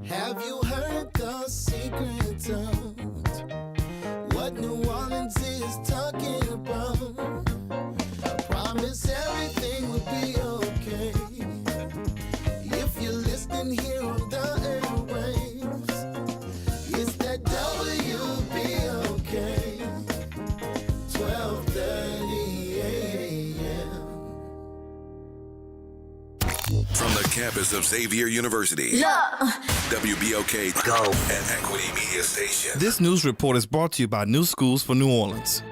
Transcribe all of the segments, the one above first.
Have you heard the secret of what New Orleans is talking about? I promise everything will be okay if you're listening here on the airwaves. It's that WBOK 12:30 a.m. From the campus of Xavier University, WBOK Go and Equity Media Station. This news report is brought to you by New Schools for New Orleans.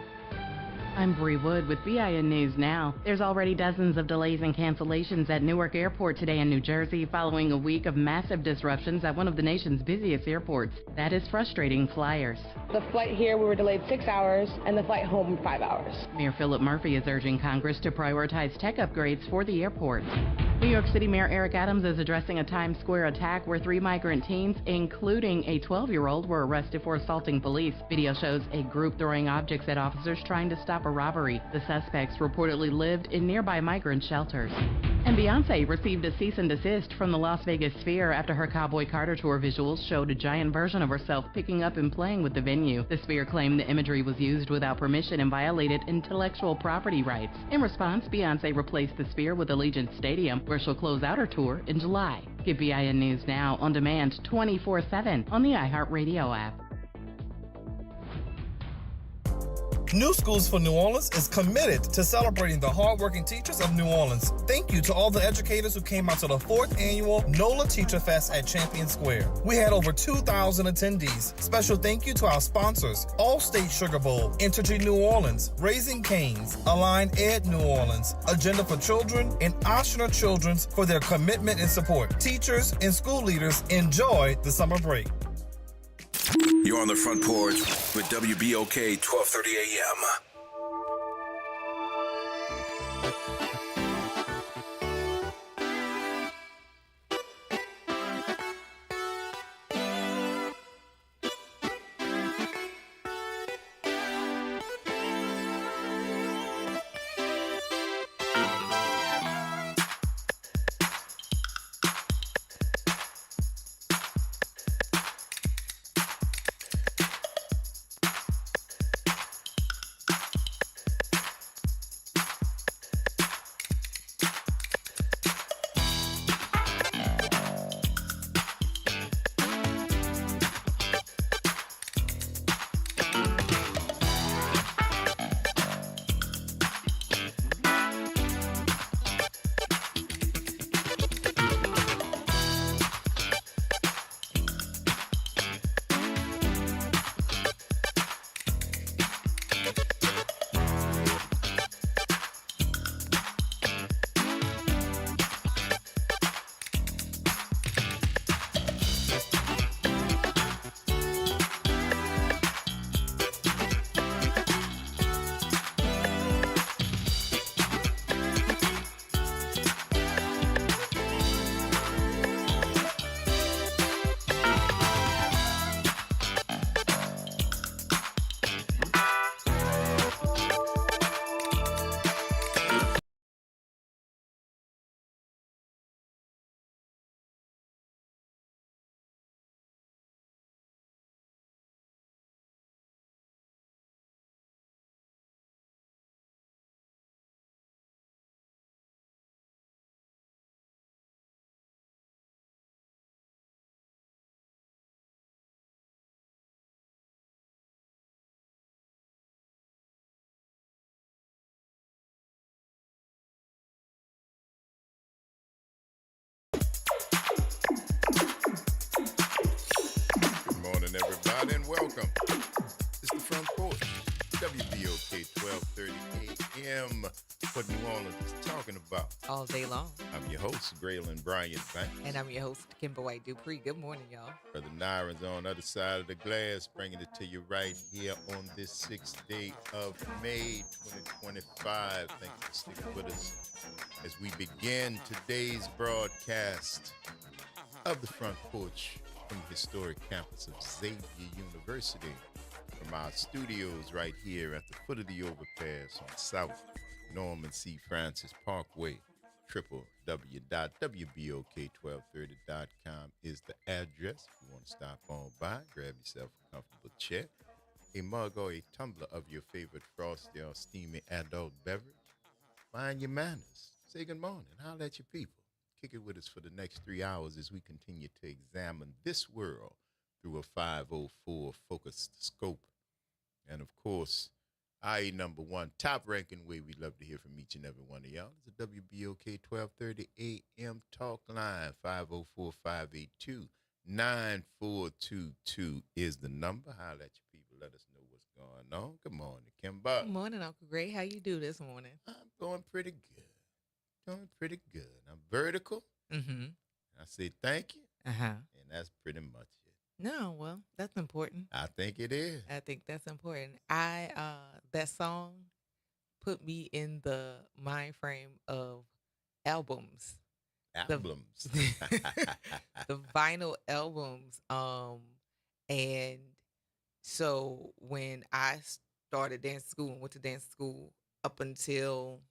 I'm Bree Wood with BIN News Now. There's already dozens of delays and cancellations at Newark Airport today in New Jersey following a week of massive disruptions at one of the nation's busiest airports. That is frustrating flyers. The flight here, we were delayed 6 hours, and the flight home 5 hours. Mayor Philip Murphy is urging Congress to prioritize tech upgrades for the airport. New York City Mayor Eric Adams is addressing a Times Square attack where 3 migrant teens, including a 12-year-old, were arrested for assaulting police. Video shows a group throwing objects at officers trying to stop a robbery. The suspects reportedly lived in nearby migrant shelters. And Beyoncé received a cease and desist from the Las Vegas Sphere after her Cowboy Carter tour visuals showed a giant version of herself picking up and playing with the venue. The Sphere claimed the imagery was used without permission and violated intellectual property rights. In response, Beyoncé replaced the Sphere with Allegiant Stadium, where she'll close out her tour in July. Get BIN News Now on demand 24/7 on the iHeartRadio app. New Schools for New Orleans is committed to celebrating the hardworking teachers of New Orleans. Thank you to all the educators who came out to the 4th annual NOLA Teacher Fest at Champion Square. We had over 2,000 attendees. Special thank you to our sponsors, Allstate Sugar Bowl, Entergy New Orleans, Raising Cane's, Align Ed New Orleans, Agenda for Children, and Oshner Children's for their commitment and support. Teachers and school leaders, enjoy the summer break. You're on the Front Porch with WBOK 12:30 a.m. Everybody, and welcome. It's the Front Porch, WBOK 12:30 a.m. What New Orleans is talking about all day long. I'm your host, Graylin Bryant Banks. And I'm your host, Kimber White Dupree. Good morning, y'all. Brother Nyron's on the other side of the glass, bringing it to you right here on this 6th day of May 2025. Thank you for sticking with us as we begin today's broadcast of the Front Porch from the historic campus of Xavier University, from our studios right here at the foot of the overpass on South Norman C. Francis Parkway www.wbok1230.com is the address. If you want to stop on by, grab yourself a comfortable chair, a mug or a tumbler of your favorite frosty or steamy adult beverage. Mind your manners. Say good morning. Holler at your people. Kick it with us for the next 3 hours as we continue to examine this world through a 504 focused scope. And of course, IE number one, top ranking way we love to hear from each and every one of y'all. It's a WBOK 1230 AM talk line. 504-582-9422 is the number. Holler at your people. Let us know what's going on. Good morning, Kimba. Good morning, Uncle Gray. How you do this morning? I'm going pretty good. Doing pretty good. I'm vertical. Mm-hmm. I say thank you. Uh-huh. And that's pretty much it. No, well, that's important. I think it is. I think that's important. That song put me in the mind frame of albums. Albums. The vinyl albums. And so when I started dance school and went to dance school up until,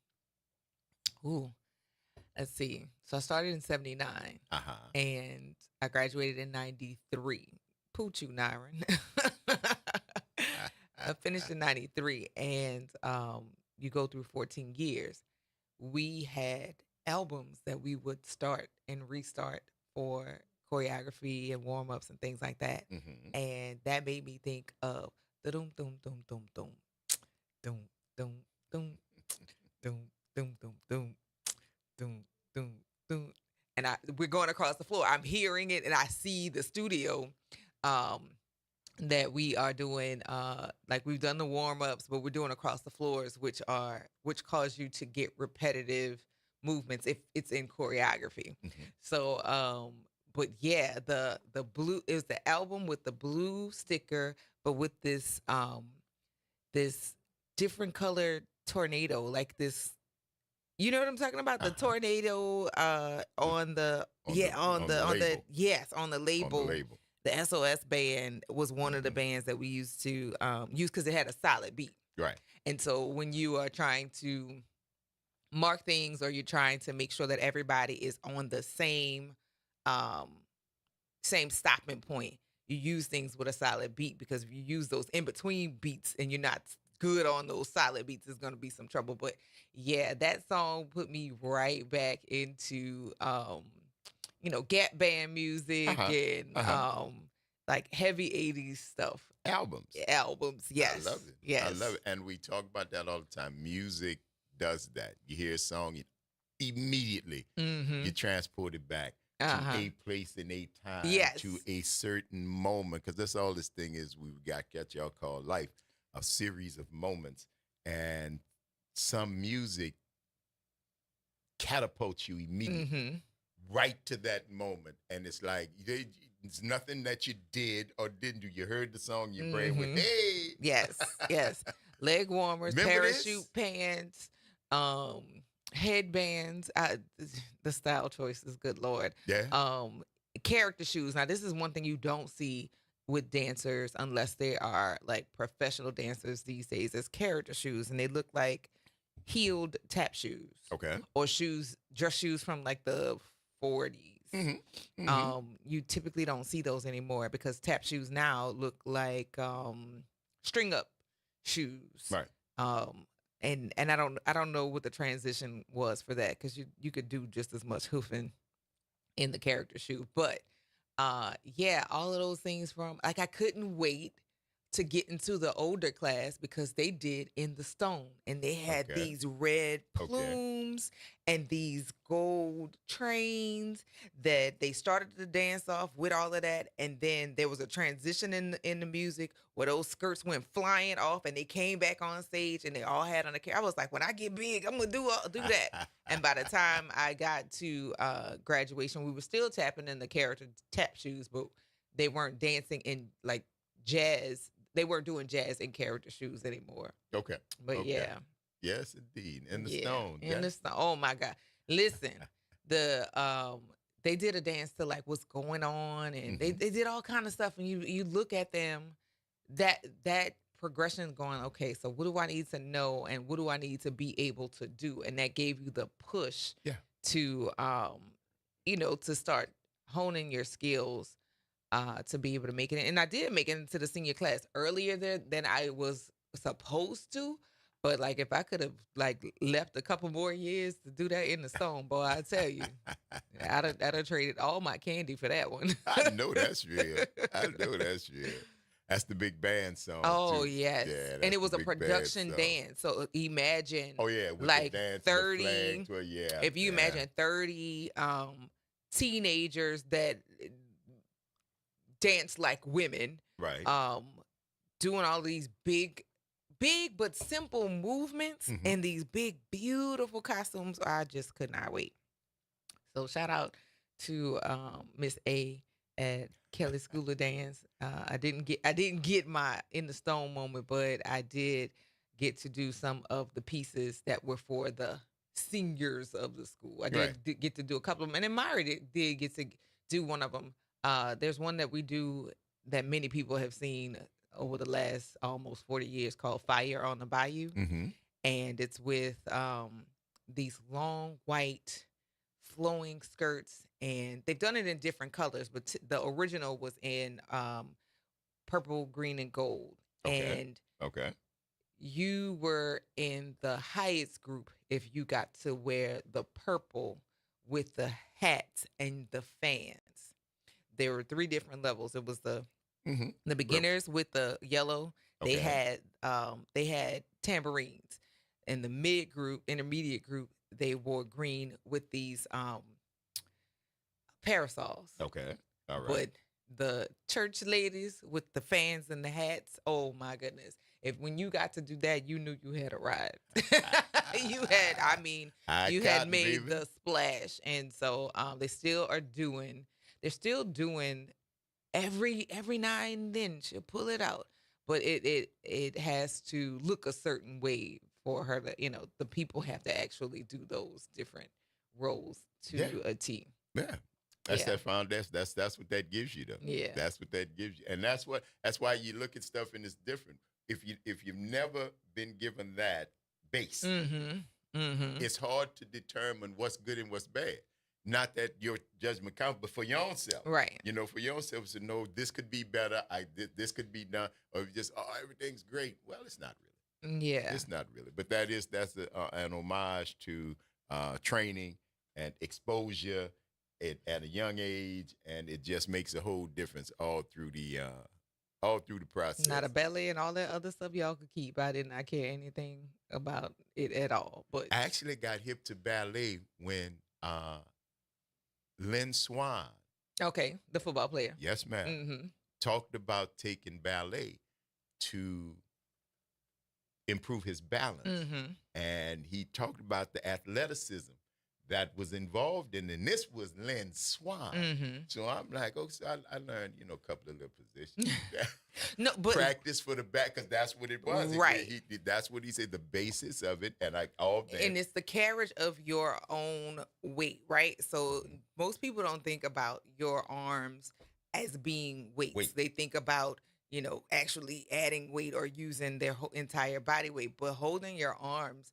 let's see. So I started in 79 and I graduated in 93. Pooch you, Nyron. I finished in 93 and you go through 14 years. We had albums that we would start and restart for choreography and warm-ups and things like that. Mm-hmm. And that made me think of the dum dum dum dum dum dum dum dum dum dum dum dum dum dum dum. And we're going across the floor. I'm hearing it and I see the studio that we are doing, like we've done the warm-ups, but we're doing across the floors, which cause you to get repetitive movements if it's in choreography. Mm-hmm. So, but yeah, the blue is the album with the blue sticker, but with this this different colored tornado, like this. You know what I'm talking about? The tornado on the label. The SOS band was one of the bands that we used to use because it had a solid beat. Right. And so when you are trying to mark things or you're trying to make sure that everybody is on the same stopping point, you use things with a solid beat, because if you use those in between beats and you're not good on those solid beats, there's going to be some trouble. But yeah, that song put me right back into Gap band music and like heavy 80s stuff. Albums, yes. I love it. Yes. I love it. And we talk about that all the time. Music does that. You hear a song, immediately you're transported back to a place and a time, to a certain moment, because that's all this thing is. We've got y'all call life a series of moments, and some music catapults you immediately right to that moment, and it's like it's nothing that you did or didn't do. You heard the song, your brain went, hey, yes, leg warmers, remember parachute pants, headbands. The style choices, good Lord. Yeah. Character shoes. Now, this is one thing you don't see with dancers unless they are like professional dancers these days, is character shoes, and they look like heeled tap shoes. Okay. Or dress shoes from like the 40s. You typically don't see those anymore because tap shoes now look like string up shoes. Right. And I don't know what the transition was for that, because you could do just as much hoofing in the character shoe. But yeah, all of those things from, like, I couldn't wait to get into the older class because they did In the Stone, and they had these red plumes and these gold trains that they started the dance off with all of that, and then there was a transition in the music where those skirts went flying off and they came back on stage and they all had on the I was like, when I get big, I'm gonna do that. And by the time I got to graduation, we were still tapping in the character tap shoes, but they weren't dancing in like jazz. They weren't doing jazz in character shoes anymore. Okay. But yeah. Yes, indeed. In the Stone. In the Stone. Oh my God. Listen, they did a dance to like what's going on, and they did all kind of stuff, and you look at them, that progression going, okay, so what do I need to know and what do I need to be able to do? And that gave you the push to to start honing your skills to be able to make it. And I did make it into the senior class earlier than I was supposed to. But like if I could have like left a couple more years to do that in the Stone, boy, I tell you, I'd have traded all my candy for that one. I know that's real. I know that's real. That's the big band song. Oh too. yes, Yeah, and that's it was the a big band production song. dance. So imagine, Oh yeah, with like the dance 30. and the flag to it, yeah. If you imagine 30 teenagers that dance like women, right, doing all these big but simple movements and these big beautiful costumes, I just could not wait. So shout out to Miss A at Kelly School of Dance. I didn't get my in the Stone moment, but I did get to do some of the pieces that were for the seniors of the school. I did get to do a couple of them, and then Myra did get to do one of them. There's one that we do that many people have seen over the last almost 40 years called Fire on the Bayou. And it's with these long white flowing skirts, and they've done it in different colors, but the original was in purple, green, and gold. And you were in the highest group if you got to wear the purple with the hats and the fans. There were 3 different levels. It was the beginners with the yellow. They had tambourines. In the mid group, intermediate group, they wore green with these parasols. Okay. All right. But the church ladies with the fans and the hats, oh my goodness. When you got to do that, you knew you had arrived. You had made the splash. And so they're still doing every now and then she'll pull it out. But it has to look a certain way for her to, the people have to actually do those different roles to a team. Yeah. That's that foundation. That's what that gives you, though. Yeah. That's what that gives you. And that's why you look at stuff and it's different. If you've never been given that base, it's hard to determine what's good and what's bad. Not that your judgment counts, but for your own self. Right. For your own self to know this could be better, this could be done, or just, everything's great. Well, it's not really. Yeah. It's not really. But that's an homage to training and exposure at a young age, and it just makes a whole difference all through the process. Not a ballet and all that other stuff y'all could keep. I did not care anything about it at all. But I actually got hip to ballet when Lynn Swan, the football player, yes ma'am, talked about taking ballet to improve his balance, and he talked about the athleticism that was involved in, and this was Lynn Swan. So I'm like, so I learned, a couple of little positions. No, but practice for the back, because that's what it was. Right. That's what he said, the basis of it, and all that. And it's the carriage of your own weight, right? So most people don't think about your arms as being weights. They think about, actually adding weight or using their whole entire body weight, but holding your arms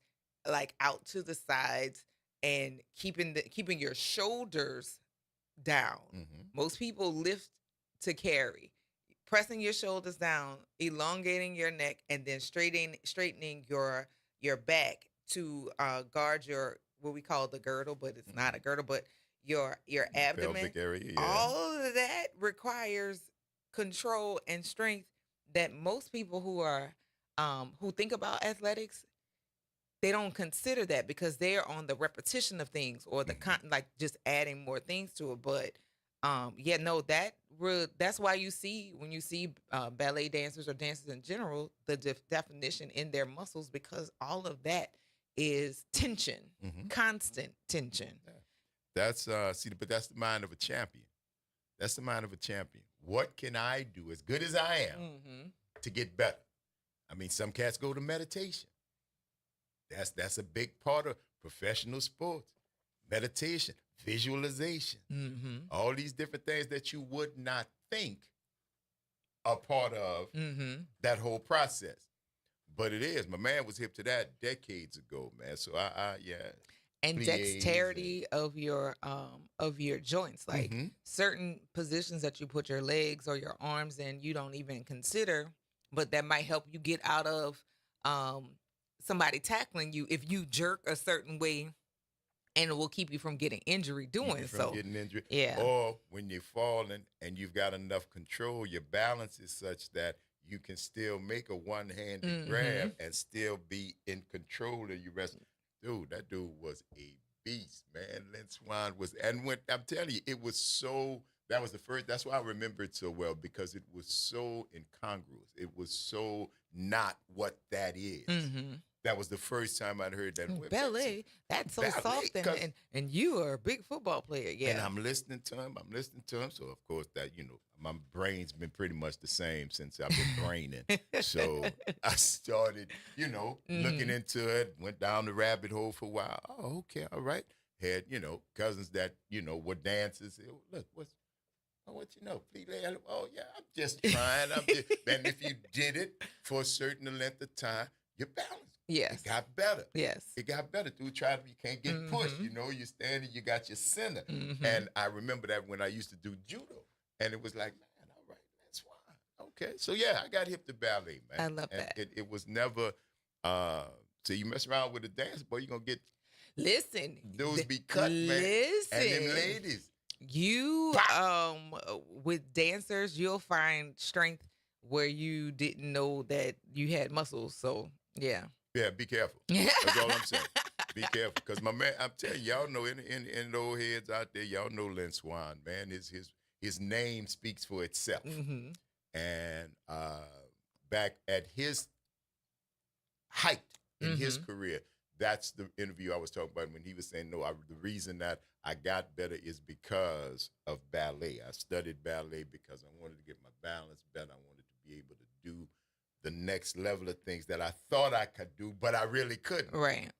like out to the sides and keeping your shoulders down. Most people lift to carry. Pressing your shoulders down, elongating your neck, and then straightening your back to guard your, what we call the girdle, but it's not a girdle, but your abdomen. Pelvic area, yeah. All of that requires control and strength that most people who think about athletics, they don't consider that because they're on the repetition of things or the like just adding more things to it. But that's why when you see ballet dancers or dancers in general, the definition in their muscles, because all of that is tension, constant tension. Yeah. That's but that's the mind of a champion. That's the mind of a champion. What can I do as good as I am to get better? I mean, some cats go to meditation. That's a big part of professional sports. Meditation, visualization, all these different things that you would not think are part of that whole process. But it is. My man was hip to that decades ago, man. So I. and plies dexterity of your joints. Like certain positions that you put your legs or your arms in, you don't even consider, but that might help you get out of somebody tackling you if you jerk a certain way, and it will keep you from getting injury doing so. Getting injured. Yeah. Or when you're falling and you've got enough control, your balance is such that you can still make a one-handed grab and still be in control of your rest. Dude, that dude was a beast, man. Lynn Swann was, and when I'm telling you, it was so. That was the first. That's why I remember it so well, because it was so incongruous. It was so not what that is. That was the first time I'd heard that. Ballet, that's so soft, and you are a big football player, yeah. And I'm listening to him. So of course that, my brain's been pretty much the same since I've been braining. So I started, looking into it. Went down the rabbit hole for a while. Oh, okay, all right. Had cousins that were dancers. Look, what please, oh yeah, I'm just trying. And if you did it for a certain length of time, your balance. Yes. It got better. Yes. It got better through trying. You can't get pushed. You're standing, you got your center. And I remember that when I used to do judo. And it was like, man, all right, that's why. Okay. So, yeah, I got hip to ballet, man. I love that. It was never, so you mess around with a dance, boy, you're going to get. Listen. Dudes be cut, man. Listen. And them ladies. You, with dancers, you'll find strength where you didn't know that you had muscles. So, yeah. Yeah, be careful. That's all I'm saying. Be careful. Because my man, I'm telling you, y'all know, in the old heads out there, y'all know Lynn Swann, man. His name speaks for itself. And back at his height in his career, that's the interview I was talking about when he was saying, no, the reason that I got better is because of ballet. I studied ballet because I wanted to get my balance better. I wanted to be able to do the next level of things that I thought I could do, but I really couldn't. Right.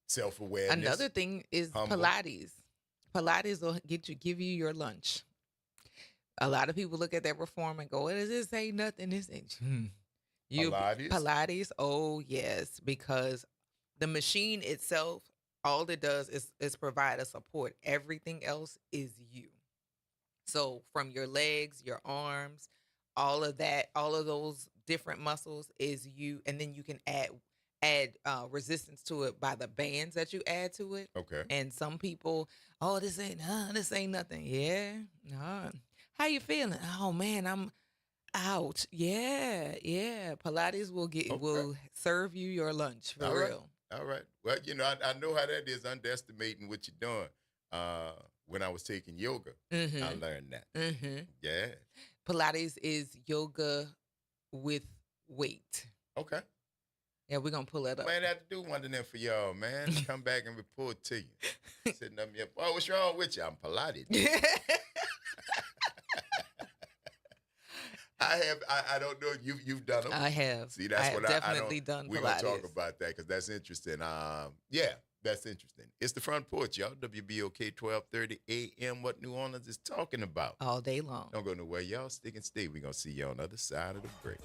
Self-awareness. Another thing is humble. Pilates. Pilates will give you your lunch. A lot of people look at that reform and go, this ain't nothing. This ain't. Pilates? Oh, yes, because the machine itself, all it does is provide a support. Everything else is you. So from your legs, your arms, all of that, all of those different muscles is you, and then you can add resistance to it by the bands that you add to it. Okay. And some people, this ain't nothing. Yeah. How you feeling? Oh man, I'm out. Yeah. Pilates will serve you your lunch for real. All right. Well, I know how that is, underestimating what you're doing. When I was taking yoga, I learned that. Yeah. Pilates is yoga with weight. Okay. Yeah, we're going to pull that up. Man, I have to do one of them for y'all, man. Come back and report to you. Sitting up here, what's wrong with you? I'm Pilates. I don't know. You've done them. I have. See, that's what definitely done Pilates. We're going to talk about that because that's interesting. Yeah, that's interesting. It's the Front Porch, y'all. WBOK 1230 AM. What New Orleans is talking about. All day long. Don't go nowhere. Y'all stick and stay. We're going to see you on the other side of the break.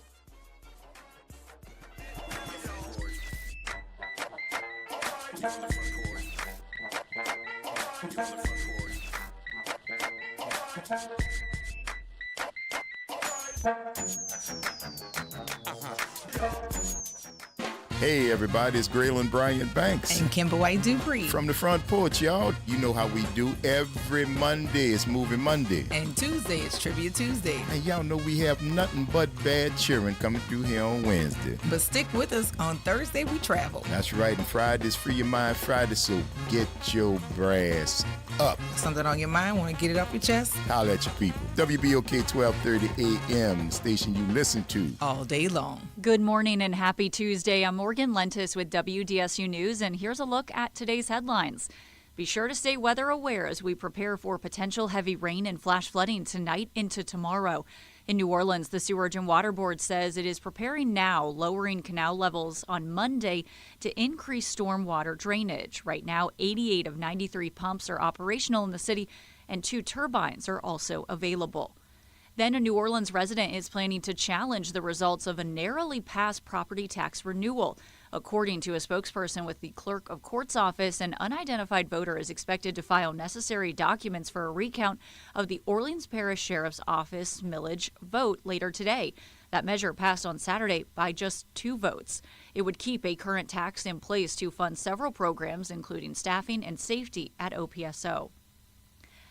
Hey everybody, it's Graylin Bryant Banks. And Kimber White Dupree. From the Front Porch, y'all. You know how we do. Every Monday it's Movie Monday. And Tuesday it's Trivia Tuesday. And y'all know we have nothing but bad cheering coming through here on Wednesday. But stick with us. On Thursday we travel. That's right. And Friday's Free Your Mind Friday, so get your brass up. Something on your mind? Want to get it off your chest? Holla at your people. WBOK 1230 AM, the station you listen to. All day long. Good morning and happy Tuesday. I'm Morgan Lentis with WDSU News, and here's a look at today's headlines. Be sure to stay weather aware as we prepare for potential heavy rain and flash flooding tonight into tomorrow. In New Orleans, the Sewerage and Water Board says it is preparing now, lowering canal levels on Monday to increase stormwater drainage. Right now, 88 of 93 pumps are operational in the city, and 2 turbines are also available. Then a New Orleans resident is planning to challenge the results of a narrowly passed property tax renewal. According to a spokesperson with the clerk of court's office, an unidentified voter is expected to file necessary documents for a recount of the Orleans Parish Sheriff's Office millage vote later today. That measure passed on Saturday by just 2 votes. It would keep a current tax in place to fund several programs, including staffing and safety at OPSO.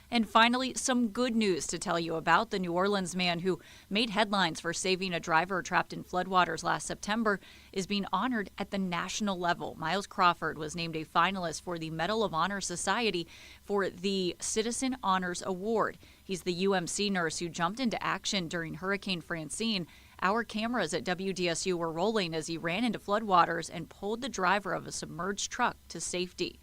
And finally, some good news to tell you about. The New Orleans man who made headlines for saving a driver trapped in floodwaters last September is being honored at the national level. Miles Crawford was named a finalist for the Medal of Honor Society for the Citizen Honors Award. He's the UMC nurse who jumped into action during Hurricane Francine. Our cameras at WDSU were rolling as he ran into floodwaters and pulled the driver of a submerged truck to safety.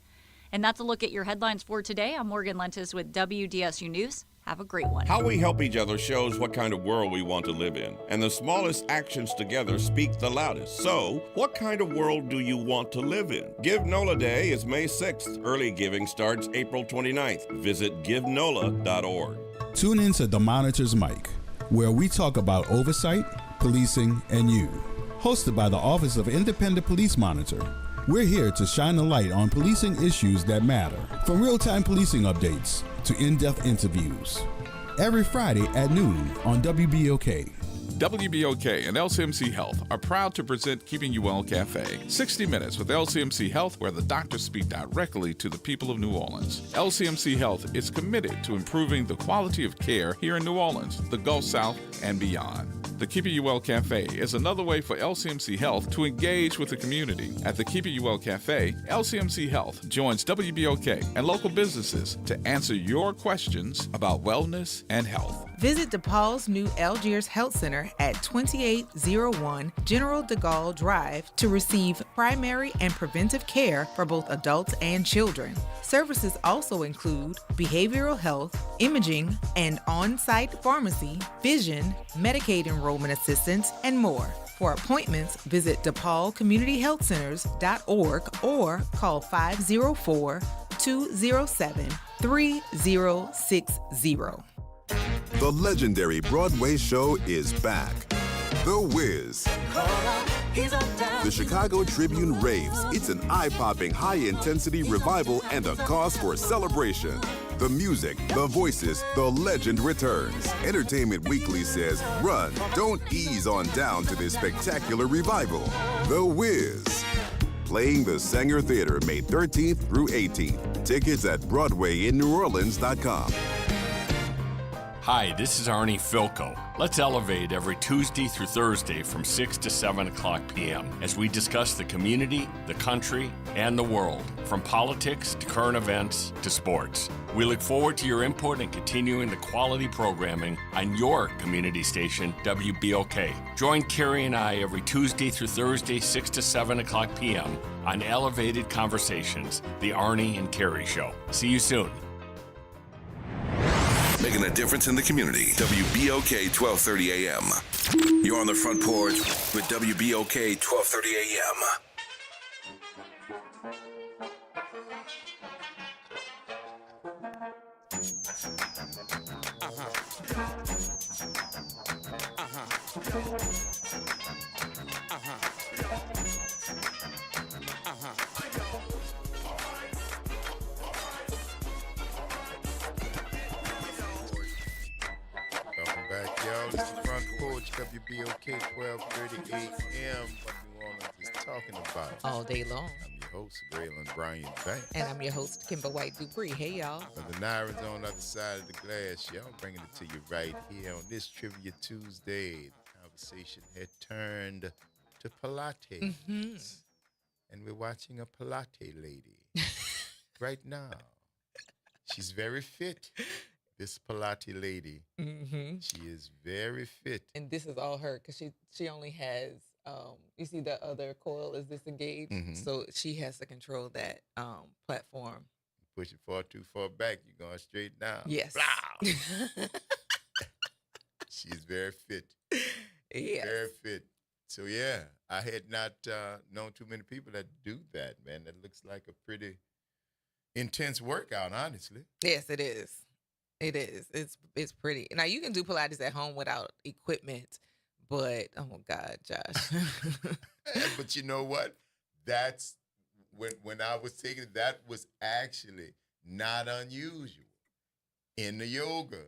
And that's a look at your headlines for today. I'm Morgan Lentis with WDSU News. Have a great one. How we help each other shows what kind of world we want to live in. And the smallest actions together speak the loudest. So, what kind of world do you want to live in? Give NOLA Day is May 6th. Early giving starts April 29th. Visit givenola.org. Tune in to The Monitor's Mic, where we talk about oversight, policing, and you. Hosted by the Office of Independent Police Monitor. We're here to shine a light on policing issues that matter, from real-time policing updates to in-depth interviews. Every Friday at noon on WBOK. WBOK and LCMC Health are proud to present Keeping You Well Cafe, 60 Minutes with LCMC Health, where the doctors speak directly to the people of New Orleans. LCMC Health is committed to improving the quality of care here in New Orleans, the Gulf South, and beyond. The Keeping You Well Cafe is another way for LCMC Health to engage with the community. At the Keeping You Well Cafe, LCMC Health joins WBOK and local businesses to answer your questions about wellness and health. Visit DePaul's new Algiers Health Center at 2801 General de Gaulle Drive to receive primary and preventive care for both adults and children. Services also include behavioral health, imaging, and on-site pharmacy, vision, Medicaid enrollment assistance, and more. For appointments, visit DePaulCommunityHealthCenters.org or call 504-207-3060. The legendary Broadway show is back. The Wiz. The Chicago Tribune raves. It's an eye-popping, high-intensity revival and a cause for celebration. The music, the voices, the legend returns. Entertainment Weekly says, run, don't ease on down to this spectacular revival. The Wiz. Playing the Sanger Theater May 13th through 18th. Tickets at BroadwayInNewOrleans.com. Hi, this is Arnie Filko. Let's elevate every Tuesday through Thursday from 6 to 7 o'clock p.m. as we discuss the community, the country, and the world, from politics to current events to sports. We look forward to your input and continuing the quality programming on your community station, WBOK. Join Carrie and I every Tuesday through Thursday, 6 to 7 o'clock p.m. on Elevated Conversations, the Arnie and Carrie Show. See you soon. Making a difference in the community. WBOK 1230 AM. You're on the front porch with WBOK 1230 AM. This is Front Porch, WBOK 1230 AM. What New Orleans is talking about. All day long. I'm your host, Braylon Bryan Banks. And I'm your host, Kimber White Dupree. Hey, y'all. The Nirans on the other side of the glass, y'all. Bringing it to you right here on this Trivia Tuesday. The conversation had turned to Pilates. Mm-hmm. And we're watching a Pilates lady right now. She's very fit. This Pilates lady, she is very fit. And this is all her because she only has, you see the other coil is disengaged. So she has to control that platform. Push it far too far back, you're going straight down. Yes. She's very fit. Yes. Very fit. So, yeah, I had not known too many people that do that, man. That looks like a pretty intense workout, honestly. Yes, it is. It is. It's pretty. Now, you can do Pilates at home without equipment, but, oh, God, Josh. But you know what? that's when I was taking it, that was actually not unusual in the yoga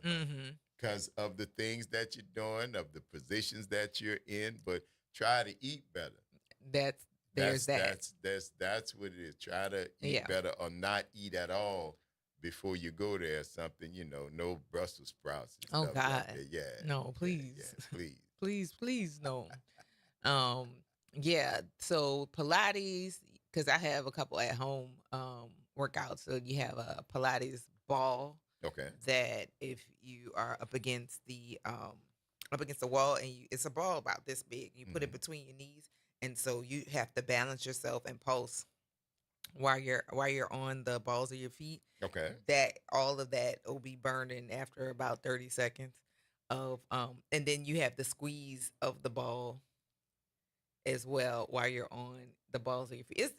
because of the things that you're doing, of the positions that you're in. But try to eat better. That's That's what it is. Try to eat better or not eat at all before you go there. Something, no Brussels sprouts. And Oh stuff God, like that. Yeah. no, please, please, please, no. Yeah. So Pilates, because I have a couple at home workouts. So you have a Pilates ball. Okay. That if you are up against the wall and it's a ball about this big, you put it between your knees, and so you have to balance yourself and pulse while you're on the balls of your feet. Okay. That all of that will be burning after about 30 seconds of and then you have the squeeze of the ball as well while you're on the balls of your feet.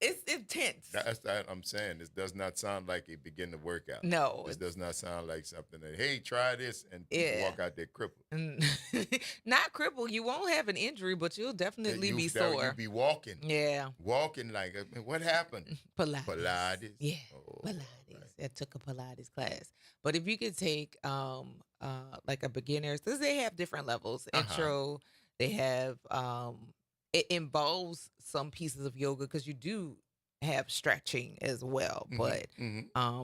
It's intense. That's that I'm saying. This does not sound like a beginner workout. No. This does not sound like something that, hey, try this, and people walk out there crippled. Not crippled. You won't have an injury, but you'll definitely be sore. You'll be walking. Yeah. Walking like, what happened? Pilates. Yeah. Oh, Pilates. Right. I took a Pilates class. But if you could take like a beginner's, because they have different levels. Intro, they have it involves some pieces of yoga because you do have stretching as well. But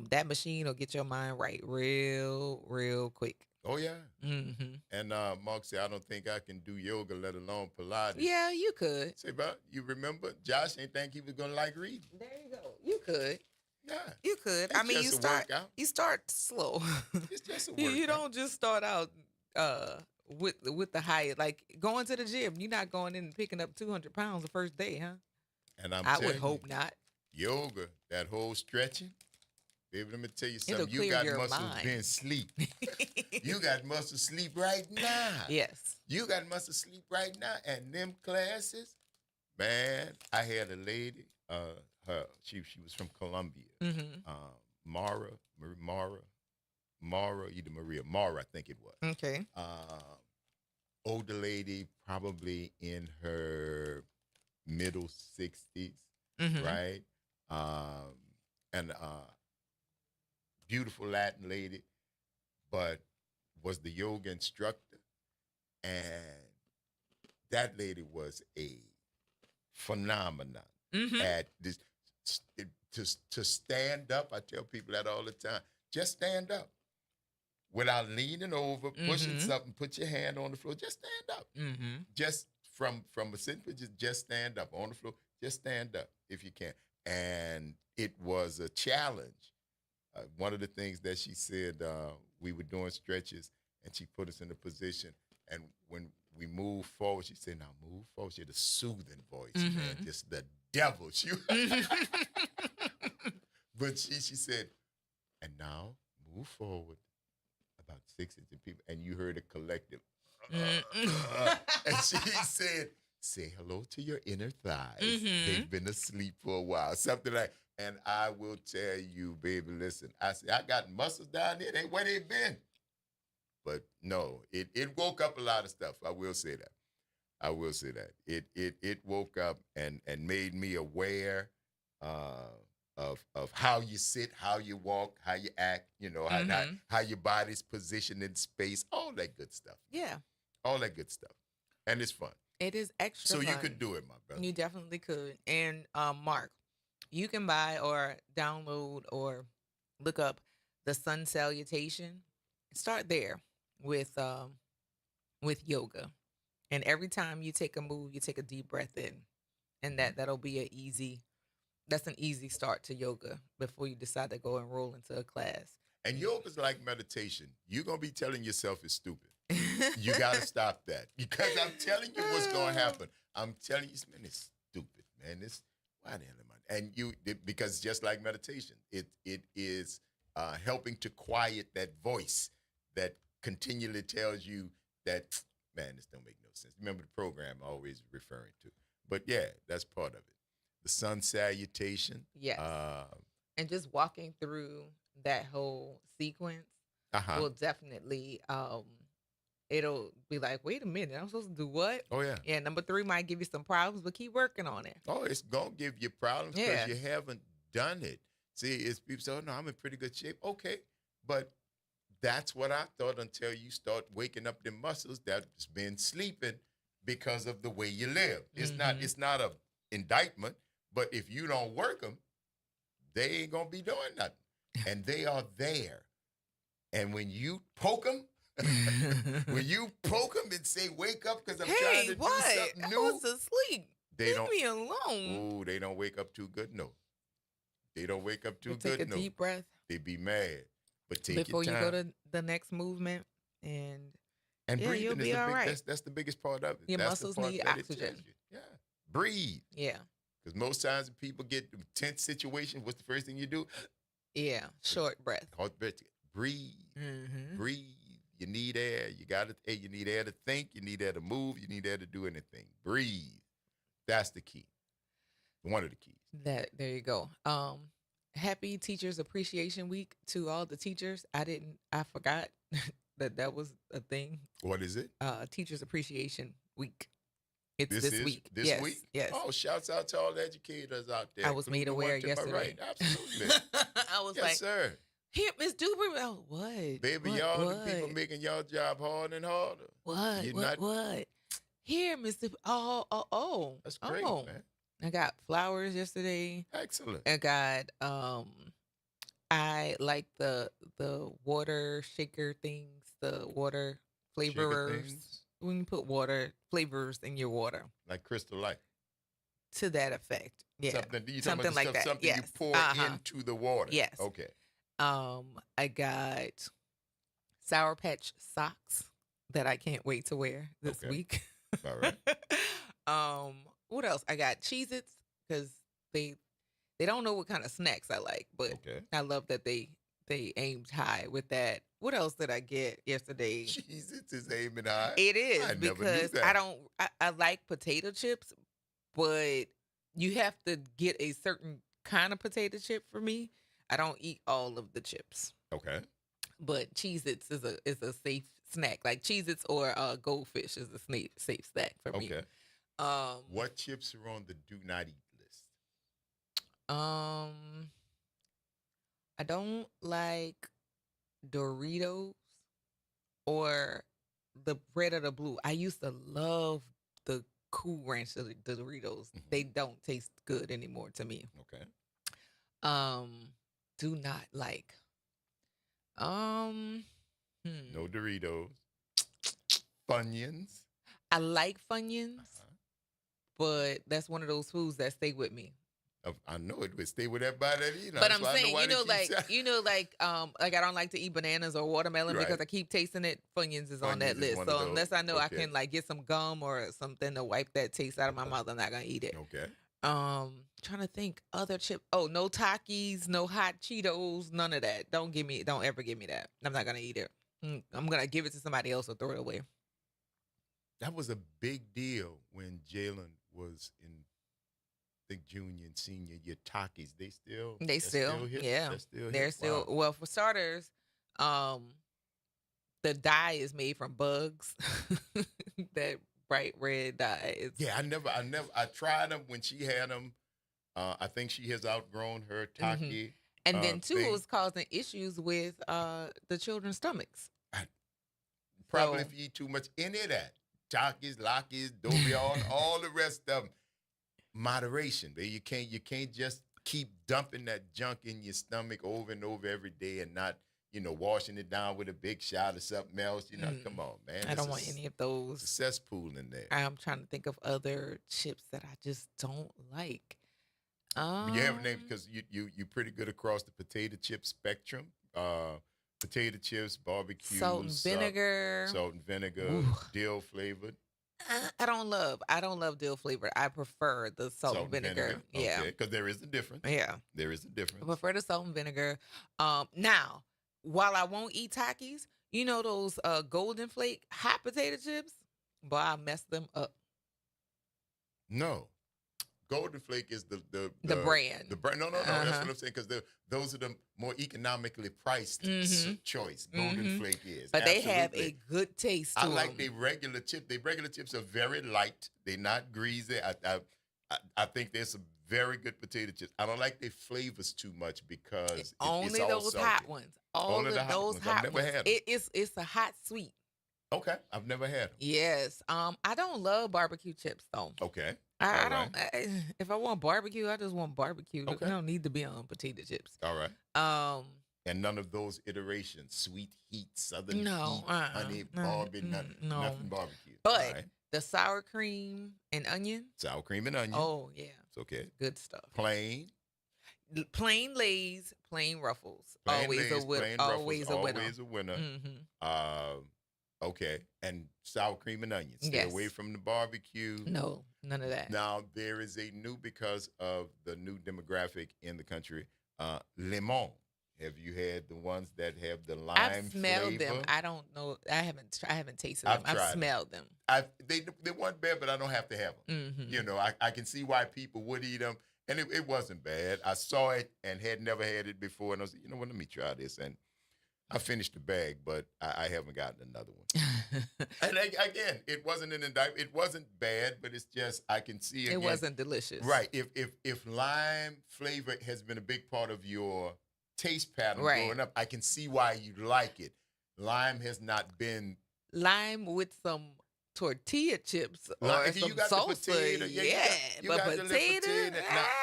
that machine will get your mind right real quick. Oh, yeah. And Mark said, I don't think I can do yoga, let alone Pilates. Yeah, you could. Say, but you remember, Josh ain't think he was going to like reading. There you go. You could. Yeah. You could. It's I mean, just you start slow. It's just a workout. You don't just start out with the highest. Like going to the gym, you're not going in and picking up 200 pounds the first day, huh? And I would hope not. Yoga, that whole stretching, baby, let me tell you something. It'll You got your muscles mind. being sleep. You got muscles sleep right now. Yes. You got muscles sleep right now. And them classes, man, I had a lady, she was from Colombia. Mara, either Mara, I think it was. Okay. Older lady, probably in her middle 60s, right? And beautiful Latin lady, but was the yoga instructor. And that lady was a phenomenon at this. To stand up, I tell people that all the time. Just stand up without leaning over, pushing something. Put your hand on the floor. Just stand up. Just from a sitting position, just stand up on the floor. Just stand up if you can. And it was a challenge. One of the things that she said, we were doing stretches, and she put us in a position. And when we moved forward, she said, "Now move forward." She had a soothing voice, man, just the devil. But she said, "And now move forward about 6 inches, people," and you heard a collective. And she said, "Say hello to your inner thighs. They've been asleep for a while." Something like. And I will tell you, baby, listen. I said, I got muscles down there. They where they been. But no, it woke up a lot of stuff. I will say that. It woke up and made me aware of how you sit, how you walk, how you act, how your body's positioned in space, all that good stuff. Yeah. All that good stuff. And it's fun. It is extra So fun. you could do it, my brother. You definitely could. And Mark, you can buy or download or look up the Sun Salutation. Start there with yoga. And every time you take a move, you take a deep breath in. And that'll be an easy start to yoga before you decide to go enroll into a class. And yoga's like meditation. You're going to be telling yourself it's stupid. You got to stop that. Because I'm telling you what's going to happen. I'm telling you, man, it's stupid, man. Why the hell am I? And because just like meditation, it is helping to quiet that voice that continually tells you that, man, this don't make no sense. Remember the program I'm always referring to. But yeah, that's part of it. The sun salutation. Yes. And just walking through that whole sequence will definitely it'll be like, wait a minute, I'm supposed to do what? Oh, yeah. Yeah, number 3 might give you some problems, but keep working on it. Oh, it's going to give you problems because Yeah. you haven't done it. See, it's people say, oh, no, I'm in pretty good shape. Okay, but that's what I thought until you start waking up the muscles that's been sleeping because of the way you live. It's not a indictment, but if you don't work them, they ain't going to be doing nothing. And they are there. And when you poke them, and say, wake up because I'm trying to do something new. I was asleep. Leave me alone. Ooh, they don't wake up too good, no. They don't wake up too But good, take a no. deep breath. They be mad. But take before your you time. go to the next movement, and breathing you'll be is all right. That's the biggest part of it. Your That's the muscles part need that it oxygen. tells you. Yeah. Breathe. Yeah. Because most times when people get in tense situations, what's the first thing you do? Yeah. Short breath. Breathe. Mm-hmm. Breathe. You need air. You need air to think. You need air to move. You need air to do anything. Breathe. That's the key. One of the keys. There you go. Happy Teachers Appreciation Week to all the teachers. I forgot that was a thing. What is it? Teachers Appreciation Week. It's this week. This week? Yes. Oh, shouts out to all the educators out there. I was made aware yesterday. Right, absolutely. I was yes, like, sir. Here, Miss Duber. Oh, what? Baby, the people making y'all job harder and harder. What? Here, Miss Duber. Oh. That's great, man. I got flowers yesterday. Excellent. I got I like the water shaker things, the water flavorers. When you put water flavors in your water, like Crystal Light, to that effect. Yeah, something like that. Something you pour into the water. Yes. Okay. I got Sour Patch socks that I can't wait to wear this week. All right. What else? I got Cheez-Its because they don't know what kind of snacks I like, but I love that they aimed high with that. What else did I get yesterday? Cheez-Its is aiming high. It is because I like potato chips, but you have to get a certain kind of potato chip for me. I don't eat all of the chips. Okay. But Cheez-Its is a safe snack. Like Cheez-Its or Goldfish is a safe snack for me. Okay. What chips are on the do not eat list? I don't like Doritos or the red or the blue. I used to love the Cool Ranch the Doritos. Mm-hmm. They don't taste good anymore to me. Okay. Do not like. No Doritos. Funyuns. I like Funyuns, but that's one of those foods that stay with me. I know it would stay with everybody that eat. But I'm saying, I don't like to eat bananas or watermelon because I keep tasting it. Funyuns is on that list. So unless I know I can like get some gum or something to wipe that taste out of my mouth, I'm not gonna eat it. Okay. Trying to think other chip. Oh, no Takis, no hot Cheetos, none of that. Don't ever give me that. I'm not gonna eat it. I'm gonna give it to somebody else or throw it away. That was a big deal when Jalen was in, I think, junior and senior year. Takis, they're still yeah. They're still Well, for starters, the dye is made from bugs. That bright red dye. Yeah, I tried them when she had them. I think she has outgrown her Taki. Mm-hmm. And then too, it was causing issues with the children's stomachs. Probably if you eat too much any of that. Takis, Lakis, Dobion, all the rest of them. Moderation, baby. You can't just keep dumping that junk in your stomach over and over every day and not, washing it down with a big shot or something else. Come on, man. I don't want any of those. It's a cesspool in there. I'm trying to think of other chips that I just don't like. You have a name because you're pretty good across the potato chip spectrum. Potato chips, barbecue, salt and vinegar, dill flavored. I don't love dill flavored. I prefer the salt and vinegar. Yeah, because there is a difference. Yeah, there is a difference. I prefer the salt and vinegar. Now, while I won't eat Takis, those Golden Flake hot potato chips, boy, I mess them up. No, Golden Flake is the brand. The brand. No. That's what I'm saying because those are the more economically priced choice. Golden Flake is. But they have a good taste to I like them. their regular chip. Their regular chips are very light. They're not greasy. I think there's some very good potato chips. I don't like their flavors too much because only it's all those salty. hot ones. Only the hot ones. I've never had them. It's a hot sweet. Okay, I've never had them. Yes. I don't love barbecue chips though. Okay. I don't. If I want barbecue, I just want barbecue. Okay. I don't need to be on potato chips. All right. And none of those iterations, sweet heat, southern heat, honey, barbecue, nothing barbecue. But the sour cream and onion. Sour cream and onion. Oh yeah. It's okay. Good stuff. Plain Lay's, plain Ruffles. Plain Always Lay's, a winner. plain Ruffles, Always a winner. Always a winner. Mm-hmm. Okay. And sour cream and onion. Stay away from the barbecue. No, none of that. Now, there is a new, because of the new demographic in the country, lemon. Have you had the ones that have the lime I've smelled flavor? them. I don't know. I haven't tasted them. I've smelled them. They weren't bad, but I don't have to have them. Mm-hmm. You know, I can see why people would eat them. And it wasn't bad. I saw it and had never had it before. And I was like, you know what, let me try this. And I finished the bag, but I haven't gotten another one. And again, it wasn't an indictment. It wasn't bad, but it's just, I can see again. It wasn't delicious. Right. If lime flavor has been a big part of your taste pattern growing up, I can see why you like it. Lime has not been. Lime with some tortilla chips or some you got salsa. The potato. You got the potato.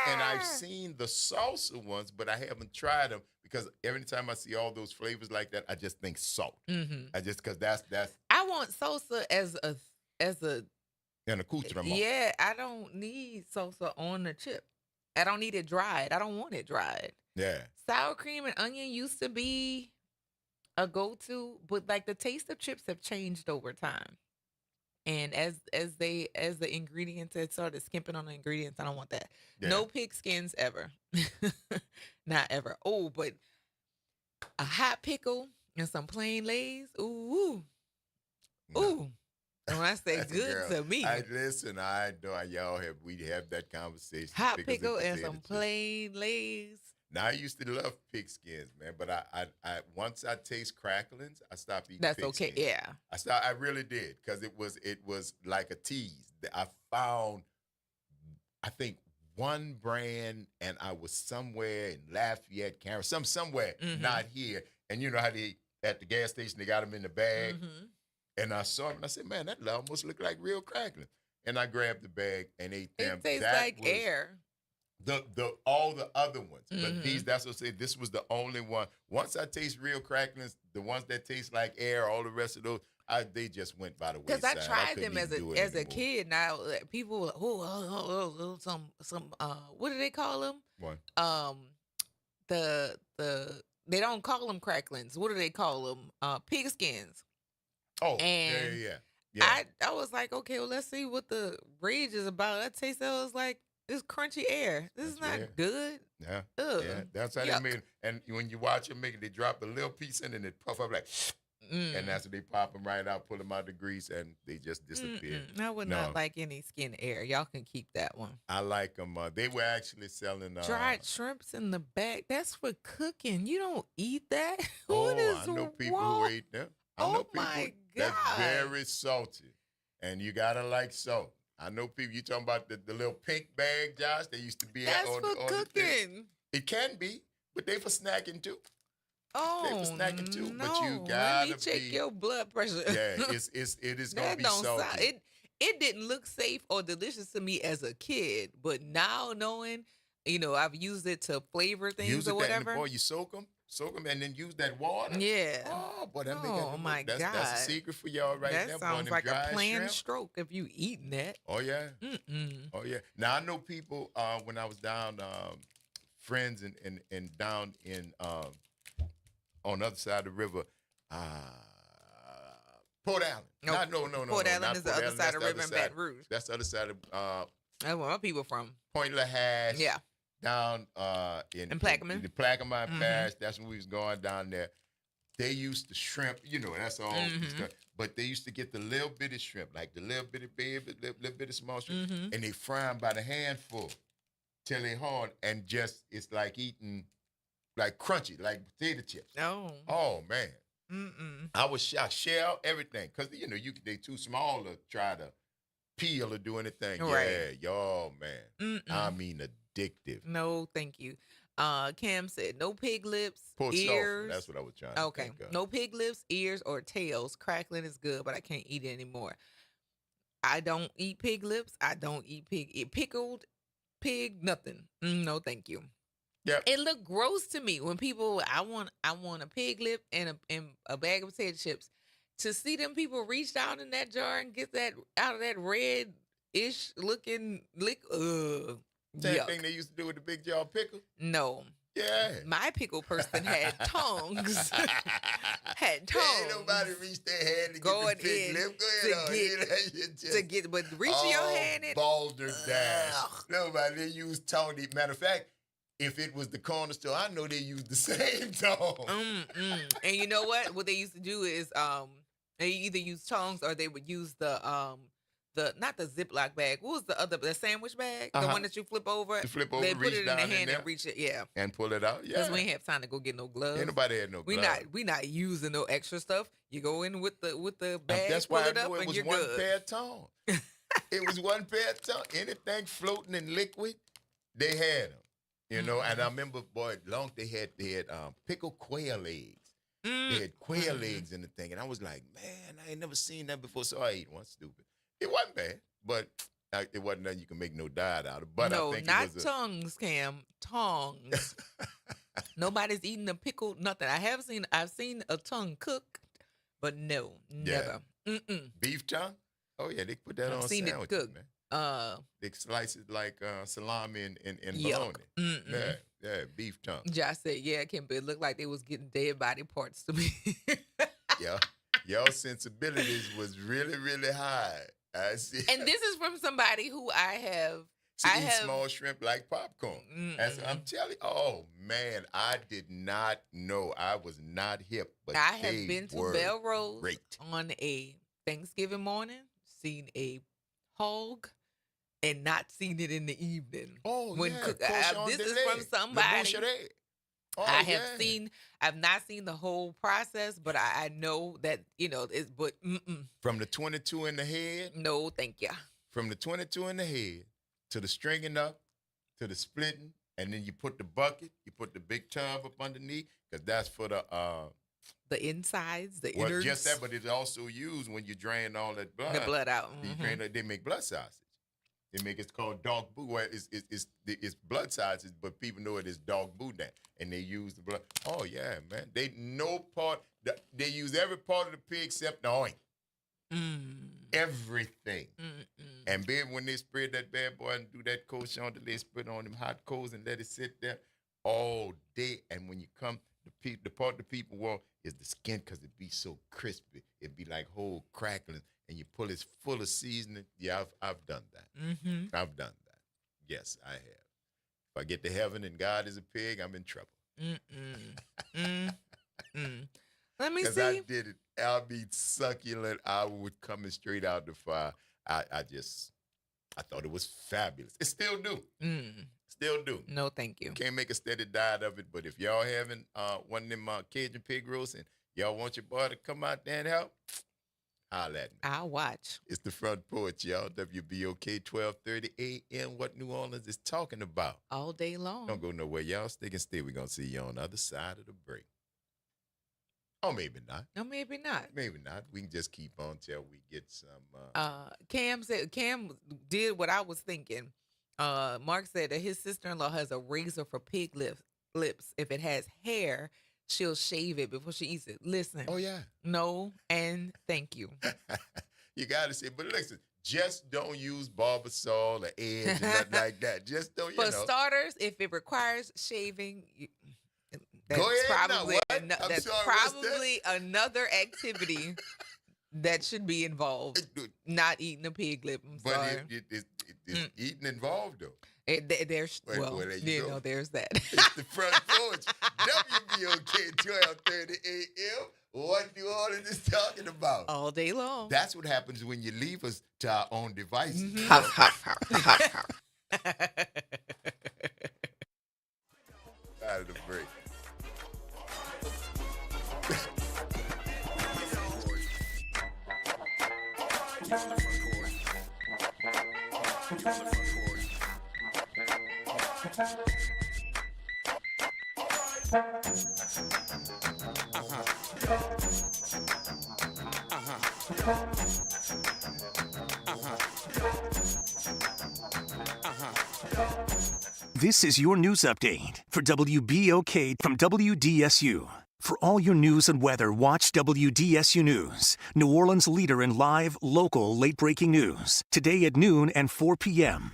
And I've seen the salsa ones, but I haven't tried them because every time I see all those flavors like that, I just think salt. Mm-hmm. I just because that's. I want salsa as a an accoutrement. Yeah, I don't need salsa on the chip. I don't need it dried. I don't want it dried. Yeah. Sour cream and onion used to be a go-to, but like the taste of chips have changed over time. And as the ingredients had started skimping on the ingredients, I don't want that. Yeah. No pig skins ever. Not ever. Oh, but a hot pickle and some plain Lay's. Ooh. Ooh. And when I say good to me. Listen, I know we have that conversation. Hot pickle and some plain Lay's. Now, I used to love pig skins, man, but I once I taste cracklings, I stopped eating That's pig okay, skins. yeah. I really did, because it was like a tease. I found, I think, one brand, and I was somewhere in Lafayette, Kansas, somewhere, not here. And you know how at the gas station, they got them in the bag. Mm-hmm. And I saw them, and I said, man, that almost looked like real crackling. And I grabbed the bag and ate them. It tastes like air. All the other ones, but that's what I said. This was the only one. Once I taste real cracklings, the ones that taste like air, all the rest of those, they just went by the wayside. Because I tried them as a kid. Now people, some what do they call them? What? They don't call them cracklings. What do they call them? Pig skins. Oh, and yeah. I was like, okay, well, let's see what the rage is about. I tasted, I was like, this crunchy air. This is not good. Yeah. Ugh. Yeah. That's how they made it. And when you watch them make it, they drop a little piece in and it puff up like, and that's when they pop them right out, pull them out of the grease, and they just disappear. I would not like any skin air. Y'all can keep that one. I like them. They were actually selling dried shrimps in the bag. That's for cooking. You don't eat that. I know people who ate them. I know people my God. that's very salty, and you gotta like salt. I know people. You talking about the little pink bag, Josh? They used to be on cooking. It can be, but they for snacking too. Oh, they for snacking too. No. But you gotta Let me check your blood pressure. Yeah, it is gonna be salty. It didn't look safe or delicious to me as a kid, but now knowing, I've used it to flavor things or whatever. You soak them, and then use that water. Yeah. Oh, boy, God. That's a secret for y'all right there. That sounds like a planned stroke if you eating that. Oh yeah. Oh yeah. Now I know people. When I was down, friends and down in on the other side of the river, Port Allen. No. Port Allen is the other side of the river in Baton Rouge. That's the other side of. That's where my people from. Point LaHash. Yeah. Down in Plaquemine. The Plaquemine Parish. That's when we was going down there. they used to shrimp, that's all stuff. But they used to get the little bitty shrimp, like the little bitty baby, little bitty small shrimp, and they fry them by the handful till they hard, and just, it's like eating, like crunchy, like potato chips. Oh, man. I was shocked. Shell, everything. Because, they too small to try to peel or do anything. Right. Yeah, y'all, man. I mean, addictive. No, thank you. Cam said no pig lips, Pork ears. That's what I was trying to think of. No pig lips, ears, or tails. Crackling is good, but I can't eat it anymore. I don't eat pig lips. I don't eat pickled pig, nothing. No, thank you. Yeah. It looked gross to me when people, I want a pig lip and a bag of potato chips. To see them people reach out in that jar and get that out of that red-ish looking liquid. Same thing they used to do with the big jar pickle? No. Yeah. My pickle person had tongs. Ain't nobody reached their hand to going get the pig in lip. Go ahead to get, but reaching your hand in. Balderdash. Nobody, they used tongue. Matter of fact, if it was the corner store, I know they used the same tongue. And you know what? What they used to do is they either use tongs or they would use the not the Ziploc bag. What was the other, the sandwich bag? The one that you flip over? You flip over, they put it in the down hand and reach it, and pull it out, Because we ain't have time to go get no gloves. Ain't nobody had no gloves. We not using no extra stuff. You go in with the bag, That's pull why it I up, knew it and was you're one good. pair of tongue. It was one pair of tongue. Anything floating in liquid, they had them. And I remember, boy, they had pickled quail eggs. They had quail eggs in the thing. And I was like, man, I ain't never seen that before. So I ate one, stupid. It wasn't bad, but it wasn't nothing you can make no diet out of. But no, I think not it was tongues, Cam. Tongues. Nobody's eating a pickle, nothing. I've seen a tongue cooked, but no, never. Beef tongue? Oh, yeah, they put that on seen sandwiches, it cooked. man. They slice it like salami and Yuck. bologna. Yeah, beef tongue. Josh said, yeah, Kim, but it looked like they was getting dead body parts to me. Yeah. Y'all sensibilities was really, really high. I see. And this is from somebody who I have small shrimp like popcorn. I'm telling you, oh man, I did not know. I was not hip, but I have been to Belrose great. On a Thanksgiving morning, seen a hog, and not seen it in the evening. Oh, when yeah. This is from somebody. Oh, I've not seen the whole process, but I know that, it's, but From the 22 in the head? No, thank you. From the 22 in the head to the stringing up, to the splitting, and then you put the bucket, you put the big tub up underneath, because that's for the insides, the innards. Just that, but it's also used when you drain all that blood. The blood out. They make blood sausage. It's called dog boo. Well, it's blood sausage, but people know it as dog boudin, and they use the blood. Oh yeah, man. They use every part of the pig except the oink. Everything. And baby, when they spread that bad boy and do that cochon, they spread on them hot coals and let it sit there all day. And when you come, the part the people want is the skin, because it be so crispy. It be like whole crackling. And you pull it full of seasoning. Yeah, I've done that. I've done that. Yes, I have. If I get to heaven and God is a pig, I'm in trouble. Let me see. Because I did it. I'll be succulent. I would coming straight out the fire. I thought it was fabulous. It still do. Still do. No, thank you. Can't make a steady diet of it, but if y'all having one of them Cajun pig roasts and y'all want your boy to come out there and help, holla at me. I'll watch. It's the Front Porch, y'all. WBOK 1230 AM. What New Orleans is talking about. All day long. Don't go nowhere. Y'all stick and stay. We're going to see you on the other side of the break. Or maybe not. No, maybe not. Maybe not. We can just keep on till we get some. Cam did what I was thinking. Mark said that his sister-in-law has a razor for pig lips. If it has hair, she'll shave it before she eats it. Listen. Oh, yeah. No, and thank you. You got to say, but listen, just don't use Barbasol or Edge and nothing like that. Just don't, For starters, if it requires shaving, that's go ahead probably, that's probably another activity that should be involved. Not eating a pig lip. I'm sorry. But it's eating involved, though. There's Wait, well, there you go. there's that. It's the Front Porch. WBOK 12:30 a.m. What New Orleans is talking about. All day long. That's what happens when you leave us to our own devices. Out of the break. This is your news update for WBOK from WDSU. For all your news and weather, watch WDSU News, New Orleans' leader in live, local, late-breaking news. Today at noon and 4 p.m.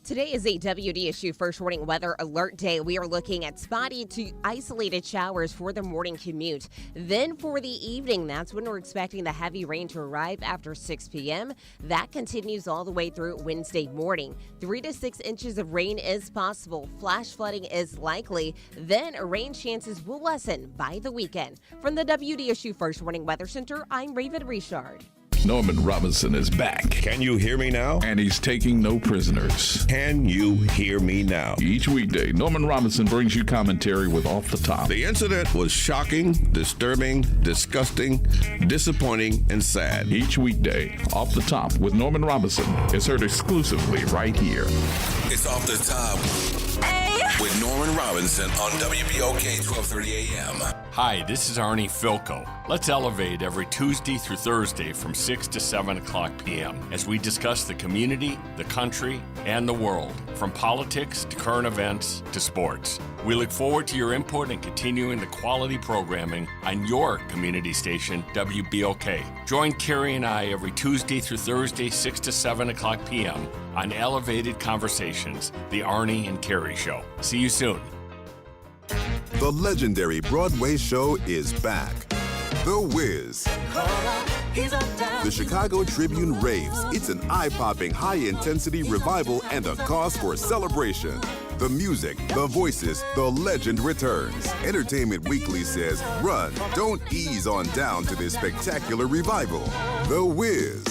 Today is a WDSU First Warning Weather Alert Day. We are looking at spotty to isolated showers for the morning commute. Then for the evening, that's when we're expecting the heavy rain to arrive after 6 p.m. That continues all the way through Wednesday morning. 3 to 6 inches of rain is possible. Flash flooding is likely. Then rain chances will lessen by the weekend. From the WDSU First Warning Weather Center, I'm Raven Richard. Norman Robinson is back. Can you hear me now? And he's taking no prisoners. Can you hear me now? Each weekday, Norman Robinson brings you commentary with Off the Top. The incident was shocking, disturbing, disgusting, disappointing, and sad. Each weekday, Off the Top with Norman Robinson is heard exclusively right here. It's Off the Top with Norman Robinson on WBOK 1230 AM. Hi, this is Arnie Filko. Let's elevate every Tuesday through Thursday from 6 to 7 o'clock p.m. as we discuss the community, the country, and the world, from politics to current events to sports. We look forward to your input and continuing the quality programming on your community station, WBOK. Join Carrie and I every Tuesday through Thursday, 6 to 7 o'clock p.m. on Elevated Conversations, the Arnie and Carrie Show. See you soon. The legendary Broadway show is back. The Wiz. The Chicago Tribune raves. It's an eye-popping, high-intensity revival and a cause for celebration. The music, the voices, the legend returns. Entertainment Weekly says, run, don't ease on down to this spectacular revival. The Wiz.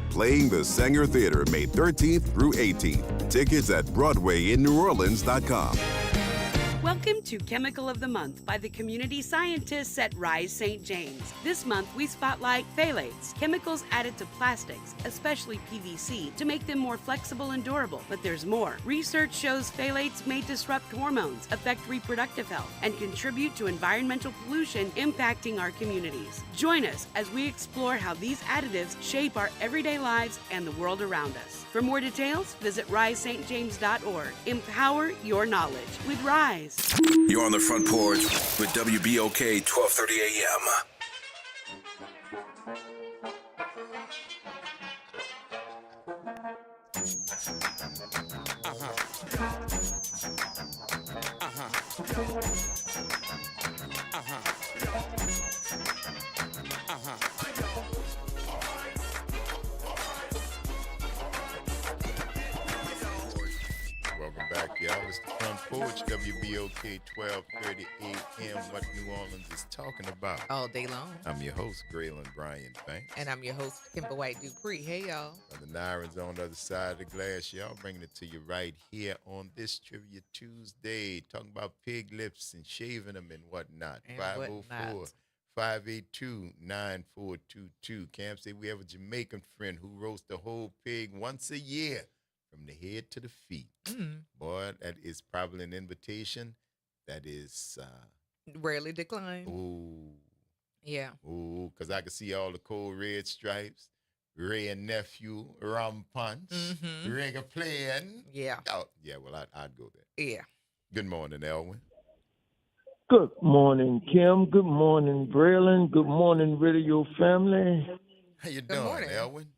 Playing the Sanger Theater May 13th through 18th. Tickets at BroadwayInNewOrleans.com. Welcome to Chemical of the Month by the community scientists at Rise St. James. This month, we spotlight phthalates, chemicals added to plastics, especially PVC, to make them more flexible and durable. But there's more. Research shows phthalates may disrupt hormones, affect reproductive health, and contribute to environmental pollution impacting our communities. Join us as we explore how these additives shape our everyday lives and the world around us. For more details, visit risestjames.org. Empower your knowledge with Rise. You're on the Front Porch with WBOK 1230 AM. Welcome back, y'all. It's the Front Porch, WBOK 1230 AM. What New Orleans is talking about. All day long. I'm your host, Graylin Bryan Banks. And I'm your host, Kimber White Dupree. Hey, y'all. The Nirons on the other side of the glass, y'all. Bringing it to you right here on this Trivia Tuesday. Talking about pig lips and shaving them and whatnot. And 504-582-9422. Cam say we have a Jamaican friend who roasts the whole pig once a year from the head to the feet. Boy, that is probably an invitation that is rarely declined. Ooh. Yeah. Ooh, because I can see all the cold red stripes, Ray and nephew, rum punch, reggae playing. Yeah. Oh, yeah, well, I'd go there. Yeah. Good morning, Elwin. Good morning, Kim. Good morning, Braylon. Good morning, radio family. How you doing, Elwin?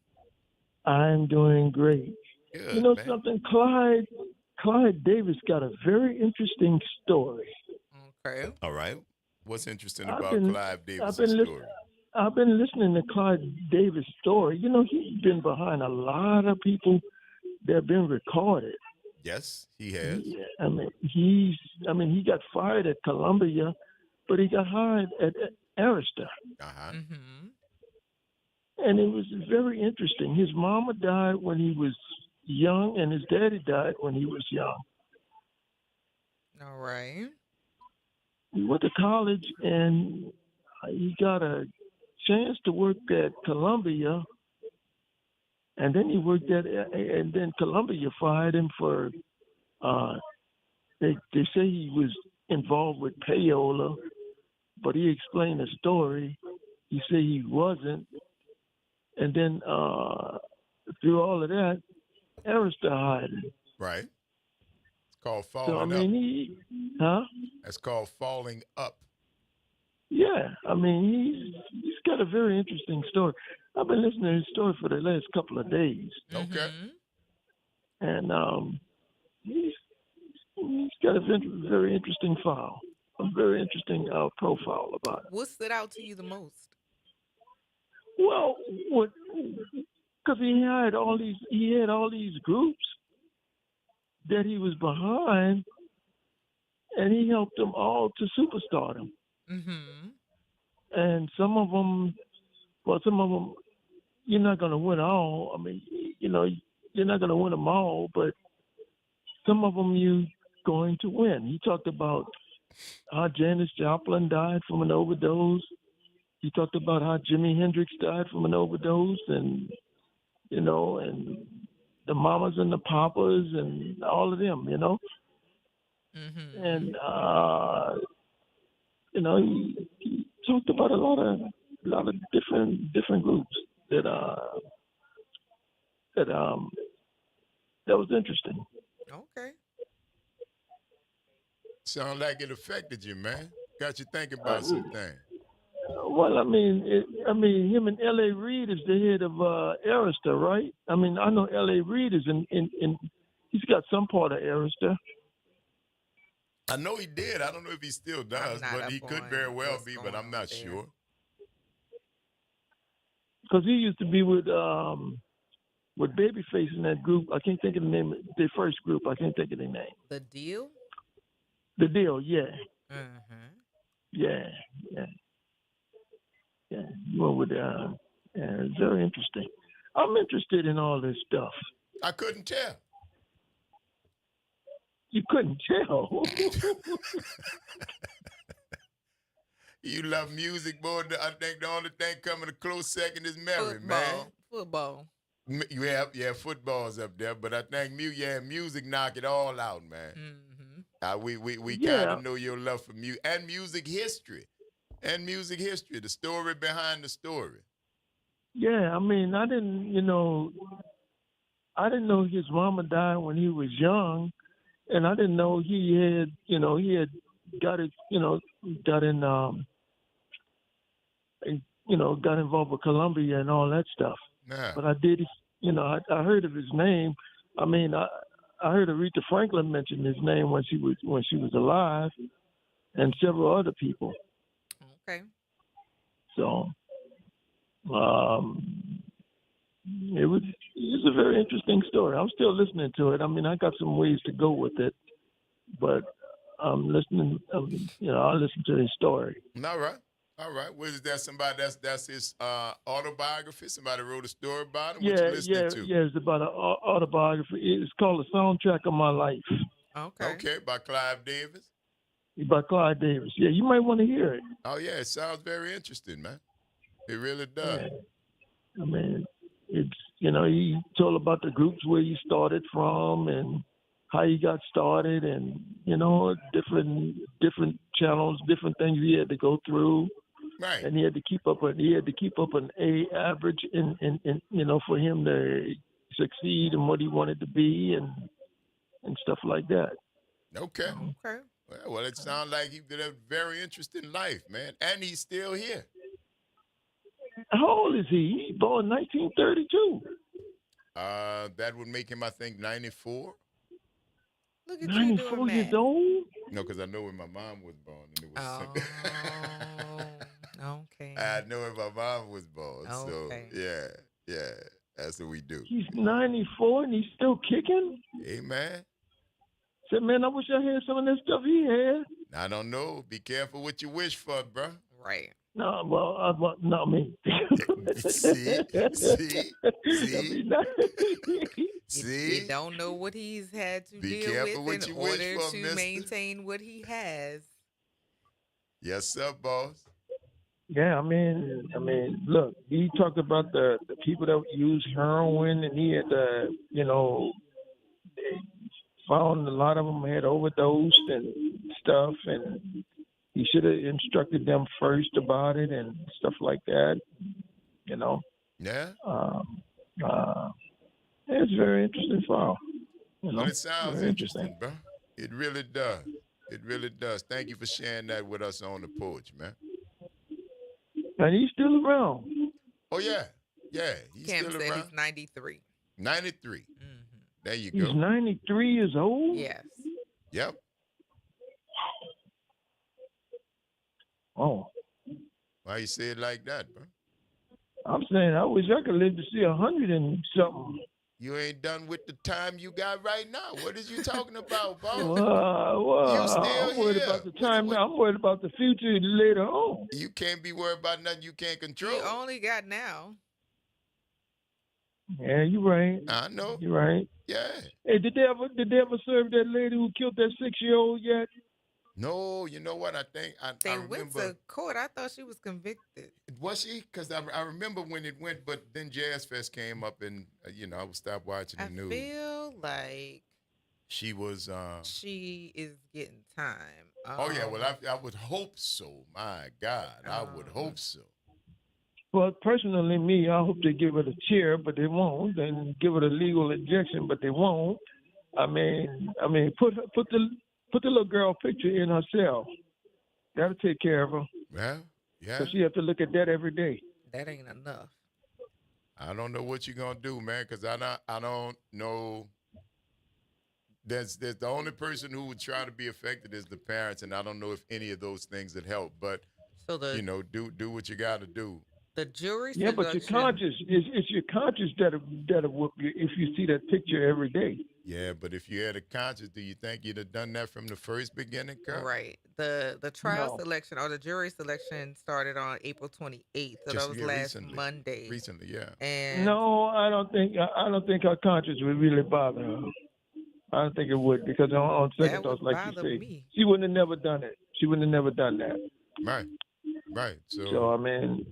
I'm doing great. Good, you know man. something, Clyde Davis got a very interesting story. Okay. All right. What's interesting I've about been- Clive Davis' I've been story? I've been listening to Clyde Davis' story. You know, he's been behind a lot of people that have been recorded. Yes, he has. He got fired at Columbia, but he got hired at Arista. Uh-huh. And it was very interesting. His mama died when he was young, and his daddy died when he was young. All right. He went to college, and he got a chance to work at Columbia, and then he worked and then Columbia fired him for, they say he was involved with payola, but he explained the story. He said he wasn't. And then through all of that, Arista hired him. Right. It's called falling up. That's called falling up. Yeah, he's got a very interesting story. I've been listening to his story for the last couple of days. Okay. And he's got a very interesting file, a very interesting profile about it. What stood out to you the most? Well, because he had all these groups that he was behind, and he helped them all to superstardom. And some of them, you're not going to win all. You're not going to win them all, but some of them you're going to win. He talked about how Janis Joplin died from an overdose. He talked about how Jimi Hendrix died from an overdose, and and the Mamas and the Papas and all of them, And he talked about a lot of different groups that was interesting. Okay. Sound like it affected you, man. Got you thinking about some things. Well, him and L.A. Reid is the head of Arista, right? I know L.A. Reid is in he's got some part of Arista. I know he did. I don't know if he still does, but he could very well be, but I'm not sure. Because he used to be with Babyface in that group. I can't think of the name of their first group. I can't think of their name. The Deal? The Deal, yeah. Yeah. You went with it's very interesting. I'm interested in all this stuff. I couldn't tell. You couldn't tell. You love music more. I think the only thing coming a close second is memory, man. Football. Yeah, football's up there, but I think music knock it all out, man. We kind of know your love for music and music history. The story behind the story. Yeah, I didn't know his mama died when he was young, and I didn't know he had got it, got involved with Columbia and all that stuff. Nah. But I did, I heard of his name. I heard Aretha Franklin mention his name when she was alive, and several other people. Okay. So, it was a very interesting story. I'm still listening to it. I got some ways to go with it, but I'm listening. I'll listen to his story. All right. Was that somebody that's his autobiography? Somebody wrote a story about him? What you listening to? Yeah. It's about an autobiography. It's called The Soundtrack of My Life. Okay, by Clive Davis. By Clive Davis. Yeah, you might want to hear it. Oh yeah, it sounds very interesting, man. It really does. Yeah. It's he told about the groups where he started from and how he got started, and different channels, different things he had to go through. Right. And he had to keep up an A average in for him to succeed in what he wanted to be and stuff like that. Okay. Well, it sounds like he did a very interesting life, man, and he's still here. How old is he? He born in 1932. That would make him, I think, 94. Look at 94 years old? No, because I know when my mom was born, and it was. Okay. I know when my mom was born, Okay. so yeah, that's what we do. He's 94 and he's still kicking? Hey, man, Said, man, I wish I had some of that stuff he had. I don't know. Be careful what you wish for, bro. Right. No, well, no, I mean. See? You don't know what he's had to deal with in order to maintain what he has. Yes, sir, boss. Yeah, I mean, look, he talked about the people that use heroin, and he had, they found a lot of them had overdosed and stuff, and he should have instructed them first about it and stuff like that, Yeah. It's a very interesting file. Well, it sounds interesting, bro. It really does. It really does. Thank you for sharing that with us on the porch, man. And he's still around. Oh, yeah. Yeah, he's Cam still said around. he's 93. 93. Mm-hmm. There you go. He's 93 years old? Yes. Yep. Oh. Why you say it like that, bro? I'm saying I wish I could live to see 100 and something. You ain't done with the time you got right now. What is you talking about, boss? Well, you still I'm worried about the time now. I'm worried about the future later on. You can't be worried about nothing you can't control. You only got now. Yeah, you're right. I know. You're right. Yeah. Hey, did they ever serve that lady who killed that 6-year-old yet? No, you know what? I think I They went remember. to court. I thought she was convicted. Was she? Because I remember when it went, but then Jazz Fest came up, and I would stop watching the news. I feel like she was. She is getting time. Oh yeah, well I would hope so. My God, I would hope so. Well, personally, me, I hope they give her the chair, but they won't. And give her the legal injection, but they won't. I mean, put the little girl picture in her cell. That'll take care of her. Yeah. So she have to look at that every day. That ain't enough. I don't know what you're gonna do, man, because I don't know. There's the only person who would try to be affected is the parents, and I don't know if any of those things would help. But do what you got to do. The jury. Yeah, but your conscience it's your conscience that'll whoop you if you see that picture every day. Yeah, but if you had a conscience, do you think you'd have done that from the first beginning, Kurt? Right. The trial selection or the jury selection started on April 28th. So that was last Monday. Recently, yeah. And no, I don't think her conscience would really bother her. I don't think it would, because on second thoughts, like you say, she wouldn't have never done it. She wouldn't have never done that. Right. So I mean.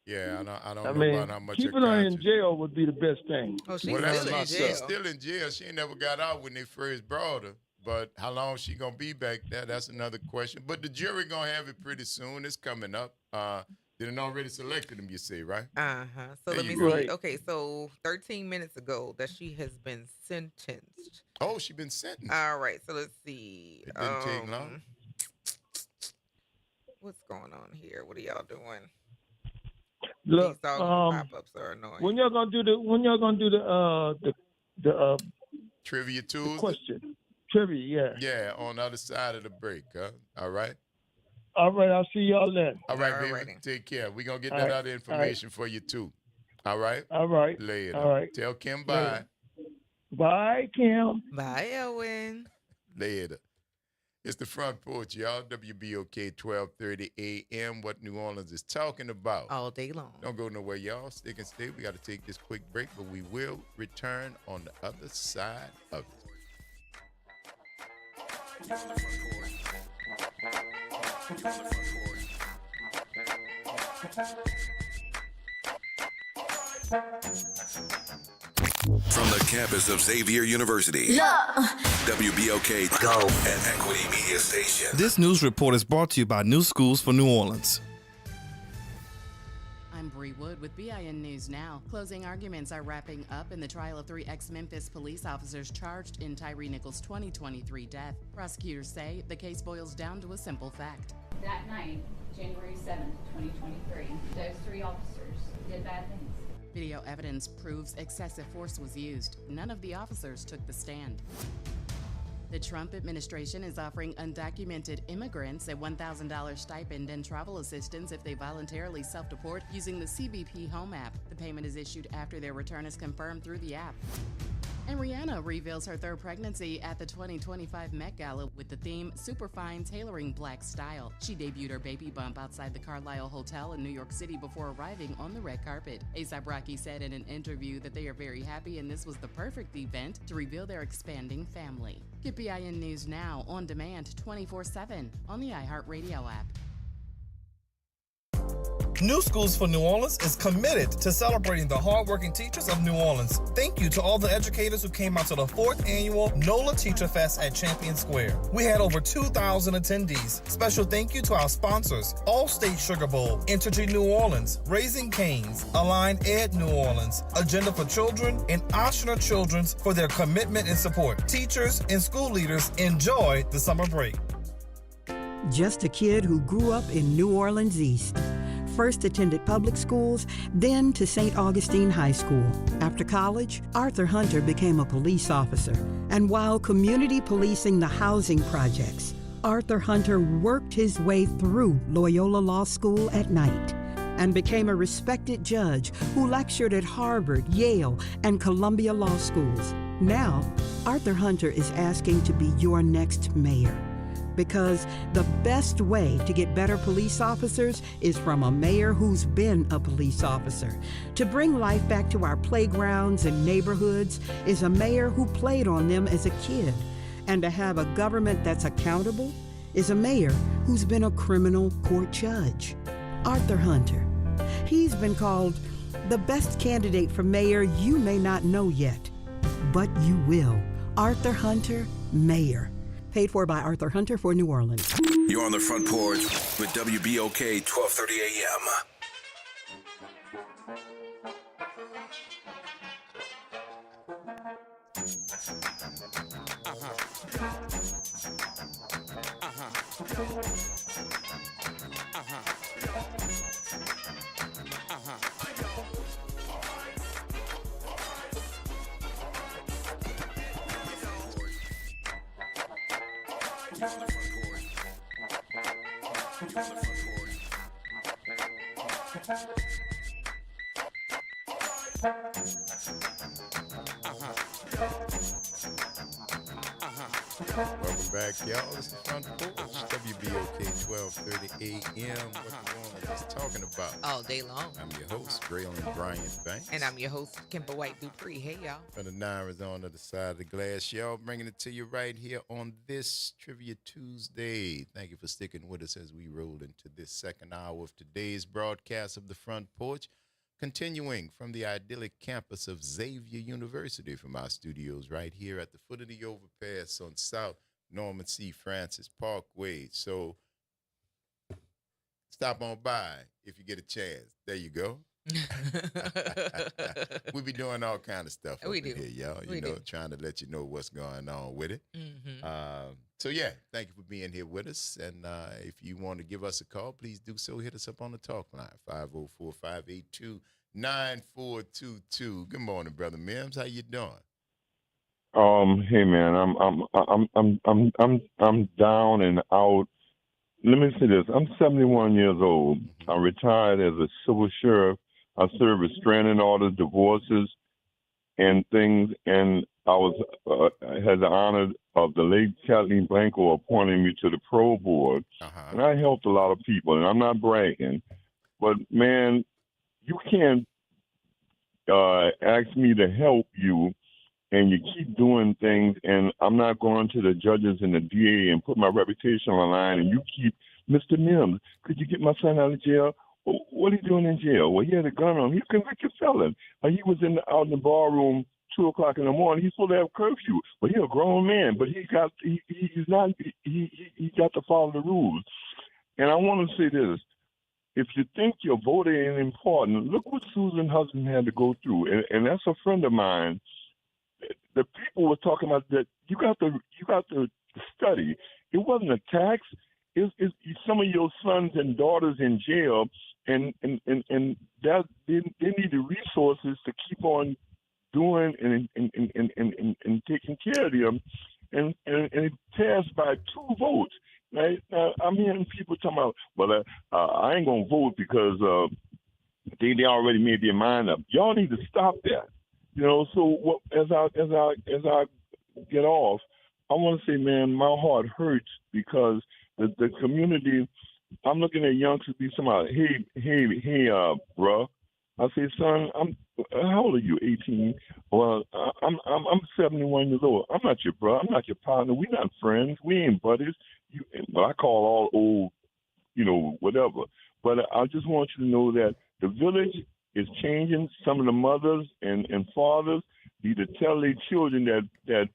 Yeah, I don't know about how much keeping her in jail would be the best thing. Oh, she's still in jail. She's still in jail. She ain't never got out when they first brought her. But how long she gonna be back there? That's another question. But the jury gonna have it pretty soon. It's coming up. They done already selected them, you say, right? So let me see. Right. Okay, so 13 minutes ago that she has been sentenced. Oh, she been sentenced. All right. So let's see. It didn't take long. What's going on here? What are y'all doing? Look, pop-ups are annoying. when y'all gonna do the Trivia Tuesday? Question. Trivia, yeah. Yeah, on the other side of the break, huh? All right? All right, I'll see y'all then. All right, baby. Take care. We're going to get that other information for you, too. All right? All right. Later. All right. Tell Kim bye. Bye, Kim. Bye, Elwin. Later. It's the Front Porch, y'all. WBOK 1230 AM. What New Orleans is talking about. All day long. Don't go nowhere, y'all. Stick and stay. We got to take this quick break, but we will return on the other side of it. From the campus of Xavier University, WBOK Go and Equity Media Station. This news report is brought to you by New Schools for New Orleans. I'm Bree Wood with BIN News Now. Closing arguments are wrapping up in the trial of 3 ex-Memphis police officers charged in Tyree Nichols' 2023 death. Prosecutors say the case boils down to a simple fact. That night, January 7th, 2023, those 3 officers did bad things. Video evidence proves excessive force was used. None of the officers took the stand. The Trump administration is offering undocumented immigrants a $1,000 stipend and travel assistance if they voluntarily self-deport using the CBP Home app. The payment is issued after their return is confirmed through the app. And Rihanna reveals her third pregnancy at the 2025 Met Gala with the theme Superfine Tailoring Black Style. She debuted her baby bump outside the Carlisle Hotel in New York City before arriving on the red carpet. A$AP Rocky said in an interview that they are very happy and this was the perfect event to reveal their expanding family. Get BIN News Now on demand 24/7 on the iHeartRadio app. New Schools for New Orleans is committed to celebrating the hardworking teachers of New Orleans. Thank you to all the educators who came out to the 4th annual NOLA Teacher Fest at Champion Square. We had over 2,000 attendees. Special thank you to our sponsors, Allstate Sugar Bowl, Entergy New Orleans, Raising Cane's, Align Ed New Orleans, Agenda for Children, and Oshner Children's for their commitment and support. Teachers and school leaders, enjoy the summer break. Just a kid who grew up in New Orleans East. First attended public schools, then to St. Augustine High School. After college, Arthur Hunter became a police officer. And while community policing the housing projects, Arthur Hunter worked his way through Loyola Law School at night and became a respected judge who lectured at Harvard, Yale, and Columbia Law Schools. Now, Arthur Hunter is asking to be your next mayor. Because the best way to get better police officers is from a mayor who's been a police officer. To bring life back to our playgrounds and neighborhoods is a mayor who played on them as a kid. And to have a government that's accountable is a mayor who's been a criminal court judge. Arthur Hunter. He's been called the best candidate for mayor you may not know yet, but you will. Arthur Hunter, mayor. Paid for by Arthur Hunter for New Orleans. You're on the Front Porch with WBOK 1230 AM. Welcome back, y'all. This is Front Porch, WBOK 1230 AM. What the woman is talking about all day long. I'm your host, Graylin Bryant Banks. And I'm your host, Kimber White Dupree. Hey, y'all. From the Nines on the other side of the glass, y'all, bringing it to you right here on this Trivia Tuesday. Thank you for sticking with us as we roll into this second hour of today's broadcast of the Front Porch. Continuing from the idyllic campus of Xavier University from our studios right here at the foot of the overpass on South Norman C. Francis Parkway. So stop on by if you get a chance. There you go. We be doing all kind of stuff over here, y'all. You know, trying to let you know what's going on with it. So, yeah, thank you for being here with us. And if you want to give us a call, please do so. Hit us up on the talk line, 504-582-9422. Good morning, Brother Mims. How you doing? Hey man, I'm down and out. Let me say this: I'm 71 years old. I retired as a civil sheriff. I served restraining orders, divorces, and things. And I had the honor of the late Kathleen Blanco appointing me to the Pro Board, and I helped a lot of people. And I'm not bragging, but man, you can't ask me to help you. And you keep doing things, and I'm not going to the judges and the DA and put my reputation on the line, and you keep, Mr. Mims, could you get my son out of jail? What are you doing in jail? Well, he had a gun on him. He's a convicted felon. He was out in the barroom 2 o'clock in the morning. He's supposed to have curfew. But he's a grown man, but he got to follow the rules. And I want to say this. If you think your vote ain't important, look what Susan Hudson had to go through. And that's a friend of mine. The people were talking about that. You got to study. It wasn't a tax. It's some of your sons and daughters in jail, and that they need the resources to keep on doing and taking care of them. And it passed by 2 votes. Right now, I'm hearing people talking about, well, I ain't gonna vote because they already made their mind up. Y'all need to stop that. So as I get off, I want to say, man, my heart hurts because the community. I'm looking at youngsters be somebody, hey, bruh. I say, son, how old are you? 18. Well, I'm 71 years old. I'm not your bro. I'm not your partner. We're not friends. We ain't buddies. Well, I call all old, whatever. But I just want you to know that the village is changing. Some of the mothers and fathers need to tell their children that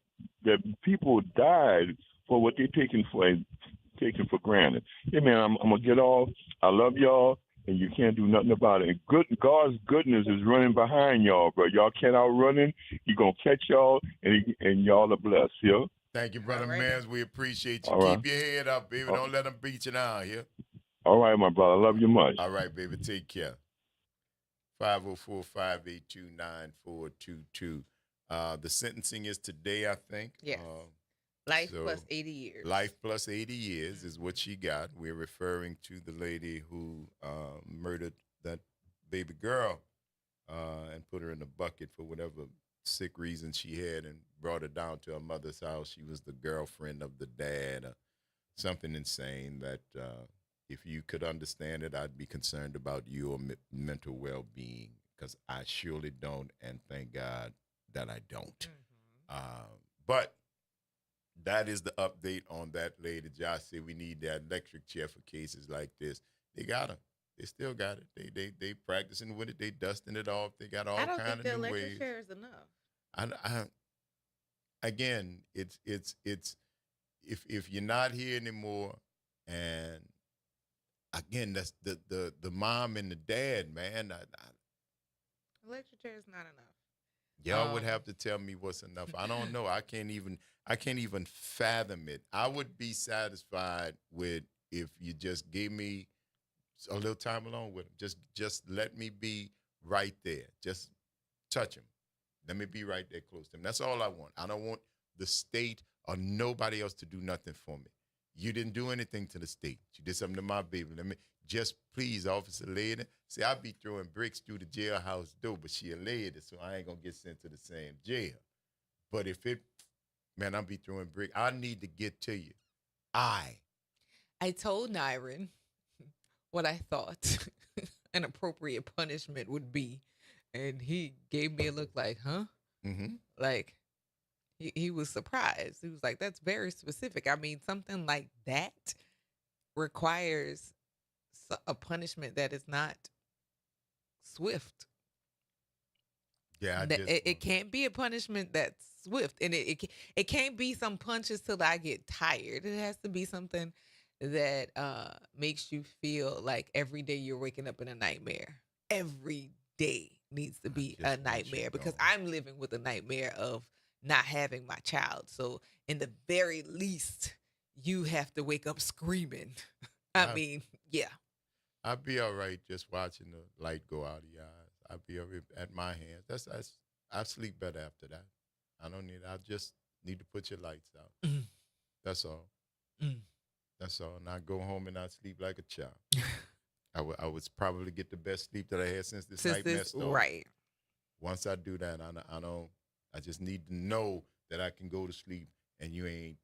people died for what they're taking for granted. Hey, man, I'm gonna get off. I love y'all, and you can't do nothing about it. And God's goodness is running behind y'all, bro. Y'all can't outrun him. He gonna catch y'all, and y'all are blessed. Yeah. Thank you, brother Mans. We appreciate you. All right. Keep your head up, baby. Don't let them beat you down here. All right, my brother. I love you much. All right, baby. Take care. 504-582-9422. The sentencing is today, I think. Yes. Life plus 80 years. Life plus 80 years is what she got. We're referring to the lady who murdered that baby girl and put her in a bucket for whatever sick reason she had and brought her down to her mother's house. She was the girlfriend of the dad, something insane that if you could understand it, I'd be concerned about your mental well-being because I surely don't, and thank God that I don't. But that is the update on that lady. Josh said we need that electric chair for cases like this. They got her. They still got it. They practicing with it. They dusting it off. They got all kind of new ways. I don't think the electric chair is enough. Again, it's if you're not here anymore, and again, that's the mom and the dad, man. Electric chair is not enough. Y'all would have to tell me what's enough. I don't know. I can't even fathom it. I would be satisfied with if you just gave me a little time alone with him. Just let me be right there. Just touch him. Let me be right there close to him. That's all I want. I don't want the state or nobody else to do nothing for me. You didn't do anything to the state. You did something to my baby. Let me just please, Officer Lady. See, I be throwing bricks through the jailhouse door, but she a lady, so I ain't gonna get sent to the same jail. But if I'll be throwing bricks. I need to get to you. I told Nyron what I thought an appropriate punishment would be, and he gave me a look like, huh? Mm-hmm. Like he was surprised. He was like, that's very specific. I mean, something like that requires a punishment that is not swift. Yeah, it can't be a punishment that's swift, and it can't be some punches till I get tired. It has to be something that makes you feel like every day you're waking up in a nightmare. Every day needs to be a nightmare because I'm living with a nightmare of not having my child. So in the very least, you have to wake up screaming. I mean, yeah. I'd be all right just watching the light go out of your eyes. I'd be all right at my hands. I sleep better after that. I just need to put your lights out. That's all. That's all. And I go home and I sleep like a child. I would probably get the best sleep that I had since this night messed up. Right. Once I do that, I just need to know that I can go to sleep and you ain't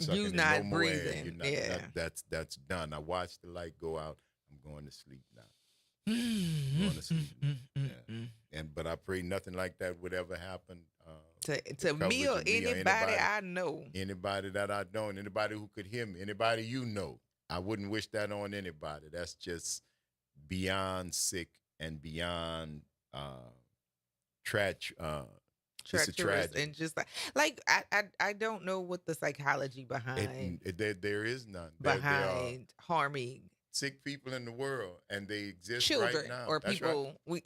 sucking in not no more breathing. air. That's done. I watch the light go out. I'm going to sleep now. Going to sleep. Yeah. But I pray nothing like that would ever happen to me or anybody I know. Anybody that I don't, anybody who could hear me, anybody you know. I wouldn't wish that on anybody. That's just beyond sick and beyond treacherous and just like I don't know what the psychology behind there is none behind harming sick people in the world, and they exist children right now. Or That's people. Right.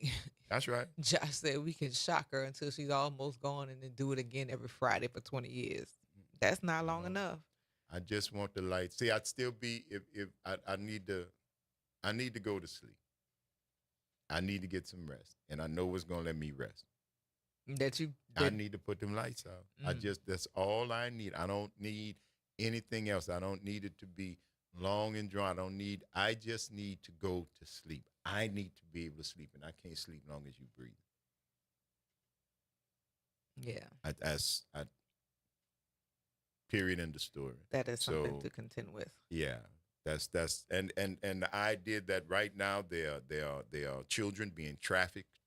That's right. Josh said we can shock her until she's almost gone, and then do it again every Friday for 20 years. That's not long enough. I just want the light. See, I'd still be if I need to go to sleep. I need to get some rest, and I know what's gonna let me rest. I need to put them lights out. That's all I need. I don't need anything else. I don't need it to be long and drawn. I just need to go to sleep. I need to be able to sleep, and I can't sleep long as you breathe. Yeah. Period. End of story. That is something to contend with. Yeah. That's and the idea that right now there are children being trafficked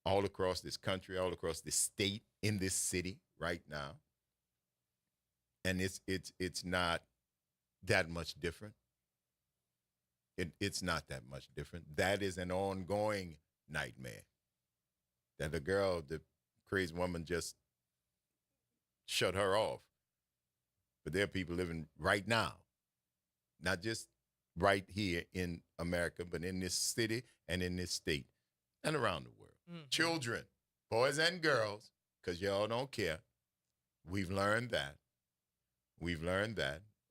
all across this country, all across this state, in this city right now. And it's not that much different. It's not that much different. That is an ongoing nightmare. That the crazy woman just shut her off. But there are people living right now, not just right here in America, but in this city and in this state and around the world. Mm-hmm. Children, boys and girls, because y'all don't care. We've learned that.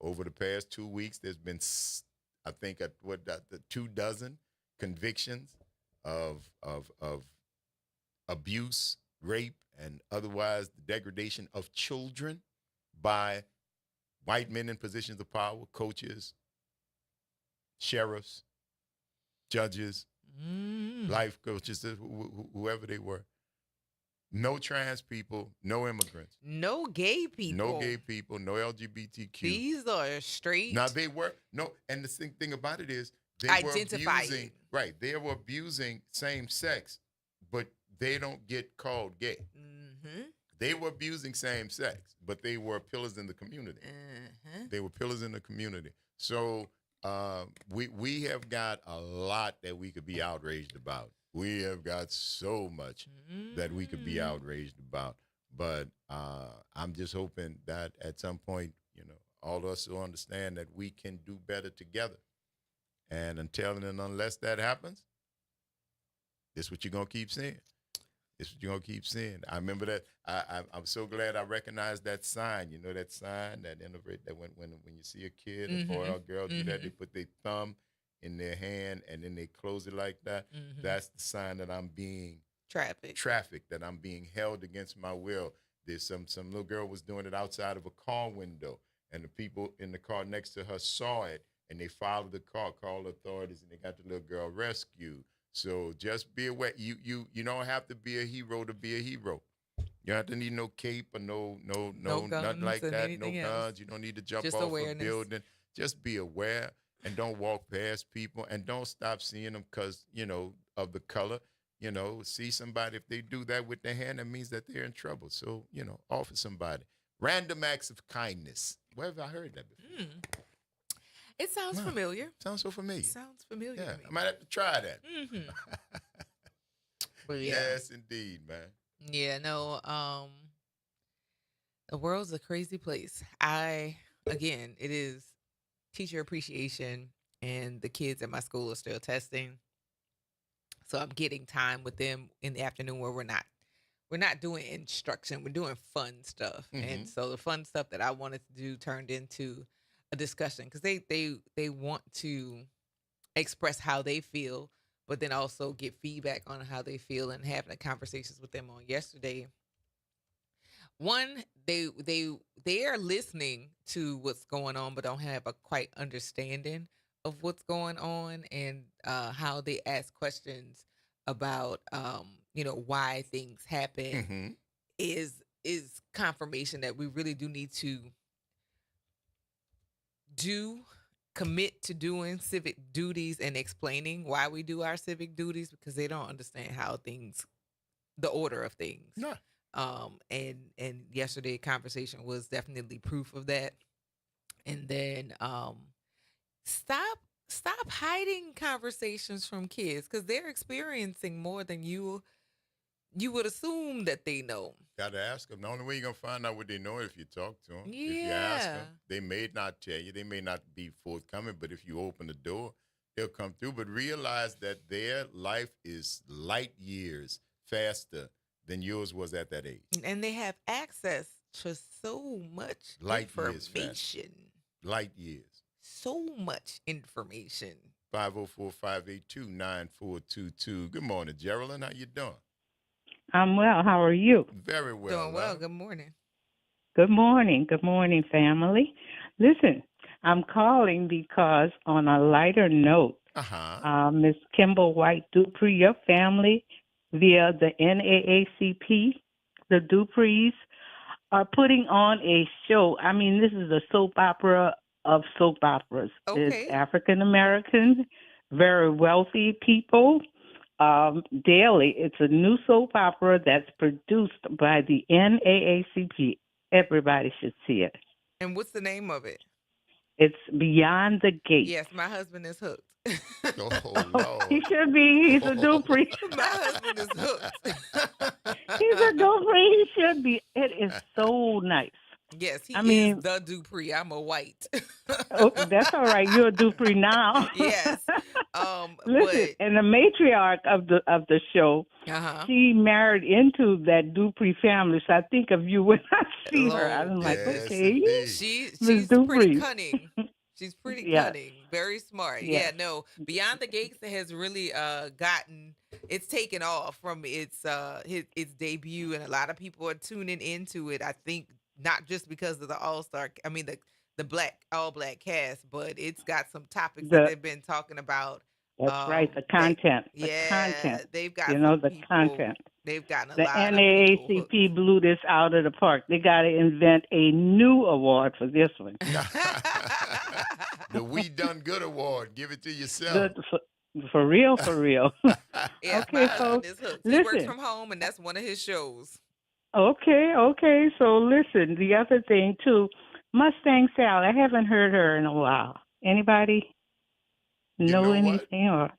Over the past 2 weeks, there's been, I think, the 24 convictions of abuse, rape, and otherwise the degradation of children by white men in positions of power, coaches, sheriffs, judges, life coaches, whoever they were. No trans people, no immigrants. No gay people. No gay people, no LGBTQ. These are straight. Now they were, and the thing about it is, they were abusing same sex, but they don't get called gay. Mm-hmm. They were abusing same sex, but they were pillars in the community. Mm-hmm. They were pillars in the community. So we have got a lot that we could be outraged about. We have got so much that we could be outraged about. But I'm just hoping that at some point, all of us will understand that we can do better together. And until and unless that happens, this is what you're going to keep seeing. I remember that. I'm so glad I recognized that sign. You know that sign that when you see a kid, a boy or a girl do that, they put their thumb in their hand and then they close it like that. Mm-hmm. That's the sign that I'm being trafficked, that I'm being held against my will. There's some little girl was doing it outside of a car window, and the people in the car next to her saw it, and they followed the car, called authorities, and they got the little girl rescued. So just be aware. You don't have to be a hero to be a hero. You don't have to need no cape or no nothing like that. No guns. You don't need to jump off a building. Just be aware and don't walk past people, and don't stop seeing them because of the color. See somebody, if they do that with their hand, that means that they're in trouble. So offer somebody random acts of kindness. Where have I heard that before? It sounds familiar. Sounds so familiar. Sounds familiar to me. I might have to try that. Mm-hmm. Yes, indeed, man. Yeah, no, the world's a crazy place. It is teacher appreciation, and the kids at my school are still testing. So I'm getting time with them in the afternoon where we're not doing instruction. We're doing fun stuff. Mm-hmm. And so the fun stuff that I wanted to do turned into a discussion, because they want to express how they feel, but then also get feedback on how they feel, and having the conversations with them on yesterday. One, they are listening to what's going on, but don't have a quite understanding of what's going on, and how they ask questions about why things happen is confirmation that we really do need to commit to doing civic duties and explaining why we do our civic duties, because they don't understand the order of things. No. And yesterday conversation was definitely proof of that. And then stop hiding conversations from kids, because they're experiencing more than you would assume that they know. Got to ask them. The only way you're going to find out what they know is if you talk to them. Yeah. If you ask them, they may not tell you. They may not be forthcoming, but if you open the door, they'll come through. But realize that their life is light years faster than yours was at that age. And they have access to so much information. Light years. So much information. 504-582-9422. Good morning, Geraldine. How you doing? I'm well. How are you? Very well. Doing well. Good morning. Good morning. Good morning, family. Listen, I'm calling because on a lighter note, Ms. Kimball White Dupree, your family, via the NAACP, the Duprees are putting on a show. I mean, this is a soap opera of soap operas. Okay. It's African American, very wealthy people. Daily, it's a new soap opera that's produced by the NAACP. Everybody should see it. And what's the name of it? It's Beyond the Gate. Yes, my husband is hooked. Oh, Lord. He should be. He's a Dupree. My husband is hooked. He's a Dupree. He should be. It is so nice. Yes, he is the Dupree. I'm a white. Oh, that's all right. You're a Dupree now. Yes. Listen, and the matriarch of the show, she married into that Dupree family. So I think of you when I see her. I'm like, okay, she's Dupree. pretty cunning. She's pretty Yes. cunning, very smart. Yes. Yeah, no, Beyond the Gates has really it's taken off from its debut, and a lot of people are tuning into it. I think not just because of the the all black cast, but it's got some topics that they've been talking about. That's right, the content. Content. They've got the people, content. They've gotten The a lot NAACP blew this out of the park. They got to invent a new award for this one. The We Done Good Award. Give it to yourself. For real, for real. Yeah, okay, my so husband is hooked. He works from home, and that's one of his shows. Okay. So listen, the other thing too, Mustang Sal. I haven't heard her in a while. Anybody know anything or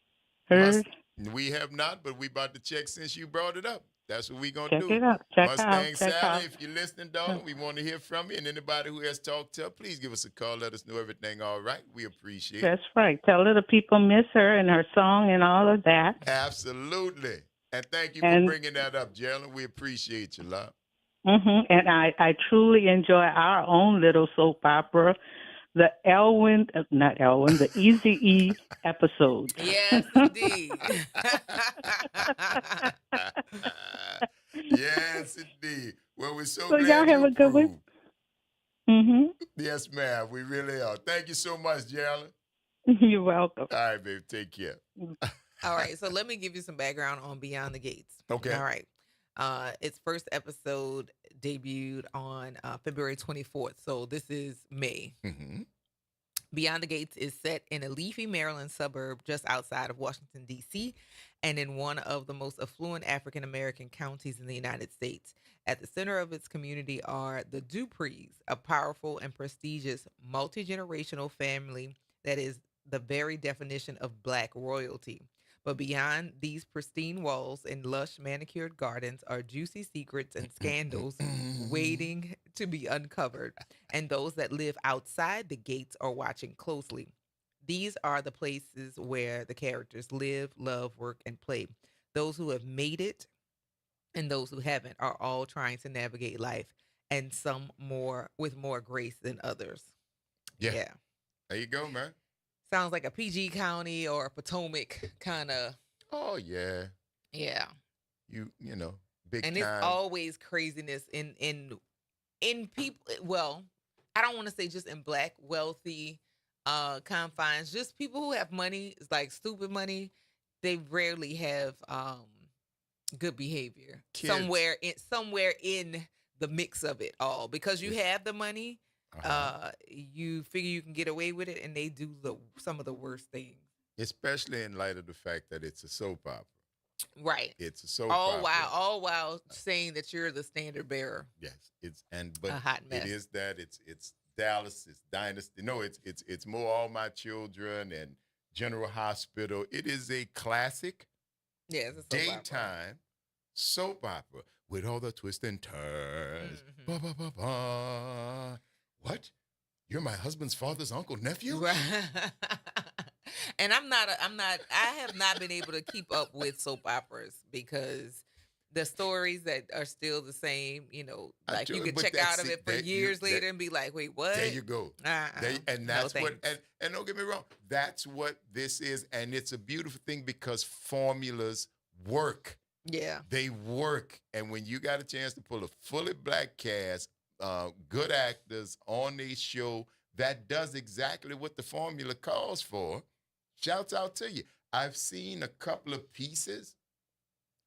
heard? We have not, but we about to check since you brought it up. That's what we gonna Check do. it out. Check Mustang out. Check Sally, out. if you're listening, darling, we want to hear from you. And anybody who has talked to her, please give us a call. Let us know everything all right. We appreciate it. That's right. Tell her the people miss her and her song and all of that. Absolutely. And thank you for And- bringing that up, Geraldine. We appreciate you, love. And I truly enjoy our own little soap opera, the the Easy-E episodes. Yes, indeed. Yes, indeed. Well, we're so So glad y'all have you a good approved. one. Yes, ma'am. We really are. Thank you so much, Geraldine. You're welcome. All right, babe. Take care. All right, so let me give you some background on Beyond the Gates. Okay. All right. Its first episode debuted on February 24th, so this is May. Mm-hmm. Beyond the Gates is set in a leafy Maryland suburb just outside of Washington, D.C., and in one of the most affluent African-American counties in the United States. At the center of its community are the Duprees, a powerful and prestigious multi-generational family that is the very definition of Black royalty. But beyond these pristine walls and lush manicured gardens are juicy secrets and scandals waiting to be uncovered. And those that live outside the gates are watching closely. These are the places where the characters live, love, work, and play. Those who have made it and those who haven't are all trying to navigate life, and some with more grace than others. Yeah. There you go, man. Sounds like a PG County or a Potomac kind of. Oh, yeah. Yeah. You know, big and time. it's always craziness in people. Well, I don't want to say just in Black wealthy confines. Just people who have money, it's like stupid money. They rarely have good behavior. Kids. Somewhere in the mix of it all, because you have the money. You figure you can get away with it, and they do some of the worst things. Especially in light of the fact that it's a soap opera. Right. It's a soap opera. All while saying that you're the standard bearer. Yes. But a hot mess. It is that it's Dallas, it's Dynasty. No, it's more All My Children and General Hospital. It is a classic daytime soap opera with all the twists and turns. Ba, ba, ba, ba. What? You're my husband's father's uncle nephew? Right. And I have not been able to keep up with soap operas because the stories that are still the same, like you could check out of it for years later and be like, wait, what? There you go. And that's what, and don't get me wrong, that's what this is. And it's a beautiful thing because formulas work. Yeah. They work. And when you got a chance to pull a fully Black cast, good actors on a show that does exactly what the formula calls for, shouts out to you. I've seen a couple of pieces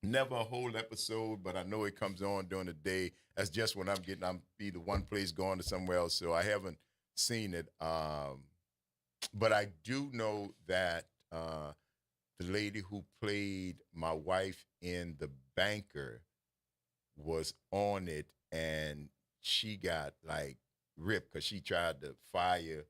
Never a whole episode, but I know it comes on during the day. That's just when I'm either one place going to somewhere else, so I haven't seen it. But I do know that the lady who played my wife in The Banker was on it, and she got like ripped because she tried to fire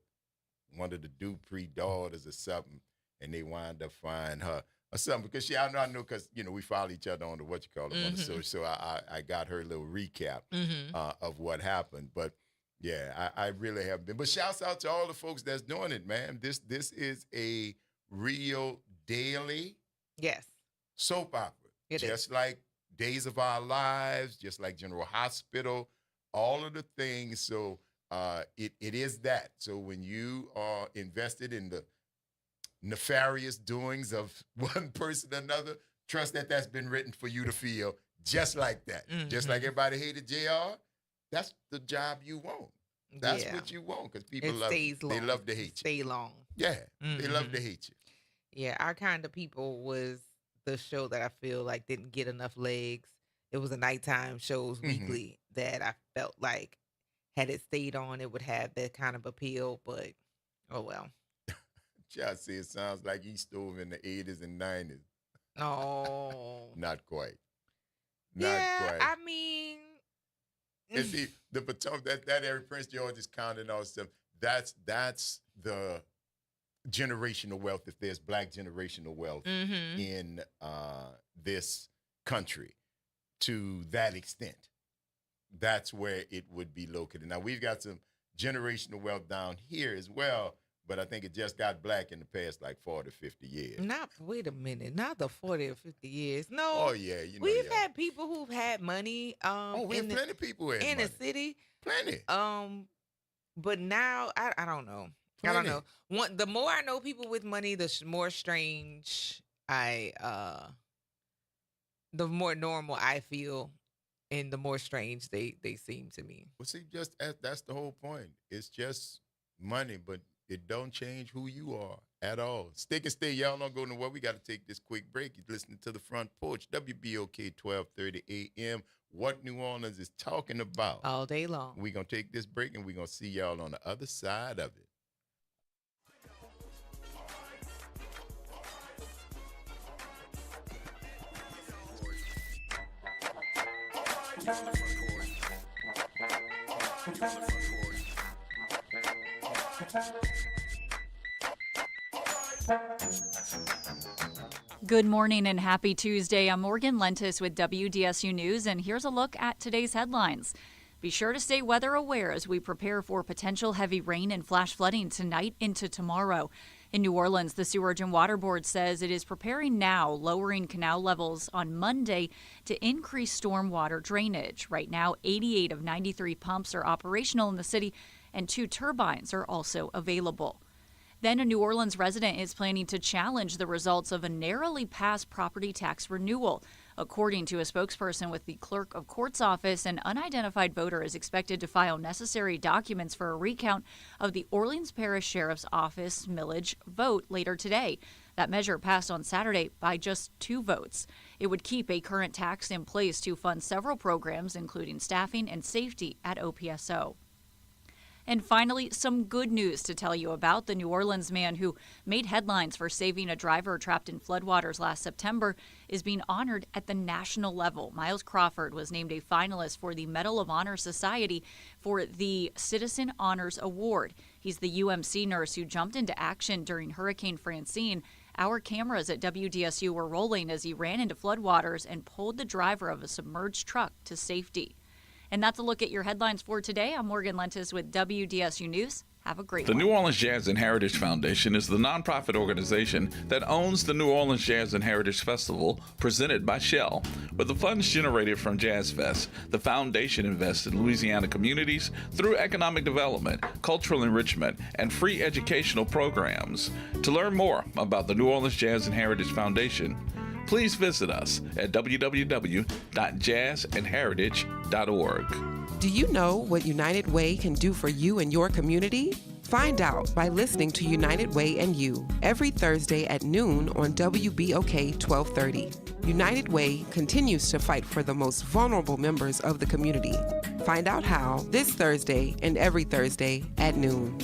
one of the Dupree daughters or something, and they wound up firing her or something because I know because we follow each other on the on the social. So I got her little recap of what happened. But yeah, I really haven't been. But shouts out to all the folks that's doing it, man. This is a real daily soap opera. Just like Days of Our Lives, just like General Hospital, all of the things. So it is that. So when you are invested in the nefarious doings of one person or another, trust that that's been written for you to feel just like that. Just like everybody hated JR, that's the job you want. That's what you want because people they love to hate you. Stay long. Yeah, they love to hate you. Yeah, Our Kind of People was the show that I feel like didn't get enough legs. It was a nighttime shows weekly that I felt like had it stayed on, it would have that kind of appeal, but oh well. Y'all see, it sounds like East Stove in the 80s and 90s. Oh. Not quite. I mean. And see, the Potomac, that area, Prince George is counting all stuff. That's the generational wealth, if there's Black generational wealth in this country to that extent. That's where it would be located. Now, we've got some generational wealth down here as well, but I think it just got Black in the past like 40, 50 years. Wait a minute, not the 40 or 50 years. No. Oh, yeah. We've had people who've had money. We have plenty of people who had in money. the city. Plenty. But now, I don't know. Plenty. I don't know. The more I know people with money, the more strange the more normal I feel, and the more strange they seem to me. Well, see, that's the whole point. It's just money, but it don't change who you are at all. Stick and stay. Y'all don't go nowhere. We got to take this quick break. You're listening to The Front Porch, WBOK 1230 AM. What New Orleans is talking about. All day long. We're going to take this break, and we're going to see y'all on the other side of it. Good morning and happy Tuesday. I'm Morgan Lentis with WDSU News, and here's a look at today's headlines. Be sure to stay weather aware as we prepare for potential heavy rain and flash flooding tonight into tomorrow. In New Orleans, the Sewerage and Water Board says it is preparing now, lowering canal levels on Monday to increase stormwater drainage. Right now, 88 of 93 pumps are operational in the city, and 2 turbines are also available. Then a New Orleans resident is planning to challenge the results of a narrowly passed property tax renewal. According to a spokesperson with the Clerk of Court's office, an unidentified voter is expected to file necessary documents for a recount of the Orleans Parish Sheriff's Office millage vote later today. That measure passed on Saturday by just 2 votes. It would keep a current tax in place to fund several programs, including staffing and safety at OPSO. And finally, some good news to tell you about. The New Orleans man who made headlines for saving a driver trapped in floodwaters last September is being honored at the national level. Miles Crawford was named a finalist for the Medal of Honor Society for the Citizen Honors Award. He's the UMC nurse who jumped into action during Hurricane Francine. Our cameras at WDSU were rolling as he ran into floodwaters and pulled the driver of a submerged truck to safety. And that's a look at your headlines for today. I'm Morgan Lentis with WDSU News. Have a great one. The New Orleans Jazz and Heritage Foundation is the nonprofit organization that owns the New Orleans Jazz and Heritage Festival presented by Shell. With the funds generated from Jazz Fest, the foundation invests in Louisiana communities through economic development, cultural enrichment, and free educational programs. To learn more about the New Orleans Jazz and Heritage Foundation, please visit us at www.jazzandheritage.org. Do you know what United Way can do for you and your community? Find out by listening to United Way and You every Thursday at noon on WBOK 1230. United Way continues to fight for the most vulnerable members of the community. Find out how this Thursday and every Thursday at noon.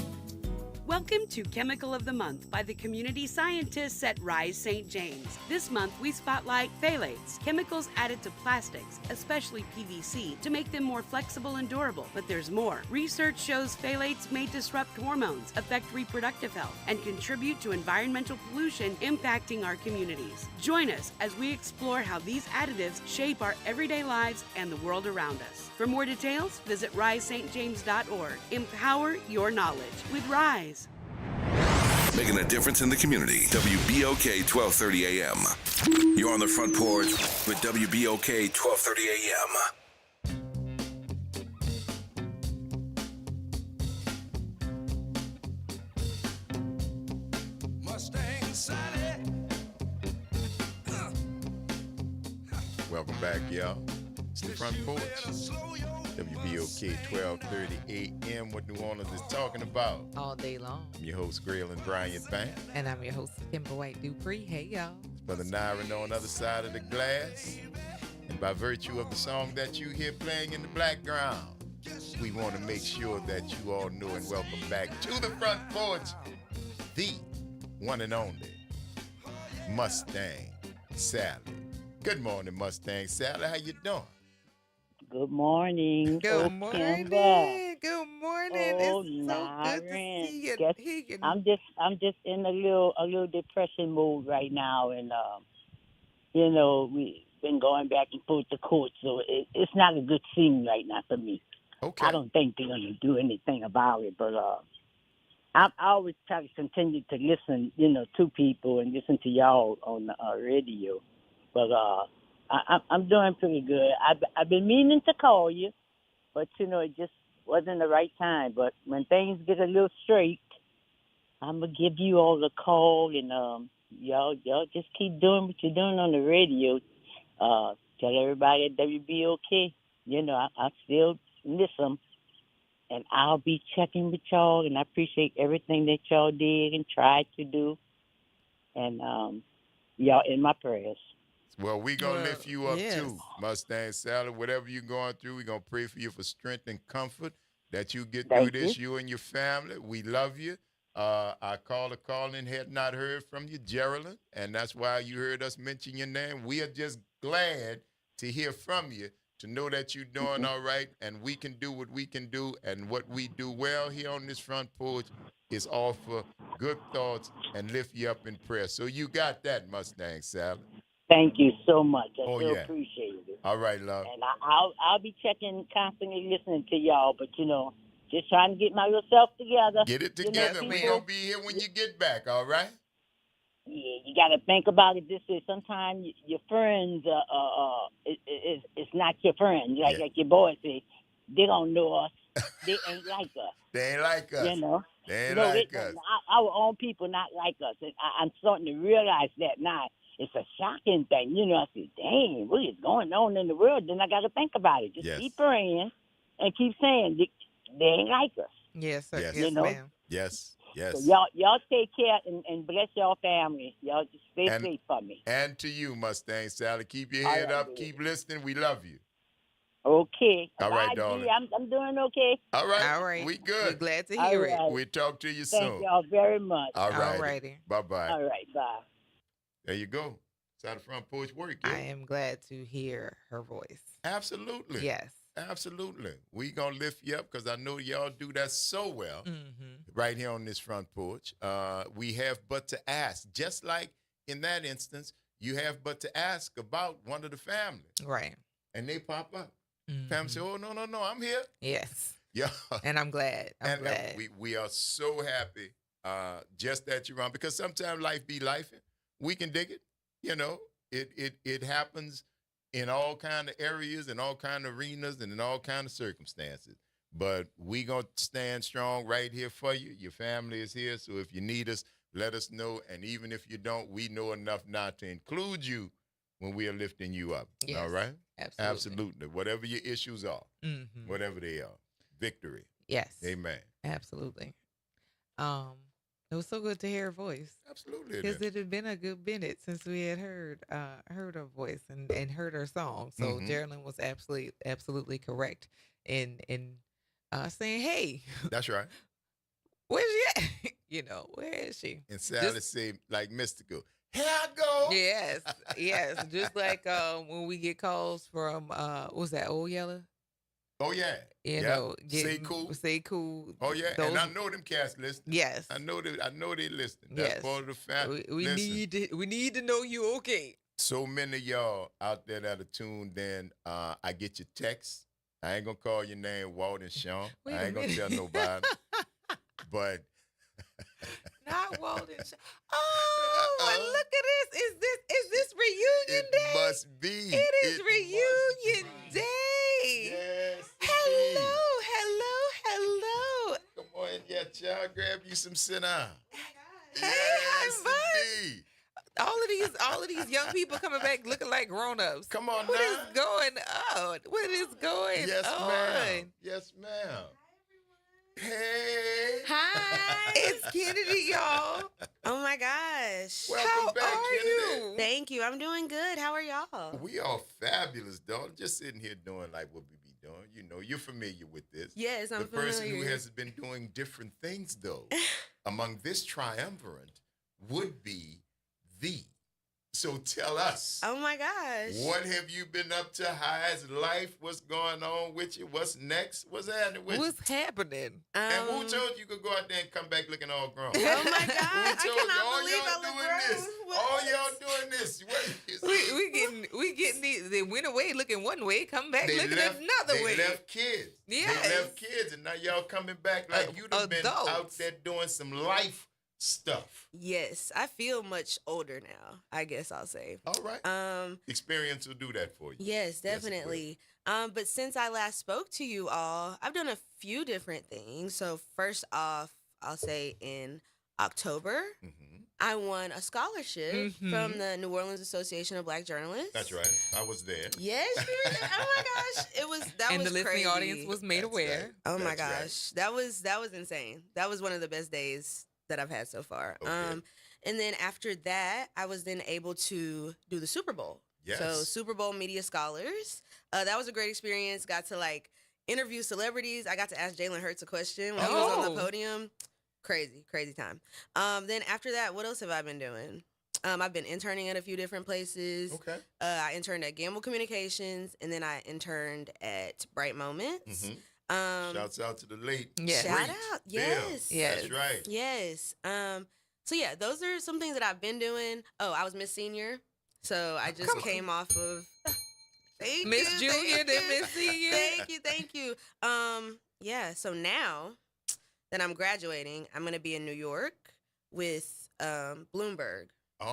Welcome to Chemical of the Month by the community scientists at Rise St. James. This month we spotlight phthalates, chemicals added to plastics, especially PVC, to make them more flexible and durable. But there's more. Research shows phthalates may disrupt hormones, affect reproductive health, and contribute to environmental pollution impacting our communities. Join us as we explore how these additives shape our everyday lives and the world around us. For more details, visit risestjames.org. Empower your knowledge with Rise. Making a difference in the community. WBOK 1230 AM. You're on the front porch with WBOK 1230 AM. Mustang Sally. Welcome back, y'all. It's the front porch. WBOK 1230 AM. What New Orleans is talking about all day long. I'm your host, Graylin Bryant Bank. And I'm your host, Kimber White Dupree. Hey, y'all. Brother Nyron on the other side of the glass. And by virtue of the song that you hear playing in the background, we want to make sure that you all know and welcome back to the front porch, the one and only Mustang Sally. Good morning, Mustang Sally. How you doing? Good morning. Good morning. Good morning. Oh, it's so good to see you. Guess, I'm just in a little depression mood right now, and we've been going back and forth to court, so it's not a good scene right now for me. Okay. I don't think they're gonna do anything about it, but I always try to continue to listen, to people and listen to y'all on the radio, but I'm doing pretty good. I've been meaning to call you, but it just wasn't the right time. But when things get a little straight, I'm gonna give you all a call, and y'all just keep doing what you're doing on the radio. Tell everybody at WBOK, I still miss them, and I'll be checking with y'all. And I appreciate everything that y'all did and tried to do, and y'all in my prayers. Well, we're going to lift you up too, Mustang Sally. Whatever you're going through, we're going to pray for you for strength and comfort, that you get through this, you and your family. We love you. I called a call and had not heard from you, Geraldine, and that's why you heard us mention your name. We are just glad to hear from you, to know that you're doing all right, and we can do what we can do, and what we do well here on this front porch is offer good thoughts and lift you up in prayer. So you got that, Mustang Sally. Thank you so much. I still appreciate it. All right, love. And I'll be checking, constantly listening to y'all, but just trying to get myself together. Get it together. We're going to be here when you get back, all right? Yeah, you got to think about it this way. Sometimes your friends, it's not your friends. Like your boys say, they don't know us. They ain't like us. They ain't like us. They ain't like us. Our own people not like us. And I'm starting to realize that now. It's a shocking thing. I said, dang, what is going on in the world? Then I got to think about it. Just keep praying and keep saying they ain't like us. Yes, sir. Yes, ma'am. Yes. So y'all take care and bless y'all family. Y'all just stay safe for me. And to you, Mustang Sally. Keep your head up. Keep listening. We love you. Okay. All right, darling. I'm doing okay. All right. All right. We good. We're glad to hear it. We'll talk to you soon. Thank y'all very much. All right. All righty. Bye-bye. All right. Bye. There you go. It's how the front porch work. I am glad to hear her voice. Absolutely. Yes. Absolutely. We going to lift you up because I know y'all do that so well right here on this front porch. We have but to ask. Just like in that instance, you have but to ask about one of the family. Right. And they pop up. Family say, oh, no, I'm here. Yes. Yeah. And I'm glad. I'm glad. We are so happy just that you're on, because sometimes life be life. We can dig it. It happens in all kind of areas, in all kind of arenas, and in all kind of circumstances. But we going to stand strong right here for you. Your family is here, so if you need us, let us know. And even if you don't, we know enough not to include you when we are lifting you up. Yes, all right? Absolutely. Whatever your issues are, whatever they are. Victory. Yes. Amen. Absolutely. It was so good to hear her voice. Absolutely. Because it had been a good minute since we had heard her voice and heard her song. So Geraldine was absolutely correct in saying, "Hey, that's right. Where's she at? Where is she?" And Sally say like mystical. Here I go. Yes. Just like when we get calls from what's that, Old Yeller? Oh yeah. Say cool. Say cool. Oh yeah. And I know them cats listening. Yes. I know they listening. That's part of the family. We need to know you okay. So many of y'all out there that are tuned in, I get your texts. I ain't gonna call your name Walt and Sean. I ain't gonna tell nobody. But not Walt and Sean. Oh, look at this. Is this reunion day? It must be. It is reunion day. Yes. Hello. Come on in, child. Grab you some sit down. Hey, yes, indeed. All of these young people coming back looking like grown-ups. Come on What now. is going on? What is going Yes, on? ma'am. Yes, ma'am. Hey. Hi. It's Kennedy, y'all. Oh my gosh. Welcome back, Kennedy. You? Thank you. I'm doing good. How are y'all? We are fabulous, dog. Just sitting here doing like what we be doing. You're familiar with this. Yes, I'm familiar. The person familiar. who has been doing different things, though, among this triumvirate would be thee. So tell us. Oh my gosh. What have you been up to? How's life? What's going on with you? What's next? What's happening with you? What's happening? And who told you could go out there and come back looking all grown? Oh my God. Who told you? I believe I look doing this. All y'all doing this. We getting these. They went away looking one way, come back looking another way. They left kids. Yes. They left kids, and now y'all coming back like you'd have been out there doing some life stuff. Yes, I feel much older now, I guess I'll say. All right. Experience will do that for you. Yes, definitely. But since I last spoke to you all, I've done a few different things. So first off, I'll say in October, I won a scholarship from the New Orleans Association of Black Journalists. That's right. I was there. Yes, you were there. Oh my gosh, and was the listening crazy. audience was made aware. Oh my gosh, that was insane. That was one of the best days that I've had so far. Okay. And then after that, I was then able to do the Super Bowl. Yes. So Super Bowl Media Scholars. That was a great experience. Got to interview celebrities. I got to ask Jalen Hurts a question when he was on the podium. Crazy time. Then after that, what else have I been doing? I've been interning at a few different places. Okay. I interned at Gamble Communications, and then I interned at Bright Moments. Shouts out to the late. Yeah. Shout out. Yes. That's right. Yes. So yeah, those are some things that I've been doing. Oh, I was Miss Senior. So I just came off of Miss Junior, then Miss Senior. Thank you. Yeah, so now that I'm graduating, I'm gonna be in New York with Bloomberg.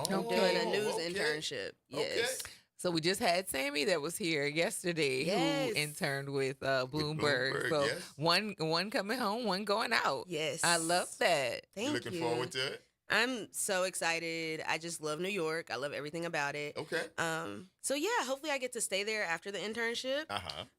Doing a news internship. Yes. So we just had Sammy that was here yesterday who interned with Bloomberg. So one coming home, one going out. Yes. I love that. Thank you. Looking forward to it? I'm so excited. I just love New York. I love everything about it. Okay. So yeah, hopefully I get to stay there after the internship.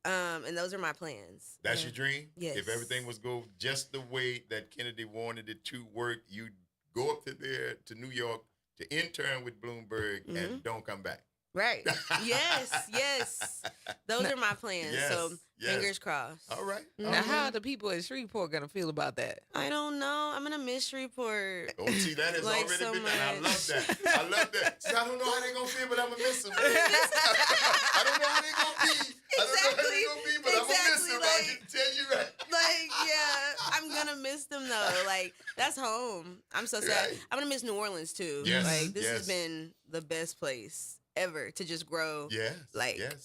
And those are my plans. That's your dream? Yes. If everything was go just the way that Kennedy wanted it to work, you'd go up to New York to intern with Bloomberg and don't come back. Right. Yes. Those are my plans. So fingers crossed. All right. Now, how are the people at Shreveport going to feel about that? I don't know. I'm going to miss Shreveport. Oh, see, that has already so been much. done. I love that. See, I don't know how they're going to feel, but I'm going to miss them. I don't know how they're going to be. I don't know how they're going to be, but I'm going to miss them. I can tell you right. I'm going to miss them, though. That's home. I'm so sad. Right. I'm going to miss New Orleans, too. Yes. This has been the best place ever to just grow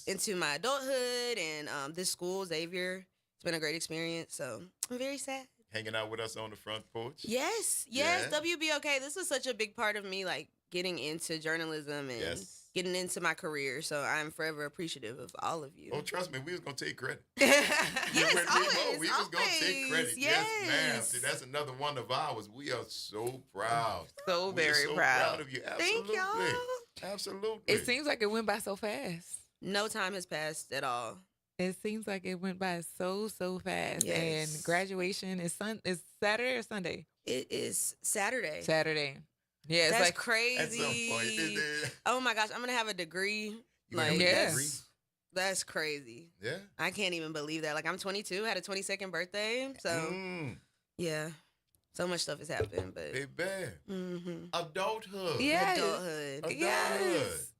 into my adulthood, and this school, Xavier, it's been a great experience, so I'm very sad. Hanging out with us on the front porch. Yes, WBOK, this was such a big part of me, getting into journalism and getting into my career, so I'm forever appreciative of all of you. Oh, trust me, we was going to take credit. Yes, we was going to take credit. Yes, ma'am. See, that's another one of ours. We are so proud. So very proud of you. Absolutely. Thank y'all. Absolutely. It seems like it went by so fast. No time has passed at all. It seems like it went by so fast. Yes. And graduation is Saturday or Sunday? It is Saturday. Saturday. Yeah, it's That's like crazy. At some point, isn't it? Oh my gosh, I'm gonna have a degree. You gonna have a degree? That's crazy. Yeah. I can't even believe that. Like I'm 22, had a 22nd birthday, so yeah, so much stuff has happened. But baby, adulthood. Yes. Adulthood. Yes.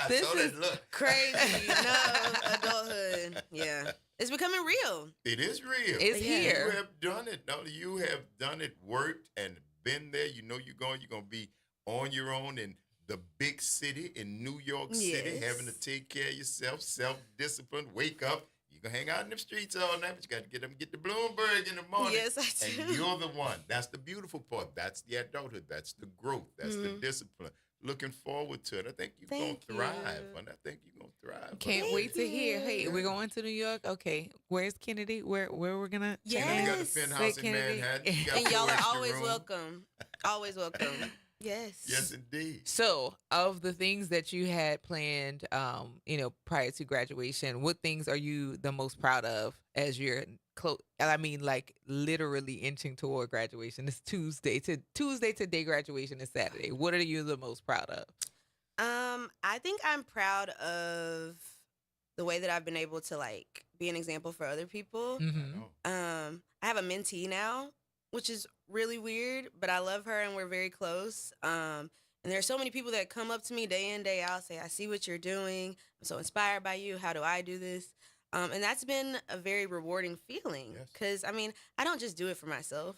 This saw is that look. crazy. No, adulthood. Yeah, it's becoming real. It is real. It's here. You have done it. No, you have done it, worked, and been there. You know you're going to be on your own in the big city in New York City, Yes. having to take care of yourself, self-discipline, wake up. You can hang out in the streets all night, but you got to get the Bloomberg in the morning. Yes, I do. And you're the one. That's the beautiful part. That's the adulthood. That's the growth. That's the discipline. Looking forward to it. I think you're going to thrive. And I think you're going to thrive. Can't wait to hear. Hey, we're going to New York. Okay, where's Kennedy? Where we're gonna? Yes. You got the penthouse in Kennedy. Manhattan. You got And y'all 4 are extra always rooms. welcome. Always welcome. Yes. Yes, indeed. So, of the things that you had planned, prior to graduation, what things are you the most proud of as you're close? I mean, like literally inching toward graduation. It's Tuesday. Today, graduation is Saturday. What are you the most proud of? I think I'm proud of the way that I've been able to like be an example for other people. Mm-hmm. I have a mentee now, which is really weird, but I love her and we're very close. And there are so many people that come up to me day in, day out, say, I see what you're doing. I'm so inspired by you. How do I do this? And that's been a very rewarding feeling because, I mean, I don't just do it for myself.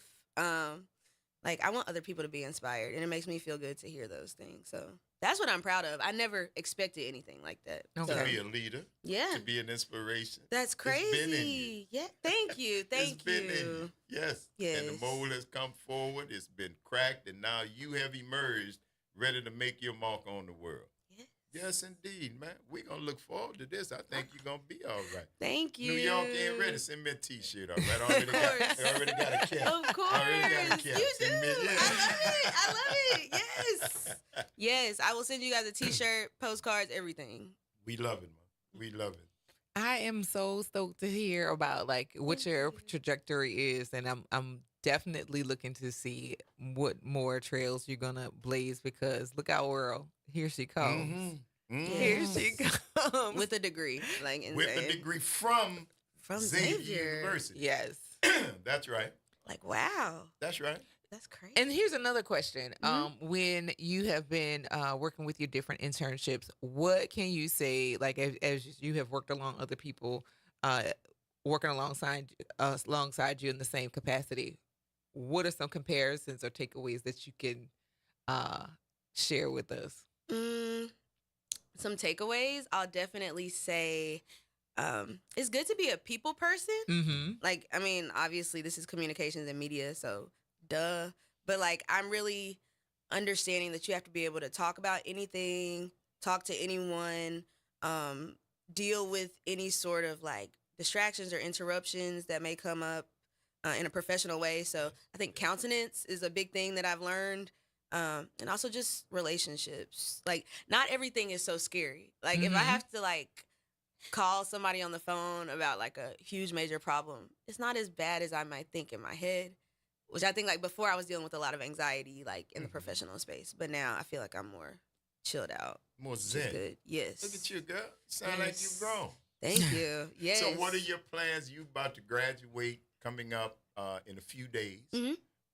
Like, I want other people to be inspired, and it makes me feel good to hear those things. So that's what I'm proud of. I never expected anything like that. To So, be a leader. Yeah. To be an inspiration. That's crazy. It's been in you. Yeah, thank you. Thank It's been you. in you. Yes. Yes. And the mold has come forward. It's been cracked, and now you have emerged ready to make your mark on the world. Yes, indeed, man. We're going to look forward to this. I think you're going to be all right. Thank you. New York ain't ready. Send me a T-shirt, all right? I already got a cap. Of course. I already got a cap. You do. Send me- I love it. Yes. Yes. I will send you guys a T-shirt, postcards, everything. We love it, man. We love it. I am so stoked to hear about like what your trajectory is, and I'm definitely looking to see what more trails you're gonna blaze because look out, world, here she comes. Here she comes with a degree, like insane. With a degree from Xavier Xavier. University. Yes, that's right. Like wow, that's right. That's crazy. And here's another question. When you have been working with your different internships, what can you say, like as you have worked along other people, working alongside you in the same capacity, what are some comparisons or takeaways that you can share with us? Some takeaways, I'll definitely say it's good to be a people person. Mm-hmm. Like, I mean, obviously this is communications and media, so duh. But like, I'm really understanding that you have to be able to talk about anything, talk to anyone, deal with any sort of like distractions or interruptions that may come up in a professional way. So I think countenance is a big thing that I've learned. And also just relationships. Like, not everything is so scary. Like, if I have to like call somebody on the phone about like a huge major problem, it's not as bad as I might think in my head. Which I think, like, before I was dealing with a lot of anxiety, like, in the professional space. But now I feel like I'm more chilled out. More zen. Good. Yes. Look at you, girl. Sound like you've grown. Thank you. Yes. So what are your plans? You about to graduate coming up in a few days.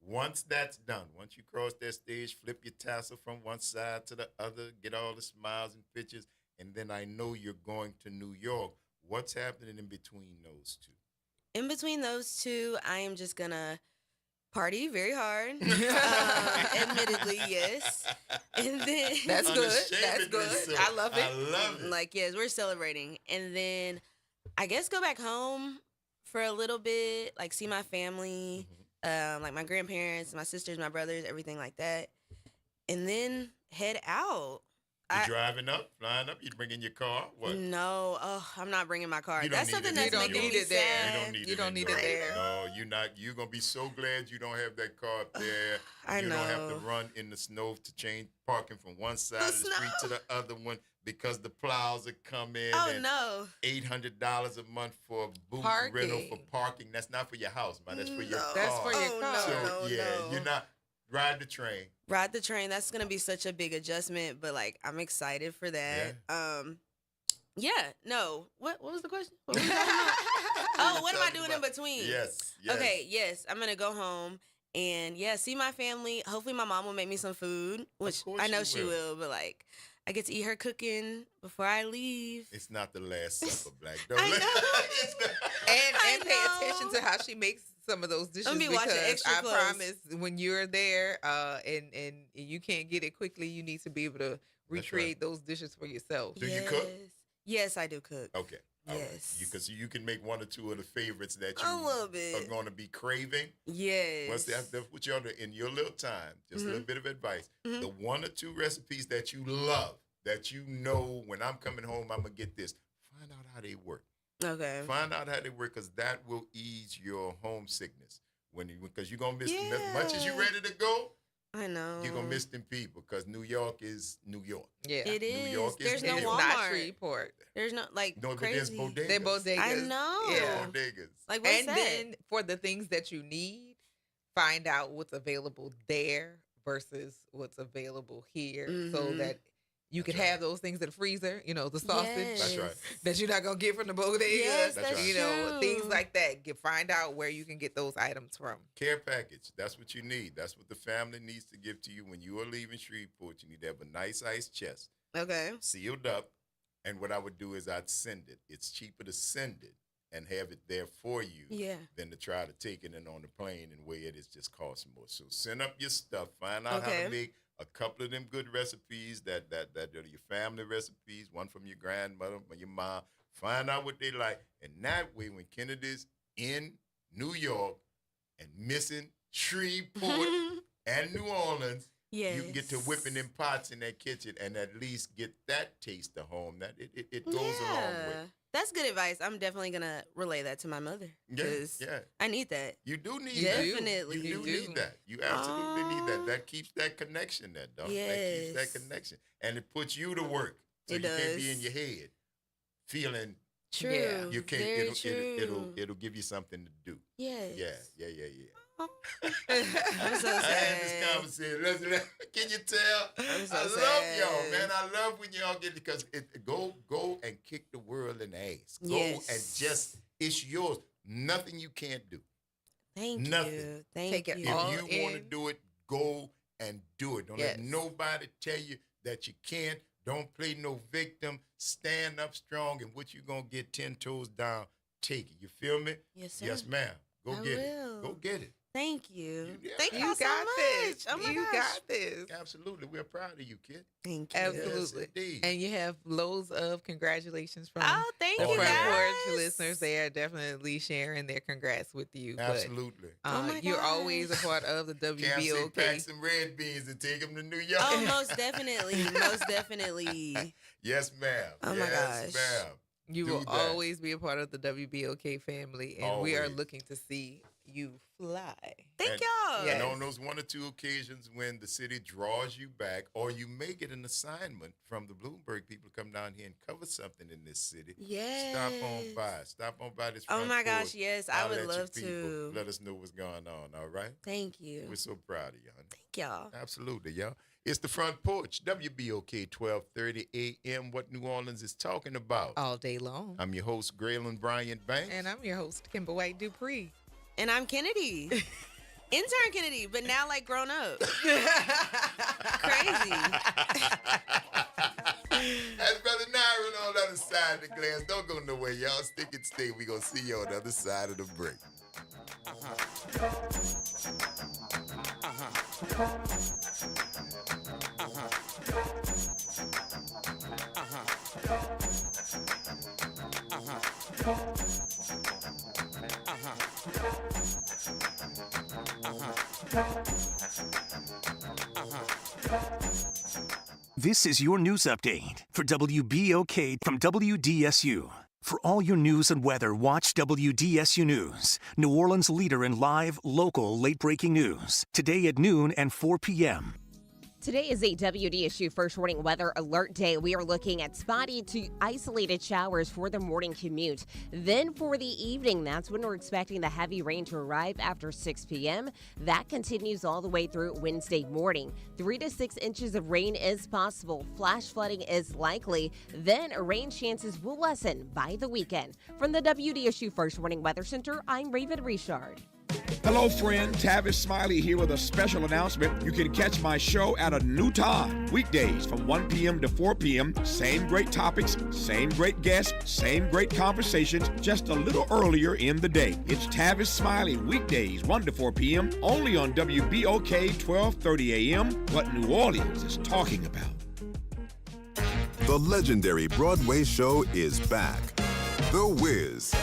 Once that's done, once you cross that stage, flip your tassel from one side to the other, get all the smiles and pictures, and then I know you're going to New York. What's happening in between those two? In between those two, I am just going to party very hard. Admittedly, yes. And then That's good. That's good. So. I love it. I love it. Like, yes, we're celebrating. And then I guess go back home for a little bit, like see my family, like my grandparents, my sisters, my brothers, everything like that. And then head out. You driving up, flying up? You bringing your car? What? No, I'm not bringing my car. You don't That's need something it that's in making New me York. sad. You don't need it there. No, you're not. You're gonna be so glad you don't have that car up there. I you don't have to know. run in the snow to change parking from one side of the street to the other one because the plows are coming. Oh and no. $800 a month for a boot rental for parking. That's not for your house, man. That's for your car. That's for your car. So you're not ride the train. Ride the train. That's gonna be such a big adjustment, but like I'm excited for that. Yeah. No. What was the question? What were we talking about? Oh, what am I doing in between? Yes. Okay. Yes, I'm gonna go home and see my family. Hopefully, my mom will make me some food, which I know she will. But like, I get to eat her cooking before I leave. It's not the last supper, Black. I know. And pay attention to how she makes some of those dishes. I'm gonna be watching because extra I close. promise when you're there and you can't get it quickly, you need to be able to recreate those dishes for yourself. Do you cook? Yes, I do cook. Okay. Yes. Because you can make one or two of the favorites that A you little bit. are going to be craving. Yes. What's that? What you in your little time? Just a little bit of advice. The one or two recipes that you love, that you know when I'm coming home, I'm gonna get this. Find out how they work. Okay. Find out how they work, because that will ease your homesickness because you're gonna miss as much as you're ready to go. I know. You're gonna miss them people because New York is New York. Yeah, it New is. York There's New no York. Walmart. Not Shreveport. There's no No, but crazy. there's bodegas. They're bodegas. I know. Yeah. Bodegas. Like what's and that? then for the things that you need, find out what's available there versus what's available here, so that you could have those things in the freezer. You know, the sausage. That's right. That you're not gonna get from the bodega. Yes, that's you know, true. things like that. Find out where you can get those items from. Care package. That's what you need. That's what the family needs to give to you when you are leaving Shreveport. You need to have a nice ice chest. Okay. Sealed up. And what I would do is I'd send it. It's cheaper to send it and have it there for you than to try to take it in on the plane and weigh it. It's just costing more. So send up your stuff. Find out how to make a couple of them good recipes that are your family recipes, one from your grandmother or your mom. Find out what they like. And that way, when Kennedy's in New York and missing Shreveport and New Orleans, you can get to whipping them pots in that kitchen and at least get that taste of home. That it goes a long way. That's good advice. I'm definitely gonna relay that to my mother. Yeah. I need that. You do need Definitely. that. You do need that. You absolutely need that. That keeps that connection there, dog. That keeps that connection. And it puts you to work. So It you can't be does. in your head feeling True. you can't Very true. it'll give you something to do. Yes. Yeah. I'm so I sad. had this conversation. Listen, can you tell? I'm so I love sad. y'all, man. I love when y'all get it because go and kick the world in the ass. Go and just it's yours. Nothing you can't do. Thank Nothing. you. Thank Take it you. all If you want to do it, go and do it. Don't let nobody tell you that you can't. Don't play no victim. Stand up strong, and what you gonna get 10 toes down, take it. You feel me? Yes, sir. Yes, ma'am. Go I get will. it. Go get it. Thank you. Yeah. Thank you You so got much. this. Oh my You gosh. got this. Absolutely. We're proud of you, kid. Thank you. Absolutely. Yes, indeed. And you have loads of congratulations from Oh, thank the you, Front Porch guys. listeners. They are definitely sharing their congrats with you. Absolutely. But, Oh my you're always a part of the Cam said WBOK. pack some red beans and take them to New York. Oh, most definitely. Most definitely. Yes, ma'am. Oh my yes, gosh. ma'am. You Do will that. always be a part of the WBOK family, and we are Always. looking to see you fly. Thank And- y'all. Yes. And on those one or two occasions when the city draws you back, or you may get an assignment from the Bloomberg people to come down here and cover something in this city, Yes. stop on by. Stop on by this Oh Front my gosh, Porch. yes. I Holler would at your love people. to. Let us know what's going on, all right? Thank you. We're so proud of you, honey. Thank y'all. Absolutely, y'all. It's the Front Porch, WBOK 1230 AM, what New Orleans is talking about. All day long. I'm your host, Graylin Bryant Banks. And I'm your host, Kimber White Dupree. And I'm Kennedy. Intern Kennedy, but now like grown up. Crazy. That's Brother Nyron on the other side of the glass. Don't go nowhere, y'all. Stick and stay. We're going to see you on the other side of the break. This is your news update for WBOK from WDSU. For all your news and weather, watch WDSU News, New Orleans' leader in live, local, late-breaking news. Today at noon and 4 p.m. Today is a WDSU First Warning Weather Alert Day. We are looking at spotty to isolated showers for the morning commute. Then for the evening, that's when we're expecting the heavy rain to arrive after 6 p.m. That continues all the way through Wednesday morning. 3 to 6 inches of rain is possible. Flash flooding is likely. Then rain chances will lessen by the weekend. From the WDSU First Warning Weather Center, I'm Raven Richard. Hello, friend. Tavis Smiley here with a special announcement. You can catch my show at a new time. Weekdays from 1 p.m. to 4 p.m. Same great topics, same great guests, same great conversations, just a little earlier in the day. It's Tavis Smiley, weekdays 1 to 4 p.m. only on WBOK 1230 a.m. What New Orleans is talking about. The legendary Broadway show is back. The Wiz.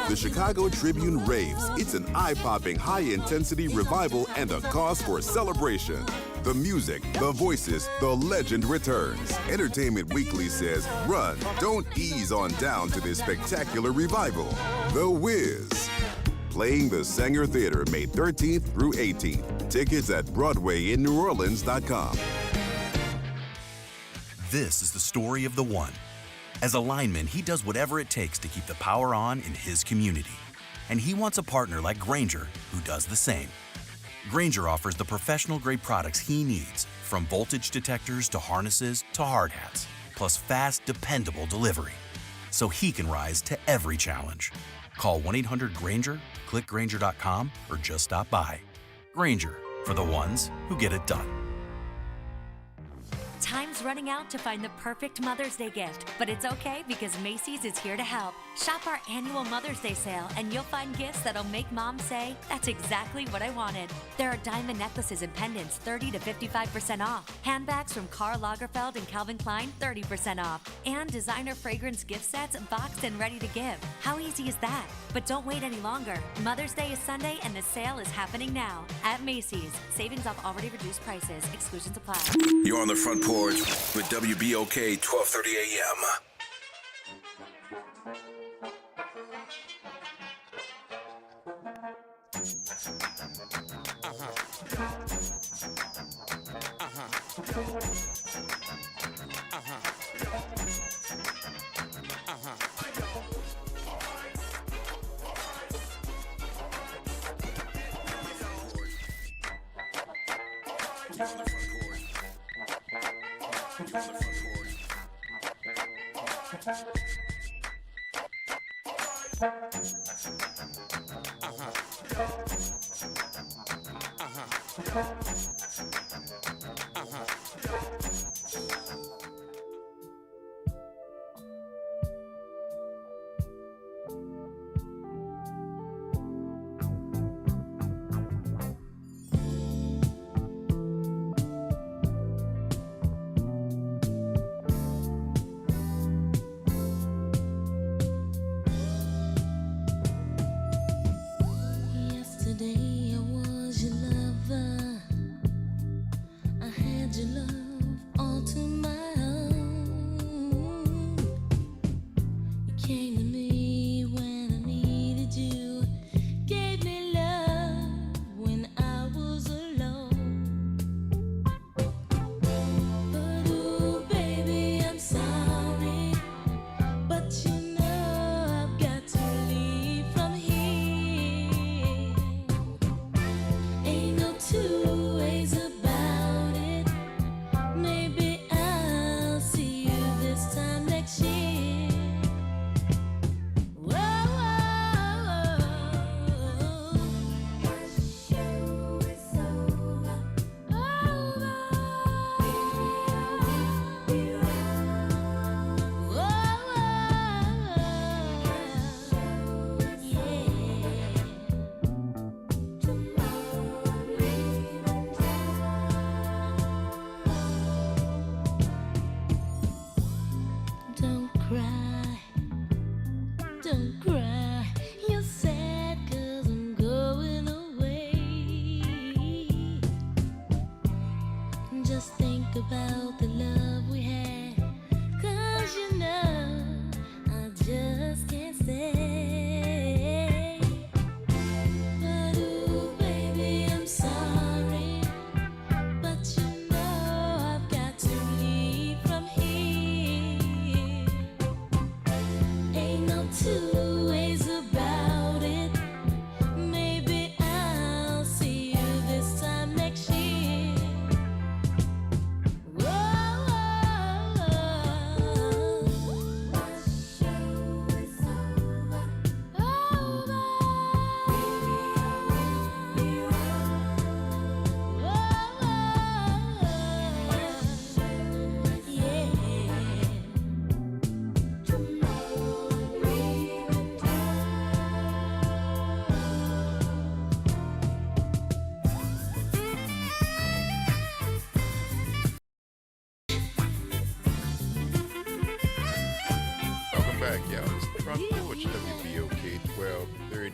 The Chicago Tribune raves. It's an eye-popping, high-intensity revival and a cause for celebration. The music, the voices, the legend returns. Entertainment Weekly says, run, don't ease on down to this spectacular revival. The Wiz. Playing the Sanger Theater May 13th through 18th. Tickets at BroadwayInNewOrleans.com. This is the story of the one. As a lineman, he does whatever it takes to keep the power on in his community. And he wants a partner like Grainger who does the same. Grainger offers the professional-grade products he needs, from voltage detectors to harnesses to hard hats, plus fast, dependable delivery, so he can rise to every challenge. Call 1-800-GRAINGER, click Grainger.com, or just stop by. Grainger, for the ones who get it done. Time's running out to find the perfect Mother's Day gift, but it's okay because Macy's is here to help. Shop our annual Mother's Day sale and you'll find gifts that'll make mom say, that's exactly what I wanted. There are diamond necklaces and pendants 30 to 55% off. Handbags from Karl Lagerfeld and Calvin Klein 30% off. And designer fragrance gift sets boxed and ready to give. How easy is that? But don't wait any longer. Mother's Day is Sunday and the sale is happening now at Macy's. Savings off already reduced prices. Exclusions apply. You're on the Front Porch with WBOK 1230 AM. Yesterday I was your lover.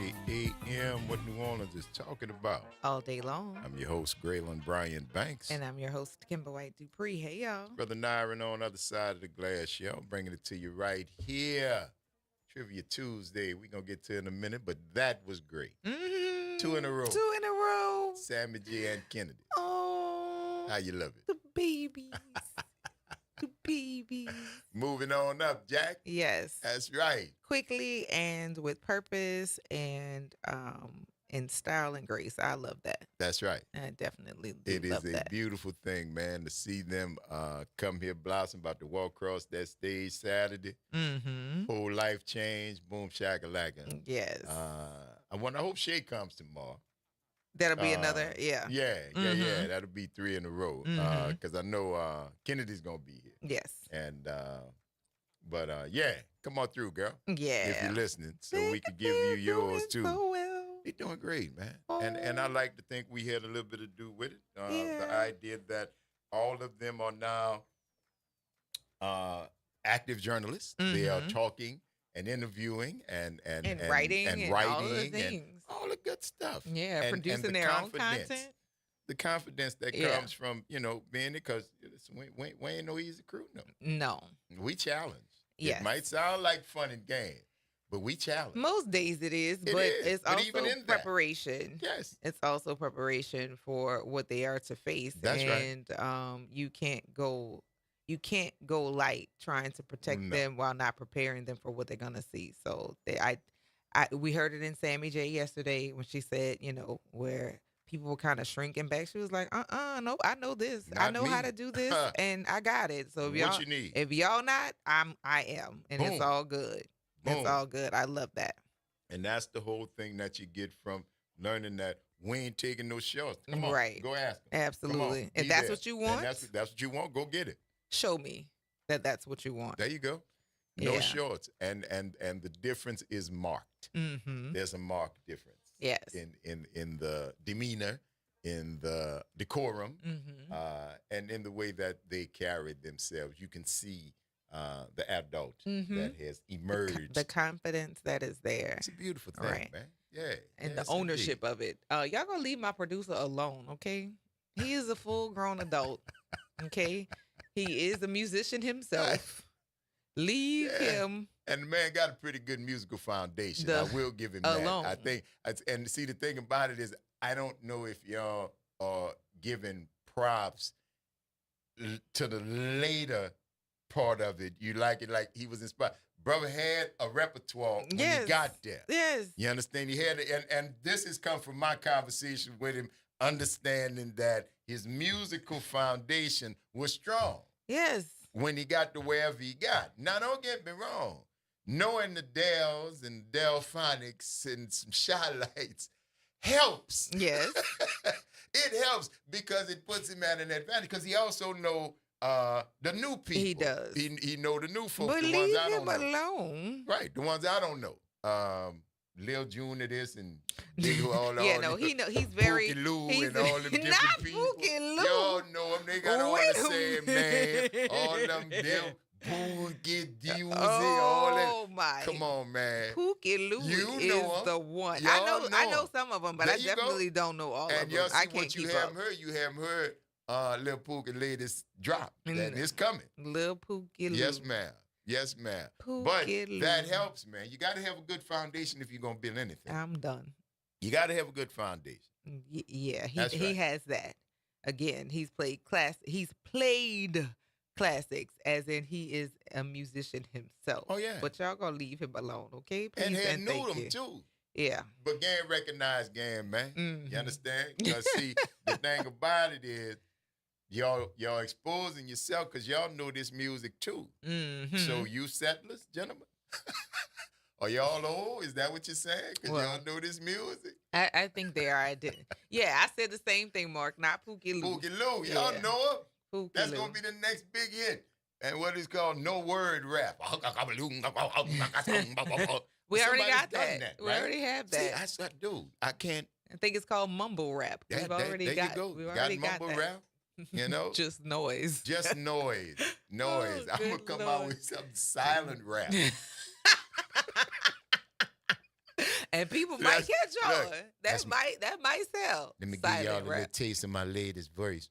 12:30 a.m. What New Orleans is talking about. All day long. I'm your host, Graylon Brian Banks. And I'm your host, Kimber White Dupree. Hey, y'all. Brother Nyron on the other side of the glass, show. Bringing it to you right here. Trivia Tuesday. We're going to get to in a minute, but that was great. Mm-hmm. 2 in a row. 2 in a row. Sammy J. and Kennedy. Oh. How you love it? The babies. The babies. Moving on up, Jack. Yes. That's right. Quickly and with purpose and in style and grace. I love that. That's right. I definitely do It love is a that. beautiful thing, man, to see them come here blossom, about to walk across that stage Saturday. Mm-hmm. Whole life change. Boom, shakalaka. Yes. I hope Shay comes tomorrow. That'll be another, yeah. Yeah. Mhm. That'll be 3 in a row. Mhm. Because I know Kennedy's going to be here. Yes. And, yeah, come on through, girl. Yeah. If you're listening, so we could give you yours, too. So well. They're doing great, man. And I like to think we had a little bit to do with it. The idea that all of them are now active journalists. They are talking and interviewing and writing and all the and things. all the good stuff. Yeah, And producing the their own confidence. content. The confidence that Yeah. comes from, being it, because we ain't no easy crew, no. No. We challenge. Yes. It might sound like fun and game, but we challenge. Most days it is, It but is, it's but also even in that- preparation. Yes. It's also preparation for what they are to face. That's right. And you can't go light trying to protect them while not preparing them for what they're gonna see. So we heard it in Sammy J yesterday when she said, where people were kind of shrinking back. She was like, no, I know this. I Not know how me. to do this, and I got it. So What you need? if y'all not, I am, and it's Boom. all good. Boom. It's all good. I love that. And that's the whole thing that you get from learning that we ain't taking no shots. Come on, Right. go ask them. Absolutely. Come on, If be that's there. what you And want, that's what you want. Go get it. show me that that's what you want. There you go. No Yeah. shorts, and the difference is marked. Mm-hmm. There's a marked difference. Yes. In the demeanor, in the decorum, Mm-hmm. and in the way that they carried themselves. You can see the adult Mhm. that has emerged. The confidence that is there. It's a beautiful thing, Right. man. Yeah. And yes, the ownership of it. Y'all gonna leave my producer alone, okay? He is a full-grown adult, okay? He is a musician himself. Leave him. And the man got a pretty good musical foundation. The- I will give him alone. that. I think, and see, the thing about it is, I don't know if y'all are giving props to the later part of it. You like it like he was inspired. Brother had a repertoire when Yes. he got there. Yes. You understand? He had it, and this has come from my conversation with him, understanding that his musical foundation was strong Yes. when he got to wherever he got. Now, don't get me wrong. Knowing the Dells and Delphonics and some Shy-Lights helps. Yes. It helps because it puts him at an advantage because he also know the new people. He does. He know the new folks, But the ones leave I don't him know. alone. Right, the ones I don't know. Lil June this and Big all Yeah, all no, the- he know he's very Pookie Lou he's and all them different not people. Pookie Lou. Y'all know them. They got all Wait the a same minute. name. All them Pookie Doozy, Oh all that. my! Come on, man. Pookie Lou You is know 'em. the one. Y'all I know know 'em. some of them, but There I you go. definitely don't know all And of y'all them. see I can't what you keep haven't up. heard. You haven't heard Lil Pookie latest drop. That is coming. Lil Pookie Lou. Yes, ma'am. Yes, ma'am. Pookie But Lou. that helps, man. You got to have a good foundation if you're going to build anything. I'm done. You got to have a good foundation. Yeah, That's he right. has that. Again, he's played classics, as in he is a musician himself. Oh, yeah. But y'all gonna leave him alone, okay? Please And had and knew thank them, you. too. Yeah. But game recognized game, man. Mhm. You understand? Because see, the thing about it is, y'all exposing yourself because y'all know this music too. Mhm. So you settlers, gentlemen, are y'all old? Is that what you're saying? Because Well, y'all know this music. I think they are. Yeah, I said the same thing, Mark. Not Pookie Lou. Pookie Lou, y'all Yeah. know her. Pookie That's Lou. gonna be the next big hit. And what is called no word rap. We already Somebody's got done that. We right? already have See, that. I said, dude, I can't. I think it's called mumble rap. There We've already you got. go. We've Got already got mumble that. rap. You know, Just noise. just noise. Oh, I'm gonna good come out Lord. with some silent rap. And people might catch on. Look, That might sell. Let me give Silent y'all a little rap. taste of my latest voice.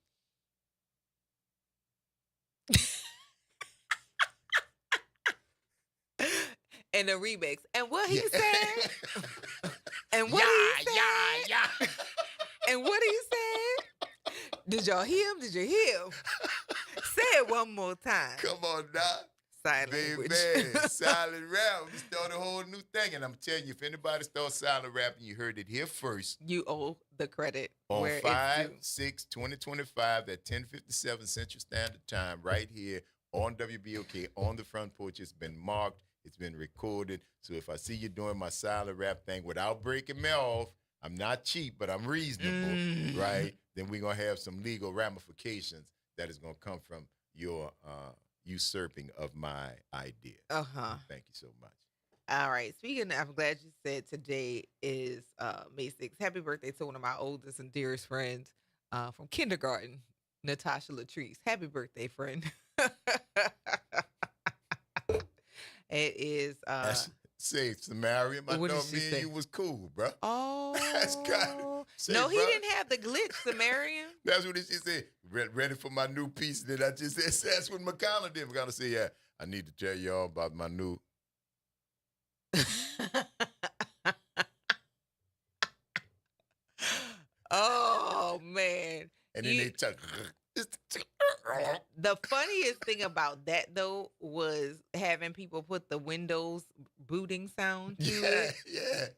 And the remix. And what he said. And what he said. Yeah. And what he said. Did y'all hear him? Did you hear him? Say it one more time. Come on now. Silent Baby, silent rap. We start a whole new thing. And I'm telling you, if anybody starts silent rapping, you heard it here first. You owe the credit. On where 5/6/2025 at 10:57 Central Standard Time, right here on WBOK, on the Front Porch. It's been marked. It's been recorded. So if I see you doing my silent rap thing without breaking me off, I'm not cheap, but I'm reasonable, right? Then we're going to have some legal ramifications that is going to come from your usurping of my idea. Thank you so much. All right. Speaking of, I'm glad you said today is May 6th. Happy birthday to one of my oldest and dearest friends from kindergarten, Natasha Latrice. Happy birthday, friend. It is Say, Samaria, I what know did she me say? and you was cool, bro. Oh. That's God. Say, No, he bro. didn't have the glitch, Sumerian. That's what she said. Ready for my new piece. Then I just said, that's what McConnell did. McConnell said, yeah, I need to tell y'all about my new. Oh, man. And then they talk. The funniest thing about that, though, was having people put the Windows booting sound to it.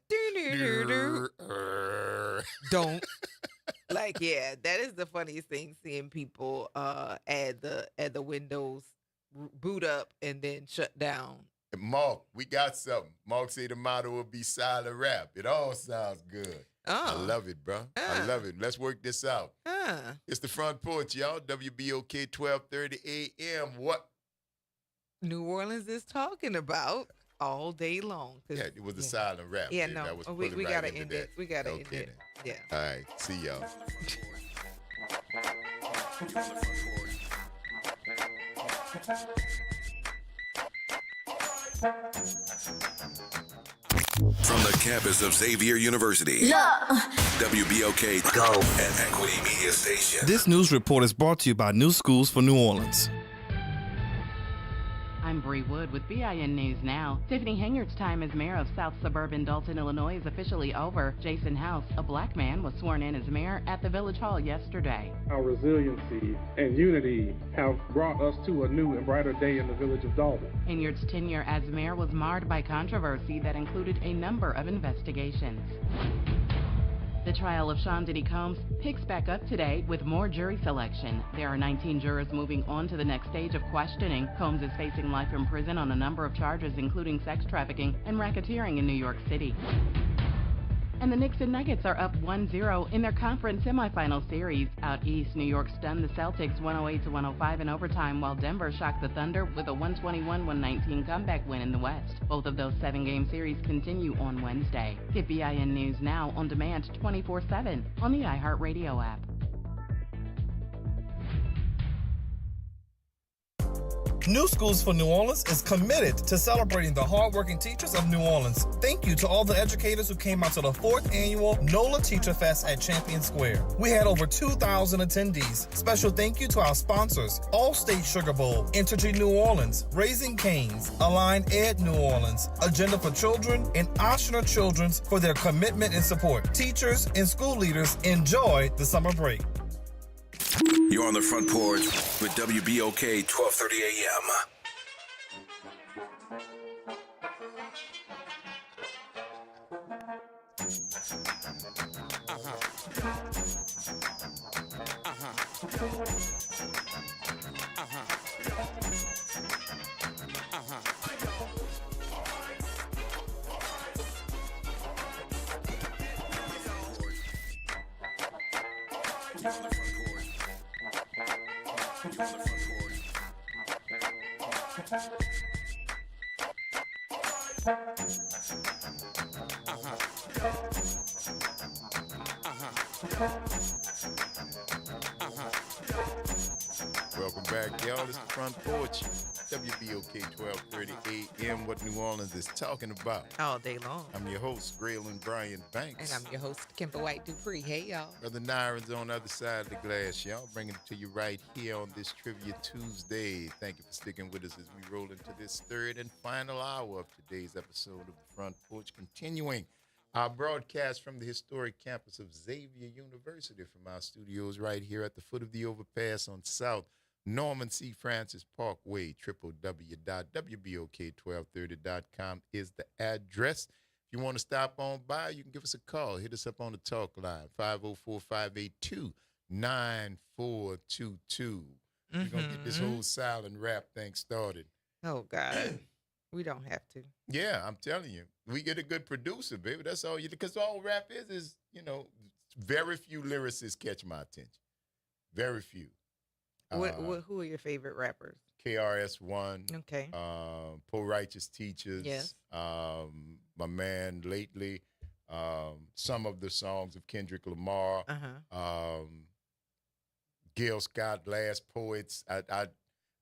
Don't. Like, yeah, that is the funniest thing, seeing people add the Windows boot up and then shut down. Mark, we got something. Mark said the motto will be silent rap. It all sounds good. I love it, bro. I love it. Let's work this out. It's the Front Porch, y'all. WBOK 1230 AM. What New Orleans is talking about all day long. Yeah, it was the silent rap. Yeah, baby. no, That was we pulling gotta into end that. it. We gotta end Okay, it. then. Yeah. All right. See y'all. From the campus of Xavier University, WBOK Go and Equity Media Station. This news report is brought to you by New Schools for New Orleans. I'm Bree Wood with BIN News Now. Tiffany Hangard's time as mayor of South Suburban Dalton, Illinois is officially over. Jason House, a black man, was sworn in as mayor at the Village Hall yesterday. Our resiliency and unity have brought us to a new and brighter day in the village of Dalton. Hangard's tenure as mayor was marred by controversy that included a number of investigations. The trial of Sean Diddy Combs picks back up today with more jury selection. There are 19 jurors moving on to the next stage of questioning. Combs is facing life in prison on a number of charges, including sex trafficking and racketeering in New York City. And the Knicks and Nuggets are up 1-0 in their conference semifinal series. Out east, New York stunned the Celtics 108-105 in overtime, while Denver shocked the Thunder with a 121-119 comeback win in the West. Both of those 7-game series continue on Wednesday. Get BIN News Now on demand 24/7 on the iHeartRadio app. New Schools for New Orleans is committed to celebrating the hardworking teachers of New Orleans. Thank you to all the educators who came out to the 4th annual NOLA Teacher Fest at Champion Square. We had over 2,000 attendees. Special thank you to our sponsors, Allstate Sugar Bowl, Entergy New Orleans, Raising Cane's, Align Ed New Orleans, Agenda for Children, and Oshner Children's for their commitment and support. Teachers and school leaders, enjoy the summer break. You're on the Front Porch with WBOK 1230 AM. Welcome back, y'all. It's the Front Porch. WBOK 1230 AM, what New Orleans is talking about. All day long. I'm your host, Graylin Brian Banks. And I'm your host, Kimber White Dupree. Hey, y'all. Brother Nyron's on the other side of the glass, y'all. Bringing it to you right here on this Trivia Tuesday. Thank you for sticking with us as we roll into this third and final hour of today's episode of the Front Porch. Continuing our broadcast from the historic campus of Xavier University from our studios right here at the foot of the overpass on South Norman C. Francis Parkway. www.wbok1230.com is the address. If you want to stop on by, you can give us a call. Hit us up on the talk line, 504-582-9422. We're going to get this whole silent rap thing started. Oh, God. We don't have to. Yeah, I'm telling you. We get a good producer, baby. That's all you do. Because all rap is, very few lyricists catch my attention. Very few. Who are your favorite rappers? KRS-One. Okay. Poor Righteous Teachers. Yes. My man lately. Some of the songs of Kendrick Lamar. Gil Scott, Last Poets. I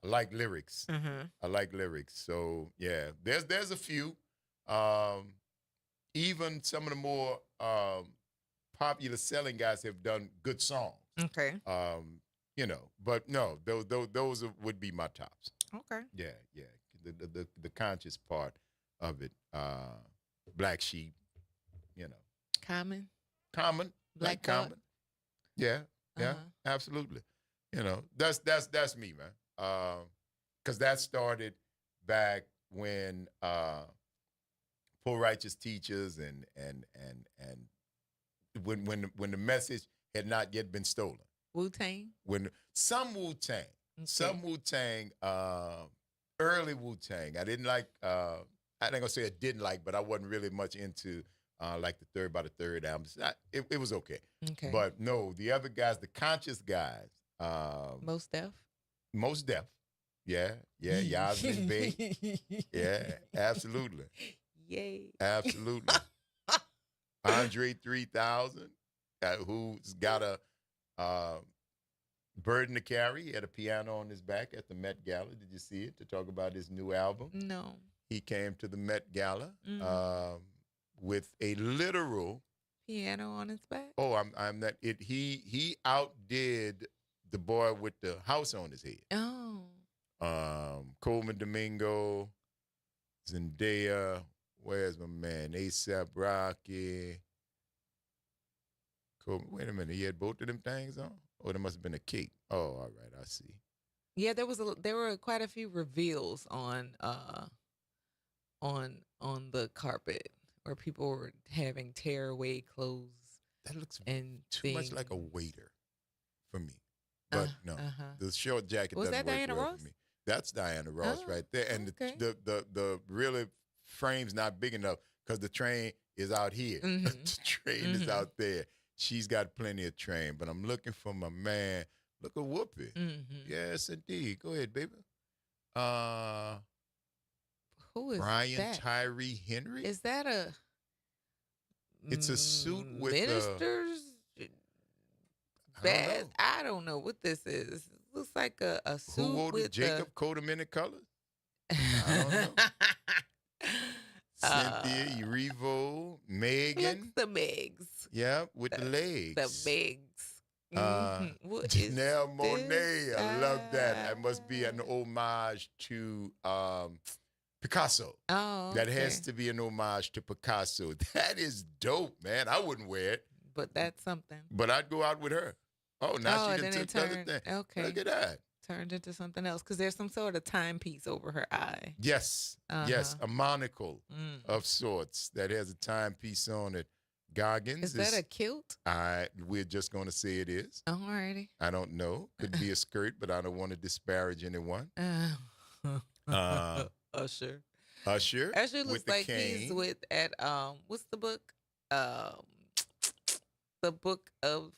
like lyrics. I like lyrics. So yeah, there's a few. Even some of the more popular selling guys have done good songs. Okay. But no, those would be my tops. Okay. Yeah. The conscious part of it. Black Sheep. Common. Black Common. Yeah. Absolutely. That's me, man. Because that started back when Poor Righteous Teachers and when the message had not yet been stolen. Wu-Tang? Some Wu-Tang. Some Wu-Tang, early Wu-Tang. I didn't like, I ain't gonna say I didn't like, but I wasn't really much into like the Third by the Third album. It was okay. Okay. But no, the other guys, the conscious guys. Most Def? Most Def. Yeah, Yasmin Bey. Yeah, absolutely. Yay. Absolutely. Andre 3000, who's got a burden to carry. He had a piano on his back at the Met Gala. Did you see it? To talk about his new album? No. He came to the Met Gala with a literal piano on his back. Oh, I'm not it. He outdid the boy with the house on his head. Oh. Coleman Domingo, Zendaya. Where's my man? A$AP Rocky. Wait a minute. He had both of them things on? Oh, there must have been a cake. Oh, all right. I see. Yeah, there were quite a few reveals on the carpet where people were having tearaway clothes. That looks too much like a waiter for me. But no, the short jacket was doesn't that work Diana well Ross? for me. That's Diana Ross right there. And okay. the really frame's not big enough because the train is out here. The train is out there. She's got plenty of train, but I'm looking for my man. Look at Whoopi. Yes, indeed. Go ahead, baby. Who is Brian that? Tyree Henry? Is that a? It's a suit with minister's badge. I don't know what this is. It looks like a suit who wore with Jacob coat of many colors. I don't know. Cynthia, Erivo, Megan. The Megs. Yeah, with the legs. The Megs. Janelle Monáe. I love that. That must be an homage to Picasso. Oh, That has to be an homage to Picasso. That is dope, man. I wouldn't wear it. But that's something. But I'd go out with her. Oh, now she done took the other thing. Okay. Look at that. Turned into something else because there's some sort of timepiece over her eye. Yes. Yes. A monocle of sorts that has a timepiece on it. Goggins. Is that a kilt? We're just going to say it is. Alrighty. I don't know. Could be a skirt, but I don't want to disparage anyone. Usher. Usher looks like he's with what's the book? The book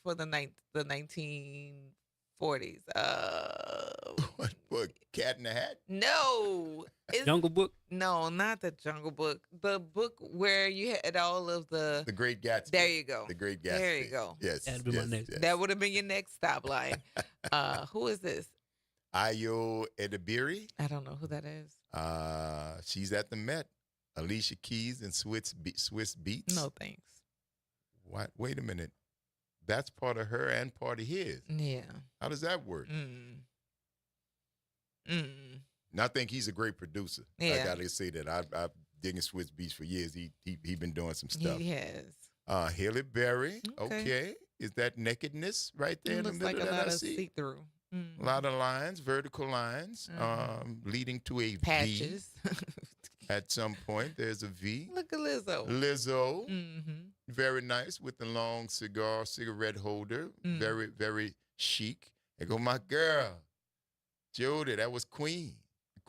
for the 1940s. What book? Cat in the Hat? No. Jungle Book? No, not the Jungle Book. The book where you had all of the Great Gatsby. There you go. The Great Gatsby. There you go. Yes. That'd be my next. That would have been your next stop line. Who is this? Ayo Edebiri. I don't know who that is. She's at the Met. Alicia Keys and Swiss Beats. No thanks. What? Wait a minute. That's part of her and part of his. Yeah. How does that work? And I think he's a great producer. Yeah. I gotta say that. I've digging Swiss Beats for years. He been doing some stuff. He has. Halle Berry. Okay. Is that nakedness right there in the Looks middle like a that lot I of see? see-through. A lot of lines, vertical lines, leading to a Patches. V. At some point, there's a V. Look at Lizzo. Lizzo. Very nice with the long cigarette holder. Very, very chic. And go, my girl, Jody, that was Queen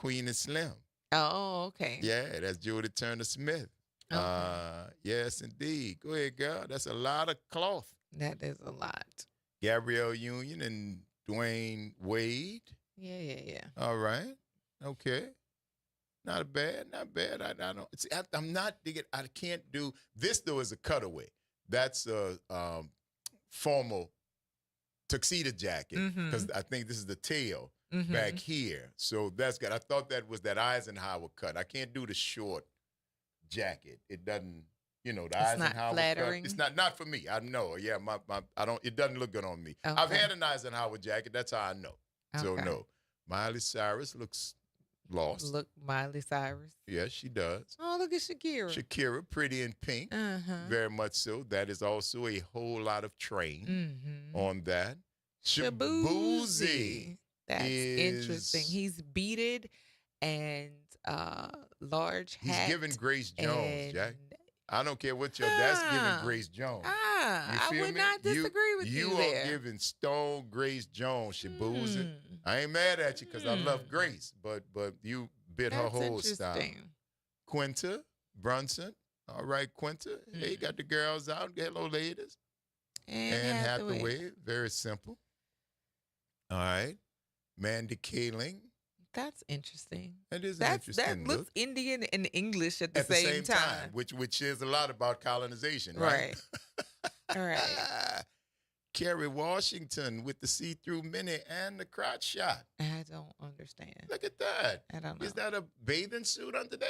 and Slim. Oh, okay. Yeah, that's Jody Turner Smith. Okay. Yes, indeed. Go ahead, girl. That's a lot of cloth. That is a lot. Gabrielle Union and Dwayne Wade. Yeah. All right. Okay. Not bad. I don't. I'm not digging. I can't do this though. Is a cutaway. That's a formal tuxedo jacket because I think this is the tail back here. So that's good. I thought that was that Eisenhower cut. I can't do the short jacket. It doesn't. The Eisenhower not flattering. cut. It's not for me. I know. Yeah, I don't. It doesn't look good on me. Okay. I've had an Eisenhower jacket. That's how I know. So Okay. no. Miley Cyrus looks lost. Look, Miley Cyrus. Yes, she does. Oh, look at Shakira. Shakira, pretty in pink. Very much so. That is also a whole lot of train on that. Shabuzi. That's is- interesting. He's beaded and large hat. He's giving Grace Jones, and- Jack. I don't care what that's giving Grace Jones. You I feel would me? not disagree with you You there. are giving Stone Grace Jones Shabuzi. I ain't mad at you because I love Grace, but you bit her That's whole style. interesting. Quinta Brunson. All right, Quinta. Hey, got the girls out. Hello, ladies. And Hathaway. Very simple. All right. Mandy Kaling. That's interesting. That is an That interesting looks look. Indian and English at the, At the same time, which is a lot about colonization, right? All right. Kerry Washington with the see-through mini and the crotch shot. I don't understand. Look at that. I don't know. Is that a bathing suit under there?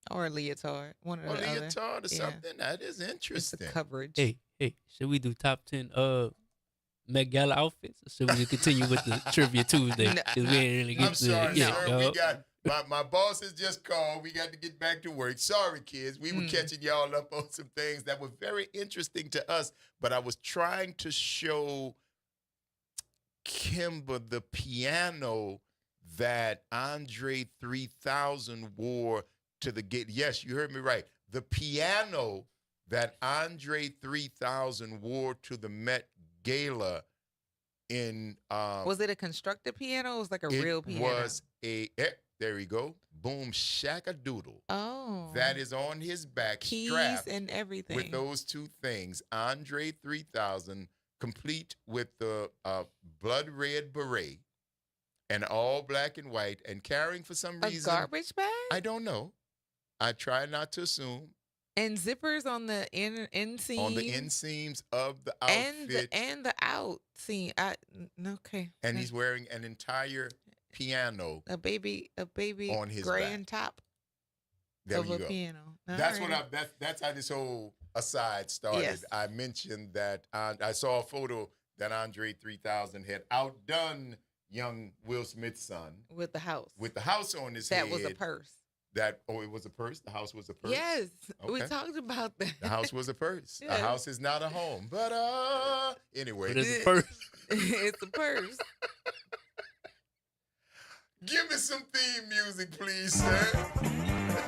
Or a leotard. One or Or the other. leotard or Yeah. something? That is It's interesting. the coverage. Hey, should we do top 10 Met Gala outfits? Or should we just continue with the Trivia Tuesday? 'Cause we ain't really get I'm sorry, to sir. We got my boss has just called. We got to get back to work. Sorry, kids. We were catching y'all up on some things that were very interesting to us, but I was trying to show Kimber the piano that Andre 3000 wore to the gate. Yes, you heard me right. The piano that Andre 3000 wore to the Met Gala in Was it a constructed piano or was it like a real piano? It was there you go. Boom shaka-doodle. Oh. That is on his back, Keys strapped and everything. with those two things. Andre 3000, complete with the blood red beret and all black and white, and carrying for some a reason. garbage bag? I don't know. I try not to assume. And zippers on the inseam. On the inseams of the outfit. And the out seam. Okay. And he's wearing an entire piano. A baby on his grand top There of you a go. piano. That's All what that's how this whole aside started. Yes. I mentioned that I saw a photo that Andre 3000 had outdone young Will Smith's son with the house. With the house on his head. That was a purse. It was a purse? The house was a purse? Yes. We Okay. talked about that. The house was a purse. Yes. A house is not a home. But anyway. But it's a purse. It's a purse. Give me some theme music, please, sir.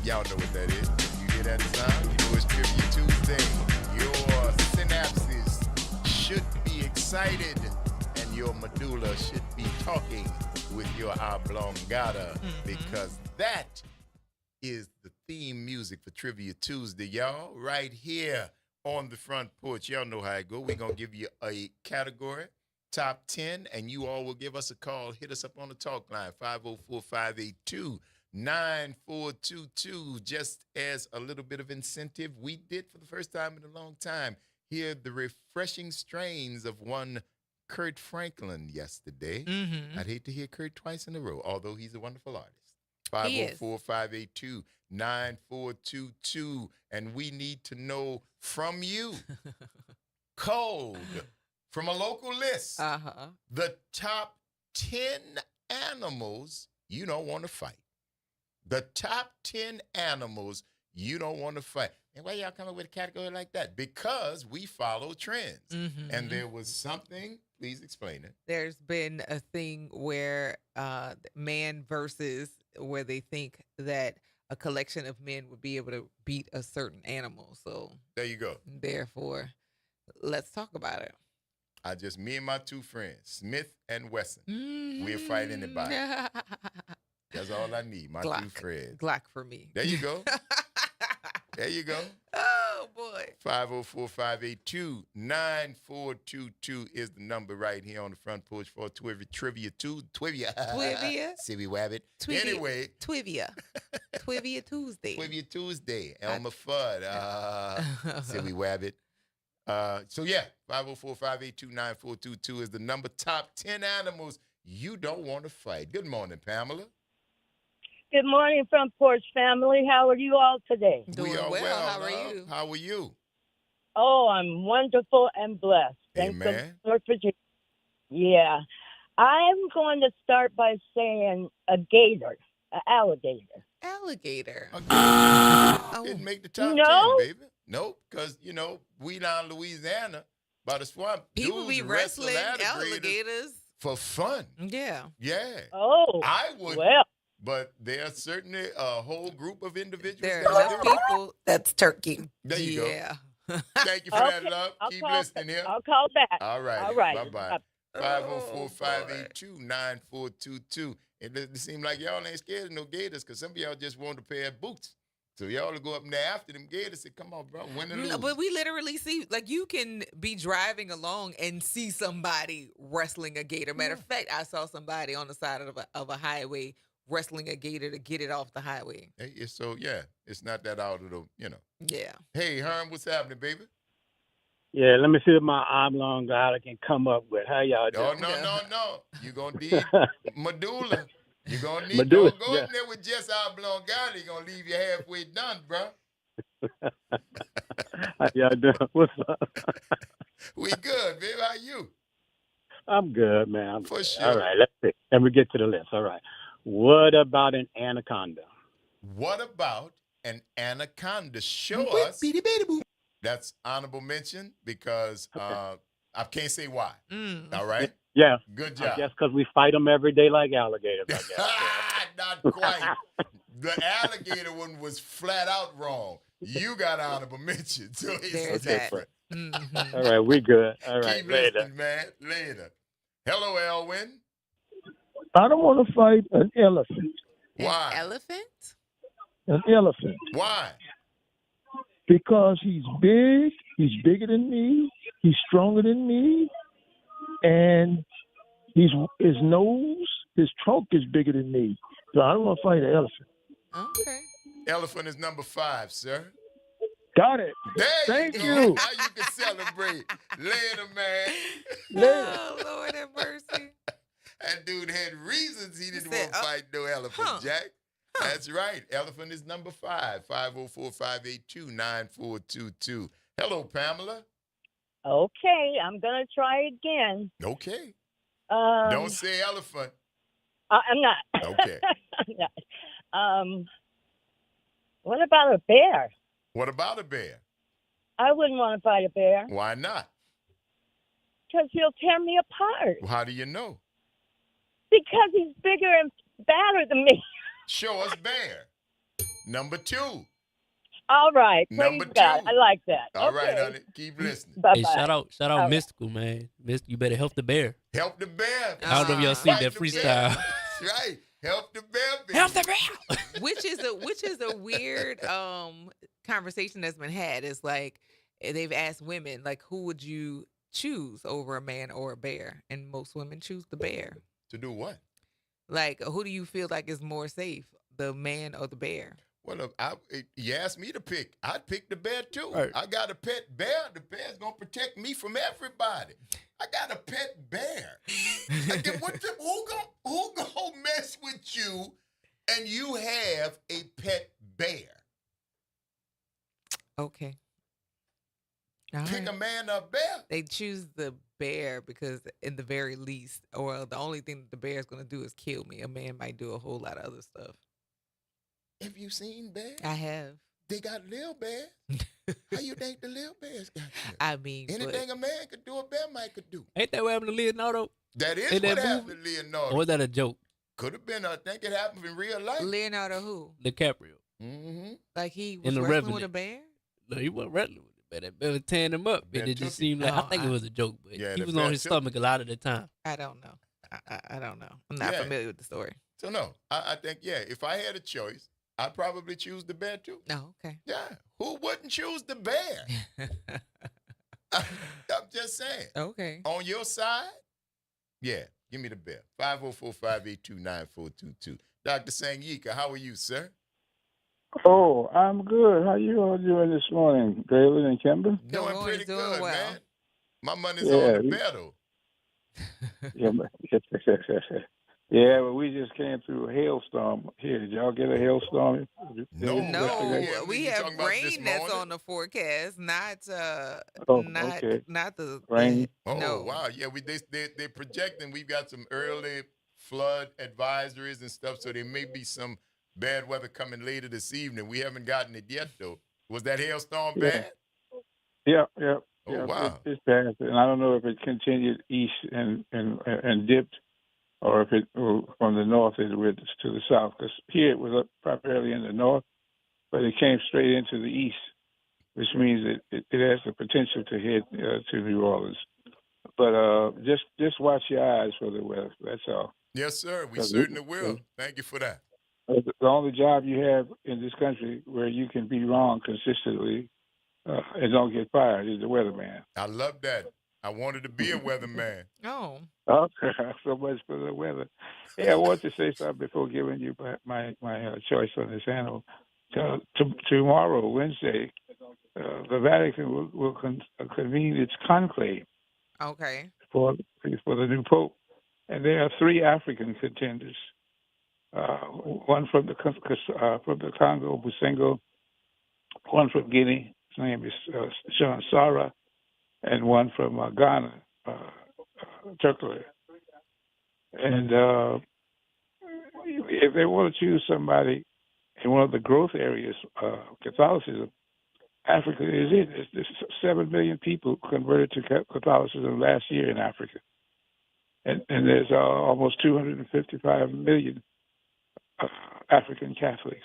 Y'all know what that is. You hear that sound? You know it's Trivia Tuesday. Your synapses should be excited, and your medulla should be talking with your oblongata, because that is the theme music for Trivia Tuesday, y'all. Right here on the front porch. Y'all know how it go. We're going to give you a category, top 10, and you all will give us a call. Hit us up on the talk line, 504-582-9422. Just as a little bit of incentive, we did for the first time in a long time hear the refreshing strains of one Kurt Franklin yesterday. I'd hate to hear Kurt twice in a row, although he's a wonderful artist. 504-582-9422. And we need to know from you, code from a local list, the top 10 animals you don't want to fight. The top 10 animals you don't want to fight. And why y'all come up with a category like that? Because we follow trends. And there was something, please explain it. There's been a thing where man versus, where they think that a collection of men would be able to beat a certain animal. So there you go. Therefore, let's talk about it. Me and my two friends, Smith and Wesson, we'll fight anybody. That's all I need, my two friends. Glock for me. There you go. There you go. Oh, boy. 504-582-9422 is the number right here on the front porch for Trivia Tuesday. Twivia. Silly Wabbit. Anyway. Twivia Tuesday. Trivia Tuesday. Elmer Fudd. Silly Wabbit. So, yeah, 504-582-9422 is the number. Top 10 animals you don't want to fight. Good morning, Pamela. Good morning, Front Porch family. How are you all today? We are well. How are you? How are you? Oh, I'm wonderful and blessed. Thanks Amen. for Virginia. Yeah. I'm going to start by saying a gator, an alligator. Alligator. Didn't make the top 10, baby. Nope, because, we down in Louisiana by the swamp. People be wrestling alligators for fun. Yeah. Yeah. Oh. I would. Well. But there's certainly a whole group of individuals. There are people that's turkey. There you go. Thank you for that, love. Keep listening here. I'll call back. All right. All right. Bye-bye. 504-582-9422. It seems like y'all ain't scared of no gators, because some of y'all just want a pair of boots. So y'all will go up there after them gators and say, come on, bro, win and lose. But we literally see, you can be driving along and see somebody wrestling a gator. Matter of fact, I saw somebody on the side of a highway wrestling a gator to get it off the highway. Hey, it's not that out of the, Yeah. Hey, Herm, what's happening, baby? Yeah, let me see if my oblong guy can come up with. How y'all doing? Oh, no. You're going to need medulla. You're going to need, medulla, don't go in there with just oblong guy. You're going to leave you halfway done, bro. How y'all doing? What's up? We good, baby. How you? I'm good, man. For sure. All right, let's see. Let me get to the list. All right. What about an anaconda? What about an anaconda? Show us. That's honorable mention because I can't say why. All right? Yeah. Good job. I guess because we fight them every day like alligators, I guess. Not quite. The alligator one was flat out wrong. You got honorable mention. So it's different. All right, we good. All right, Keep later. listening, man. Later. Hello, Elwin. I don't want to fight an elephant. Why? Elephant? An elephant. Why? Because he's big, he's bigger than me, he's stronger than me, and his nose, his trunk is bigger than me. So I don't want to fight an elephant. Okay. Elephant is number 5, sir. Got it. Thank you. Now you can celebrate. Later, man. Later. Oh, Lord have mercy. That dude had reasons he didn't want to fight no elephant, Jack. That's right. Elephant is number 5. 504-582-9422. Hello, Pamela. Okay, I'm going to try again. Okay. Don't say elephant. I'm not. Okay. I'm not. What about a bear? What about a bear? I wouldn't want to fight a bear. Why not? Because he'll tear me apart. Well, how do you know? Because he's bigger and badder than me. Show us bear. Number 2. All right. Number Praise God. 2. I like that. All right, Okay. honey. Keep listening. Bye-bye. Hey, shout out All right. Mystical, man. You better help the bear. Help the bear. I don't know if y'all seen that Fight the freestyle. bear. That's right. Help the bear, baby. Help the bear. which is a weird conversation that's been had. It's like they've asked women, like, who would you choose over a man or a bear? And most women choose the bear. To do what? Like, who do you feel like is more safe, the man or the bear? Well, you asked me to pick. I'd pick the bear too. Right. I got a pet bear. The bear's gonna protect me from everybody. I got a pet bear. Who gonna mess with you? And you have a pet bear. Okay. All Pick right. a man or a bear. They choose the bear because, in the very least, or the only thing that the bear is going to do is kill me. A man might do a whole lot of other stuff. Have you seen bears? I have. They got little bears. How you think the little bears got you? I mean, Anything a man could do, a bear might could do. Ain't that what happened to Leonardo? That is In what that happened movie? to Leonardo. Or was that a joke? Could have been. I think it happened in real life. Leonardo who? DiCaprio. Mm-hmm. Like he was In the wrestling with Revenant. a bear? No, he wasn't wrestling with the bear. That bear was tearing him up. Bear And it just took him. seemed like, I think it Oh, was a joke, but Yeah, he the was bear on his took him. stomach a lot of the time. I don't know. I don't know. I'm not Yeah. familiar with the story. So no, I think if I had a choice, I'd probably choose the bear too. No, okay. Yeah, who wouldn't choose the bear? I'm just saying. Okay. On your side, yeah, give me the bear. 504-582-9422. Dr. Sangika, how are you, sir? Oh, I'm good. How you all doing this morning, Galen and Kimber? Doing Morning, pretty doing good, well. man. My money's Yeah, on the you- bear though. Yeah, yeah, well, we just came through a hailstorm here. Did y'all get a hailstorm? No, No, Yeah, we you have talking about this rain that's morning? on the forecast, not Oh, not okay. not the Rain. Oh, no. wow. Yeah, they're projecting we've got some early flood advisories and stuff, so there may be some bad weather coming later this evening. We haven't gotten it yet, though. Was that hailstorm Yeah. bad? Yeah. Oh, Yeah, wow. It's passed, and I don't know if it continued east and dipped, or if it from the north it went to the south. Because here it was up primarily in the north, but it came straight into the east, which means it has the potential to head to New Orleans. But just watch your eyes for the weather. That's all. Yes, sir. We 'Cause certainly will. Thank you for that. The only job you have in this country where you can be wrong consistently and don't get fired is the weatherman. I love that. I wanted to be a weatherman. Oh. Okay, so much for the weather. Yeah, I want to say something before giving you my choice on this animal. Tomorrow, Wednesday, the Vatican will convene its conclave Okay. for the new pope, and there are 3 African contenders. One from the Congo, Busengo, one from Guinea. His name is Sean Sarah, and one from Ghana, Turkler. And if they want to choose somebody in one of the growth areas of Catholicism, Africa is it. There's 7 million people converted to Catholicism last year in Africa. And there's almost 255 million African Catholics.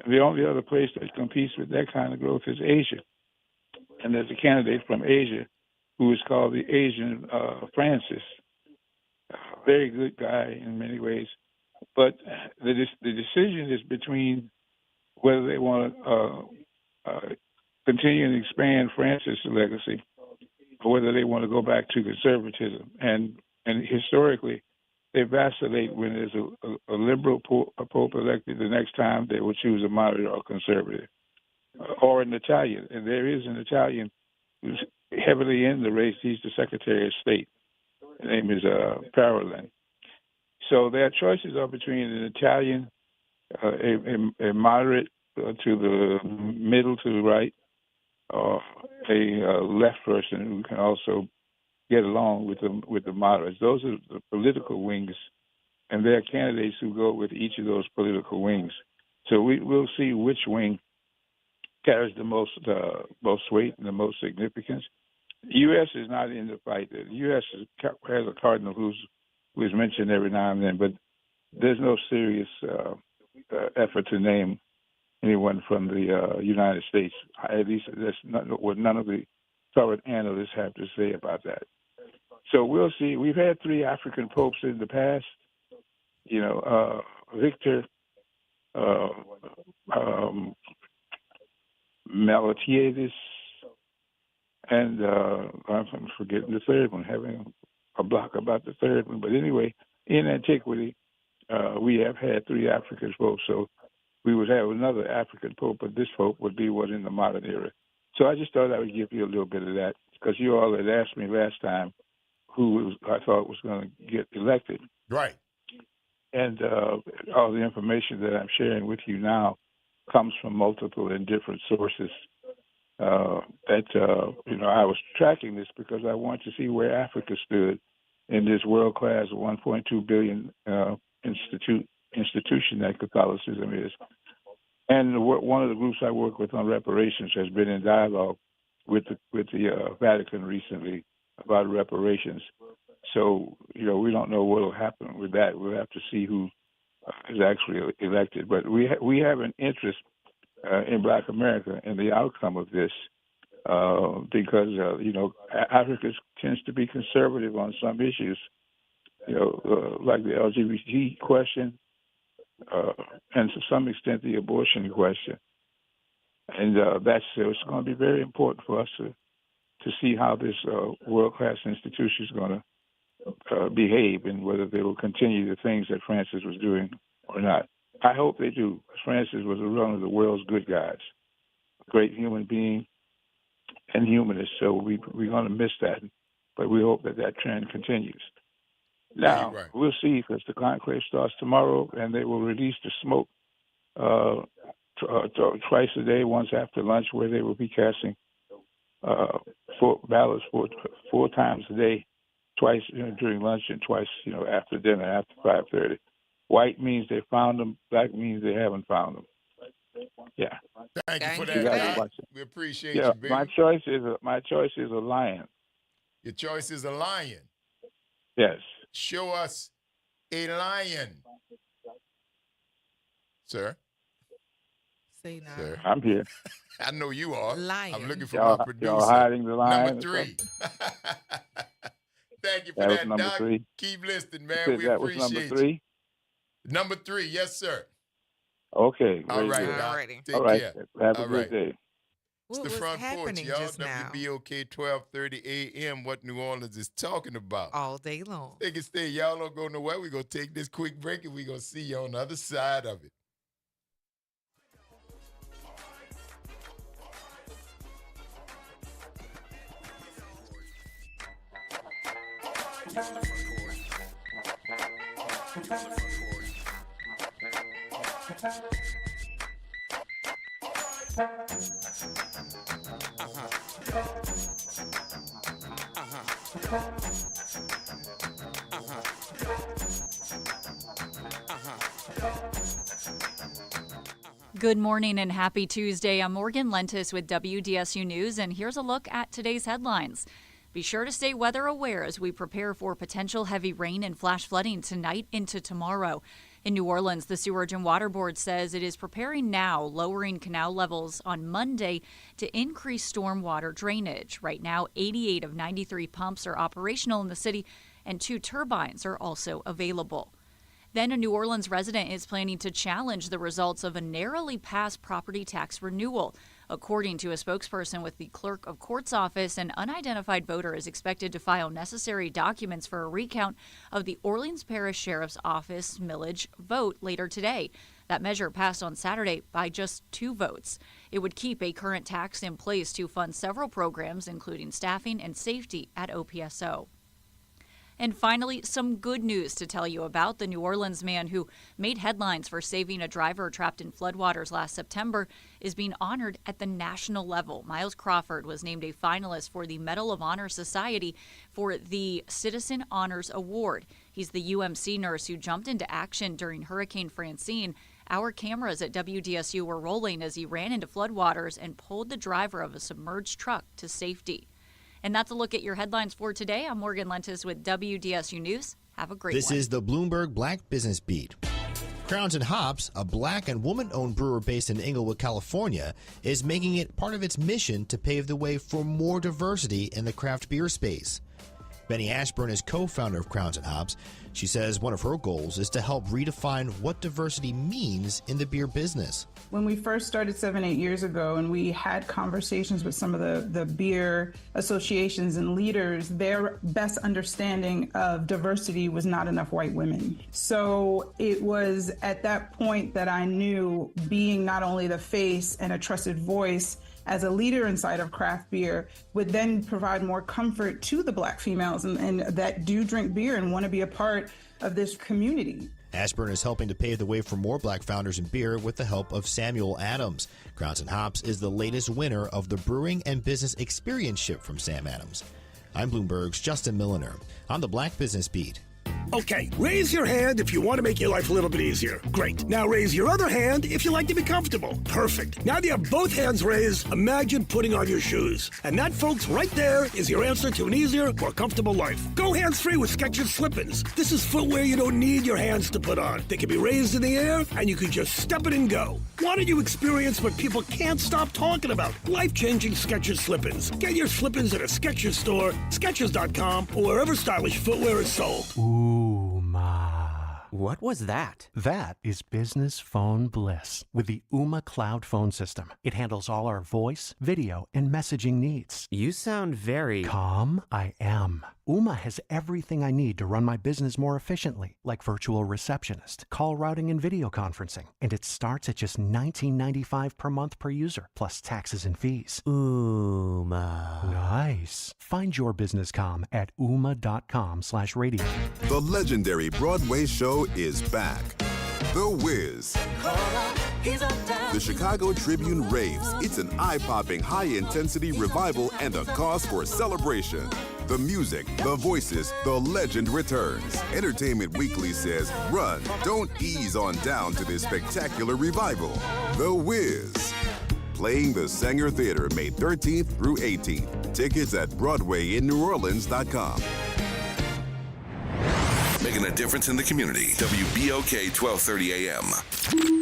And the only other place that competes with that kind of growth is Asia. And there's a candidate from Asia who is called the Asian Francis. Very good guy in many ways. But the decision is between whether they want to continue and expand Francis' legacy or whether they want to go back to conservatism. And historically, they vacillate when there's a liberal pope elected. The next time they will choose a moderate or conservative, or an Italian. And there is an Italian who's heavily in the race. He's the Secretary of State. His name is Parolin. So their choices are between an Italian, a moderate to the middle to the right, or a left person who can also get along with the moderates. Those are the political wings, and there are candidates who go with each of those political wings. So we'll see which wing carries the most weight and the most significance. The U.S. is not in the fight. The U.S. has a cardinal who is mentioned every now and then, but there's no serious effort to name anyone from the United States. At least that's not what none of the current analysts have to say about that. So we'll see. We've had 3 African popes in the past. Victor Meletiades, and I'm forgetting the third one, having a block about the third one. But anyway, in antiquity, we have had 3 African popes, so we would have another African pope, but this pope would be one in the modern era. So I just thought I would give you a little bit of that, because you all had asked me last time who I thought was going to get elected. Right. And all the information that I'm sharing with you now comes from multiple and different sources. I was tracking this because I wanted to see where Africa stood in this world-class 1.2 billion institution that Catholicism is. And one of the groups I work with on reparations has been in dialogue with the Vatican recently about reparations. So, we don't know what will happen with that. We'll have to see who is actually elected. But we have an interest in Black America in the outcome of this because, Africa tends to be conservative on some issues, like the LGBT question and to some extent the abortion question. And it's going to be very important for us to see how this world-class institution is going to behave and whether they will continue the things that Francis was doing or not. I hope they do. Francis was one of the world's good guys, a great human being and humanist, so we're going to miss that, but we hope that trend continues. Now, We'll see, because the conclave starts tomorrow, and they will release the smoke twice a day, once after lunch, where they will be casting 4 ballots 4 times a day, twice during lunch and twice after dinner, after 5:30. White means they found them. Black means they haven't found them. Yeah. Thank you for that. We appreciate you, baby. My choice is a lion. Your choice is a lion. Yes. Show us a lion, sir. Say now. Sir. I'm here. I know you are. Lion. I'm looking for my producer. Y'all hiding the lion. Number 3. Thank you for that that, number Doc. 3. Keep listening, man. You We said that appreciate was number 3? you. Number 3, yes, sir. Okay. All right, good. Doc. Take All right. care. Have a All good right. day. It's the What was Front Porch, happening y'all. just now? WBOK 1230 AM, what New Orleans is talking about. All day long. Take a stay. Y'all don't go nowhere. We're going to take this quick break, and we're going to see you on the other side of it. Good morning and happy Tuesday. I'm Morgan Lentis with WDSU News, and here's a look at today's headlines. Be sure to stay weather aware as we prepare for potential heavy rain and flash flooding tonight into tomorrow. In New Orleans, the Sewerage and Water Board says it is preparing now, lowering canal levels on Monday to increase stormwater drainage. Right now, 88 of 93 pumps are operational in the city, and 2 turbines are also available. Then a New Orleans resident is planning to challenge the results of a narrowly passed property tax renewal. According to a spokesperson with the Clerk of Court's office, an unidentified voter is expected to file necessary documents for a recount of the Orleans Parish Sheriff's Office millage vote later today. That measure passed on Saturday by just 2 votes. It would keep a current tax in place to fund several programs, including staffing and safety at OPSO. And finally, some good news to tell you about. The New Orleans man who made headlines for saving a driver trapped in floodwaters last September is being honored at the national level. Miles Crawford was named a finalist for the Medal of Honor Society for the Citizen Honors Award. He's the UMC nurse who jumped into action during Hurricane Francine. Our cameras at WDSU were rolling as he ran into floodwaters and pulled the driver of a submerged truck to safety. And that's a look at your headlines for today. I'm Morgan Lentis with WDSU News. Have a great one. This is the Bloomberg Black Business Beat. Crowns and Hops, a black and woman-owned brewer based in Inglewood, California, is making it part of its mission to pave the way for more diversity in the craft beer space. Benny Ashburn is co-founder of Crowns and Hops. She says one of her goals is to help redefine what diversity means in the beer business. When we first started 7-8 years ago and we had conversations with some of the beer associations and leaders, their best understanding of diversity was not enough white women. So it was at that point that I knew being not only the face and a trusted voice as a leader inside of craft beer would then provide more comfort to the black females and that do drink beer and want to be a part of this community. Ashburn is helping to pave the way for more black founders in beer with the help of Samuel Adams. Crowns and Hops is the latest winner of the Brewing and Business Experience Ship from Sam Adams. I'm Bloomberg's Justin Milliner on the Black Business Beat. Okay, raise your hand if you want to make your life a little bit easier. Great. Now raise your other hand if you like to be comfortable. Perfect. Now that you have both hands raised, imagine putting on your shoes. And that, folks, right there is your answer to an easier, more comfortable life. Go hands-free with Skechers Slip-ins. This is footwear you don't need your hands to put on. They can be raised in the air, and you can just step it and go. Why don't you experience what people can't stop talking about? Life-changing Skechers Slip-ins. Get your Slip-ins at a Skechers store, Skechers.com, or wherever stylish footwear is sold. What was that? That is business phone bliss with the Ooma Cloud Phone System. It handles all our voice, video, and messaging needs. You sound very... Calm, I am. Ooma has everything I need to run my business more efficiently, like virtual receptionist, call routing, and video conferencing. And it starts at just $19.95 per month per user, plus taxes and fees. Ooma. Nice. Find your business calm at ooma.com/radio. The legendary Broadway show is back. The Wiz. The Chicago Tribune raves. It's an eye-popping, high-intensity revival and a cause for celebration. The music, the voices, the legend returns. Entertainment Weekly says, run, don't ease on down to this spectacular revival. The Wiz. Playing the Sanger Theater May 13th through 18th. Tickets at BroadwayInNewOrleans.com. Making a difference in the community. WBOK 1230 AM.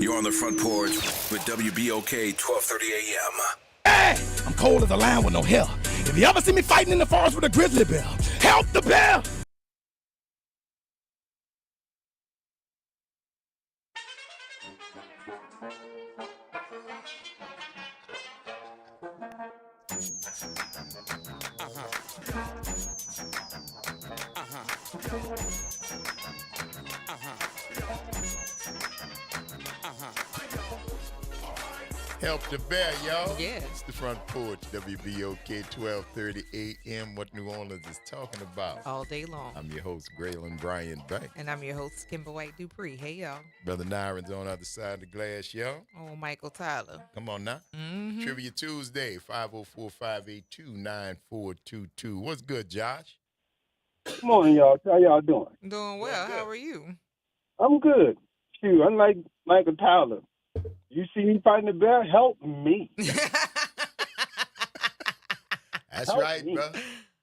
You're on the Front Porch with WBOK 1230 AM. Hey, I'm cold as a lion with no hair. If you ever see me fighting in the forest with a grizzly bear, help the bear! Help the bear, y'all. Yeah. It's the Front Porch, WBOK 1230 AM, what New Orleans is talking about. All day long. I'm your host, Graylin Bryant Bank. And I'm your host, Kimber White Dupree. Hey, y'all. Brother Nyron's on the other side of the glass, y'all. Oh, Michael Tyler. Come on now. Mm-hmm. Trivia Tuesday, 504-582-9422. What's good, Josh? Good morning, y'all. How y'all doing? Doing well. How are you? I'm good. Shoot, unlike Michael Tyler, you see me fighting the bear, help me. That's Help right, me. bro.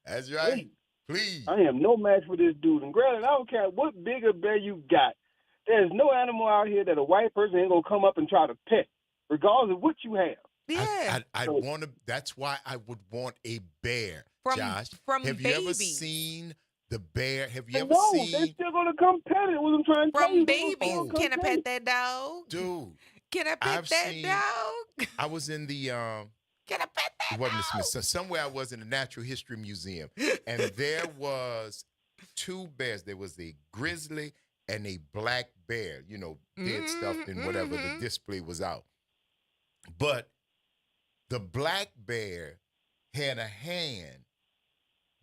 That's right. Please. I am no match for this dude. And granted, I don't care what bigger bear you got. There's no animal out here that a white person ain't gonna come up and try to pet, regardless of what you have. Yeah. I want to. That's why I would want a bear, Josh. Have you ever seen the bear? Have you ever seen? They're still gonna come pet it. What I'm trying to tell you. Babies. Can I pet that dog? Dude. Can I pet that dog? I was in the Can I pet that it wasn't the Smithsonian. Somewhere I was in the Natural History Museum, and there was two bears. There was a grizzly and a black bear. You know, dead stuffed and whatever. The display was out, but the black bear had a hand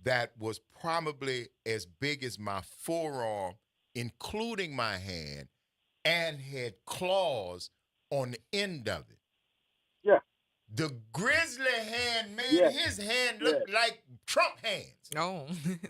that was probably as big as my forearm, including my hand, and had claws on the end of it. Yeah. The grizzly hand made his hand look like Trump hands. Oh,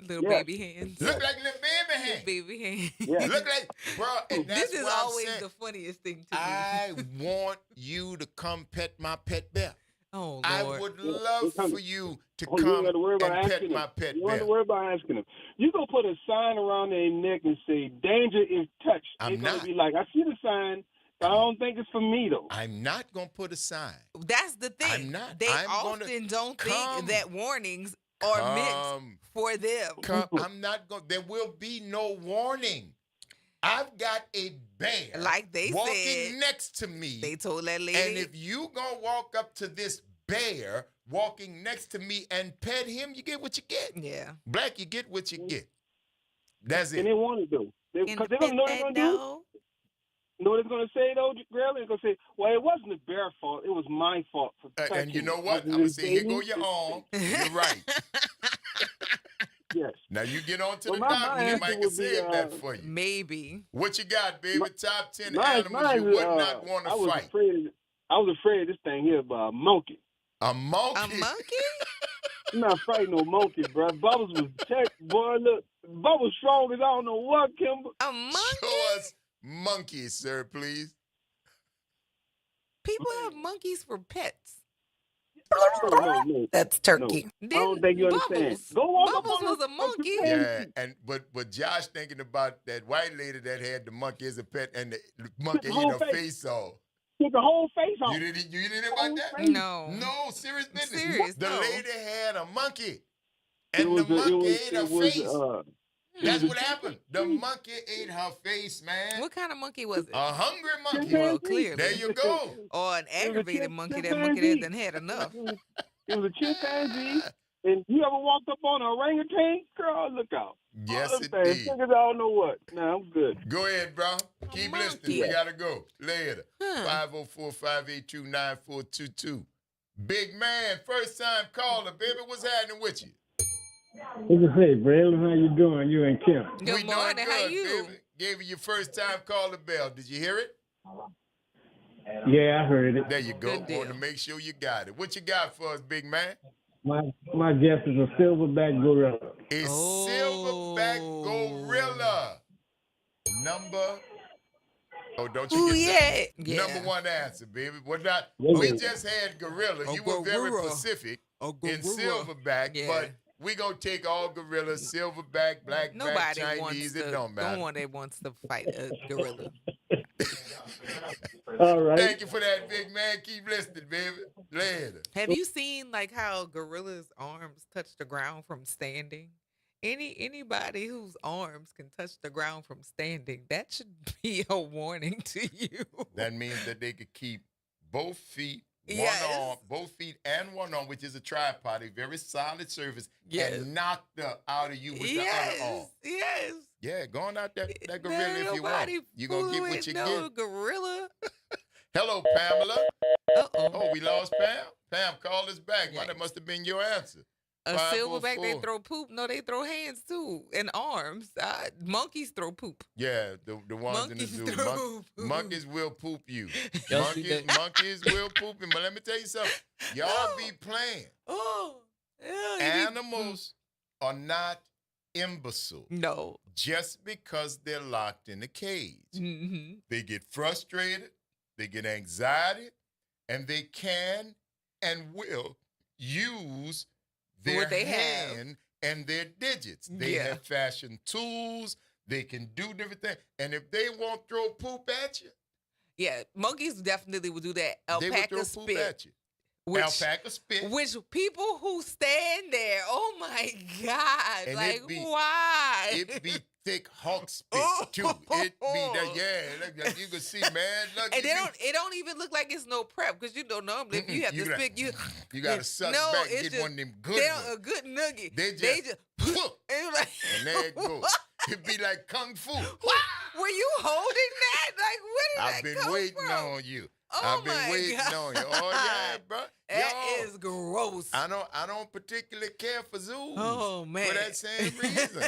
little baby hands. Look like little baby hands. Baby hands. Look like, bro, and that's This is why I'm always saying, the funniest thing to me. I want you to come pet my pet bear. Oh, I Lord. would love for you to You ain't come gotta worry about and pet asking my them. pet You don't have to bear. worry about asking them. You go put a sign around their neck and say, danger if touched. I'm They're going not. to be like, I see the sign, but I don't think it's for me, though. I'm not going to put a sign. That's the thing. I'm not. They I'm gonna often don't come. think that warnings are meant for them. I'm not going. There will be no warning. I've got a bear Like they walking said, next to me. They told that lady. And if you gonna walk up to this bear walking next to me and pet him, you get what you get. Yeah. Black, you get what you get. That's it. And they want to do. Because they're going to know what they're going to do. You know what it's going to say, though, Grell? It's going to say, well, it wasn't the bear fault. It was my fault for touching And you know it. what? I'm going to say, here go your arm. You're right. Yes. Now you get on to Well, the my doctor. He answer might can would be, save that for you. Maybe. What you got, baby? Top 10 Mine- animals mine you is, would not want to fight. I was afraid of this thing here by a monkey. A monkey? A monkey? I'm not fighting no monkey, bro. Bubbles was tech, boy. Look, Bubbles strong as I don't know what, Kimber. A monkey? Show us monkeys, sir, please. People have monkeys for pets. No. That's turkey. I don't think you understand. Go walk up Bubbles on was a monkey. Yeah, but Josh thinking about that white lady that had the monkey as a pet and the monkey whole ate her face. face off. Took the whole face off. You didn't hear about that? No. No, serious business. Serious, The no. lady had a monkey, It and was the a- it monkey was- ate her it was, face. That's what happened. The monkey ate her face, man. What kind of monkey was it? A hungry monkey. Well, clearly. There you go. Or an aggravated monkey. That monkey that done had enough. It was a chimpanzee. And you ever walked up on an orangutan? Girl, look out. Yes, All them things, indeed. niggas, I don't know what. Nah, I'm good. Go ahead, bro. Keep listening. We gotta go. Later. Huh. 504-582-9422. Big man, first time caller, baby. What's happening with you? What you say, Braylon? How you doing? You and Kim? Good We morning. doing How good, you? baby. Gave you your first time caller bell. Did you hear it? Yeah, I heard it. There you go. Good deal. Want to make sure you got it. What you got for us, big man? My guess is a silverback gorilla. A silverback gorilla. Number. Oh, don't you Ooh, get yeah. that? Number one answer, baby. We're not. Yeah. We just had gorilla. You were very gorilla. specific A in gorilla. silverback, Yeah. but we gonna take all gorillas, silverback, blackback, Nobody Chinese. wants It to. don't matter. No one that wants to fight a gorilla. All right. Thank you for that, big man. Keep listening, baby. Later. Have you seen like how gorillas' arms touch the ground from standing? Anybody whose arms can touch the ground from standing, that should be a warning to you. That means that they could keep both feet, one Yes. arm, both feet and one arm, which is a tripod, a very solid surface, Yes. and knock the out of you with the other arm. Yes. Yeah, go on out that gorilla There ain't if you want. nobody You gonna get fooling what you no get. gorilla. Hello, Pamela. Uh-oh. Oh, we lost Pam. Pam, call us back. Well, that must have been your answer. A silverback, they 504. throw poop. No, they throw hands too and arms. Monkeys throw poop. Yeah, the ones in the Monkeys zoo. throw poop. Monkeys will poop you. Y'all see monkeys will poop you. But let me tell you something. Y'all be playing. Oh, yeah, Animals are not imbecile. No. Just because they're locked in a cage. Mm-hmm. They get frustrated, they get anxiety, and they can and will use their What they hand and their digits. They Yeah. have fashion tools. They can do different things. And if they won't throw poop at you, Yeah, monkeys definitely would do that. they will throw Alpaca poop spit. at you. Alpaca spit. Which people who stand there, oh my God, And like it be- why? It be thick hawk spit too. It be that, yeah. Like you can see, man. Look, And you it don't even look like it's no prep because you don't normally if you have You to gotta- spit You got to suck no, back and it's get just- one of them good they ones. don't- a good nugget. They They just, and like, and there it goes. It be like kung fu. were you holding that? Like where did I've that been come waiting from? on you. Oh I've been my waiting God. on you. Oh yeah, bro. That is gross. I don't particularly care for zoos. Oh, man. For that same reason.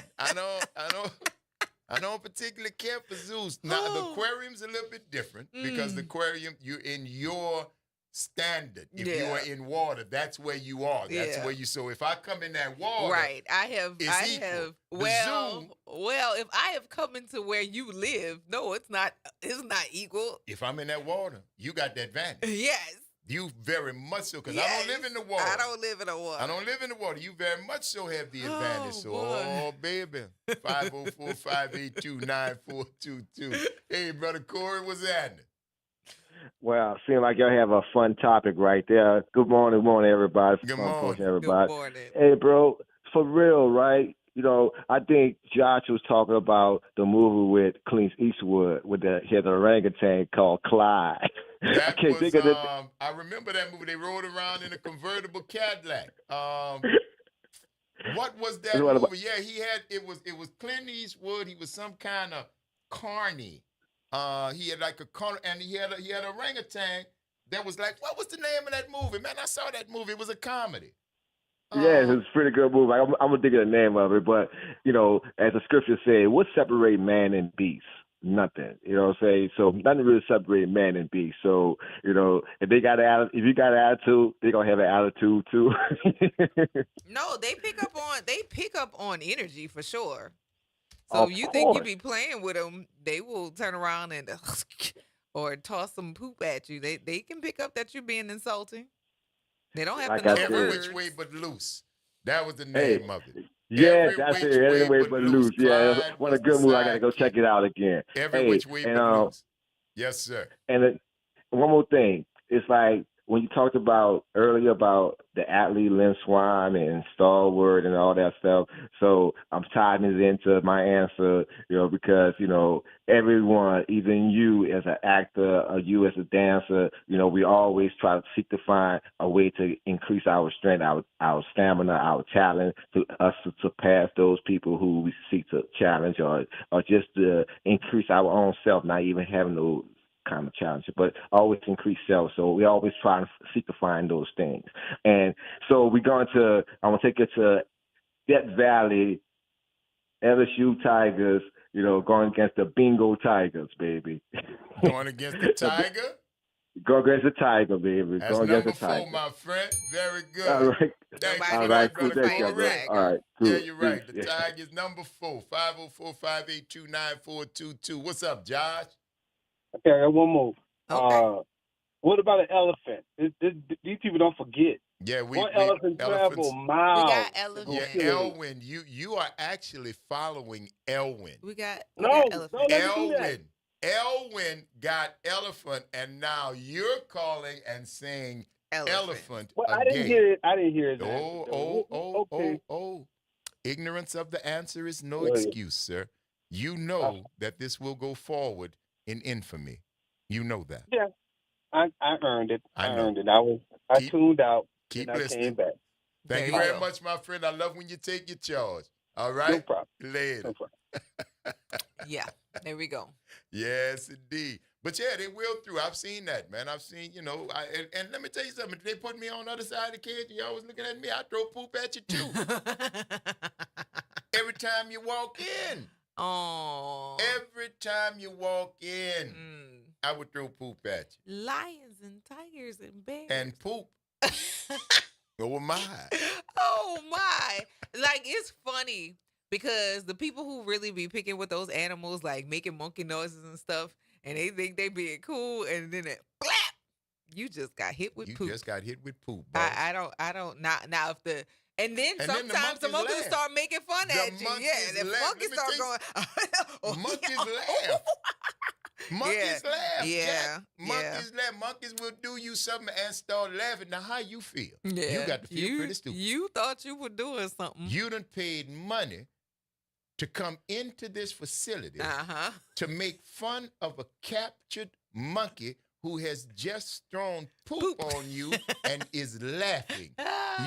I don't particularly care for zoos. Now the Oh. aquarium's a little bit different because the aquarium, you're in your standard. If you Yeah. are in water, that's where you are. That's Yeah. where you. So if I come in that water, Right. I have It's equal. have The well, if I have come into where you live, no, it's not equal. if I'm in that water, you got the advantage. Yes. You very much so, because I Yes, don't live in the water. I don't live in the water. I don't live in the water. You very much so have the advantage. So, boy. baby. 504-582-9422. Hey, Brother Corey, what's happening? Well, seems like y'all have a fun topic right there. Good morning, everybody. Good Front Porch, morning. everybody. Good morning. Hey, bro, for real, right? You know, I think Josh was talking about the movie with Clint Eastwood with he had an orangutan called Clyde. That I can't was, think of it. I remember that movie. They rode around in a convertible Cadillac. What was that What movie? about- Yeah, it was Clint Eastwood. He was some kind of carny. He had like a car, and he had an orangutan that was like, what was the name of that movie? Man, I saw that movie. It was a comedy. Yeah, it was a pretty good movie. I'm gonna think of the name of it, but you know, as the scripture said, what separates man and beast? Nothing. You know what I'm saying? So nothing really separates man and beast. So you know, if you got an attitude, they're gonna have an attitude too. No, they pick up on energy for sure. So Of you think you course. be playing with them, they will turn around and or toss some poop at you. They can pick up that you're being insulting. They don't have Like to I know Every words. Which Way But Loose. That was the Hey, name of it. yeah, Every that's Which it. Way Anyway, But but Loose. loose. Yeah, Clyde what a was good the movie. I gotta go check sidekick. it out again. Every Hey, Which Way and But Loose. Yes, sir. And one more thing, it's like when you talked about earlier about the athlete Lynn Swan and Stalwart and all that stuff. So I'm tying this into my answer, you know, because you know everyone, even you as an actor, or you as a dancer, you know, we always try to seek to find a way to increase our strength, our stamina, our talent, to us to surpass those people who we seek to challenge, or just to increase our own self, not even having those kind of challenge, but always increase self. So we always try to seek to find those things. And so I'm going to take it to Death Valley, LSU Tigers, you know, going against the Bingo Tigers, baby. Going against the Tiger? Go against the Tiger, baby. That's Go against number the 4, Tiger. my friend. Very good. All right. Thank you All for right. that, Cool. Brother Thank you, bro. Corey. All right. Cool. Yeah, you're right. The Yeah. Tiger's number 4, 504-582-9422. What's up, Josh? Okay, I got one more. Okay. What about an elephant? These people don't forget. Yeah, One elephant travel miles. We got to go elephant. kill it. Elwin, you are actually following Elwin. We got No, elephant. don't let me do that. Elwin got elephant, and now you're calling and saying elephant Well, again. I didn't hear it. I didn't hear it. Oh. Ignorance of the answer is no Yeah. excuse, sir. You know that this will go forward in infamy. You know that. Yeah, I earned it. I know. earned it. I tuned out. Keep and I listening. came back. Thank you There you very go. much, my friend. I love when you take your charge. All right? No problem. Later. No problem. Yeah, there we go. Yes, indeed. But yeah, they will through. I've seen that, man. I've seen, you know, and let me tell you something. If they put me on the other side of the cage, you always looking at me, I throw poop at you too. Every time you walk in. Oh. Every time you walk in, I would throw poop at you. Lions and tigers and bears. And poop. Oh my. Oh my. Like, it's funny because the people who really be picking with those animals, like making monkey noises and stuff, and they think they being cool, and then it blap, you just got hit with poop. You just got hit with poop, boss. I don't not now if the and then And then sometimes the monkeys laugh. start making fun The at you. Yeah, monkeys the laugh. monkeys Let me start going. Monkeys laugh. Monkeys laugh. Yeah. Jack. Monkeys laugh. Monkeys will do you something and start laughing. Now, how you feel? Yeah. You got to feel pretty stupid. You thought you were doing something. You done paid money to come into this facility to make fun of a captured monkey who has just thrown poop on you and is laughing.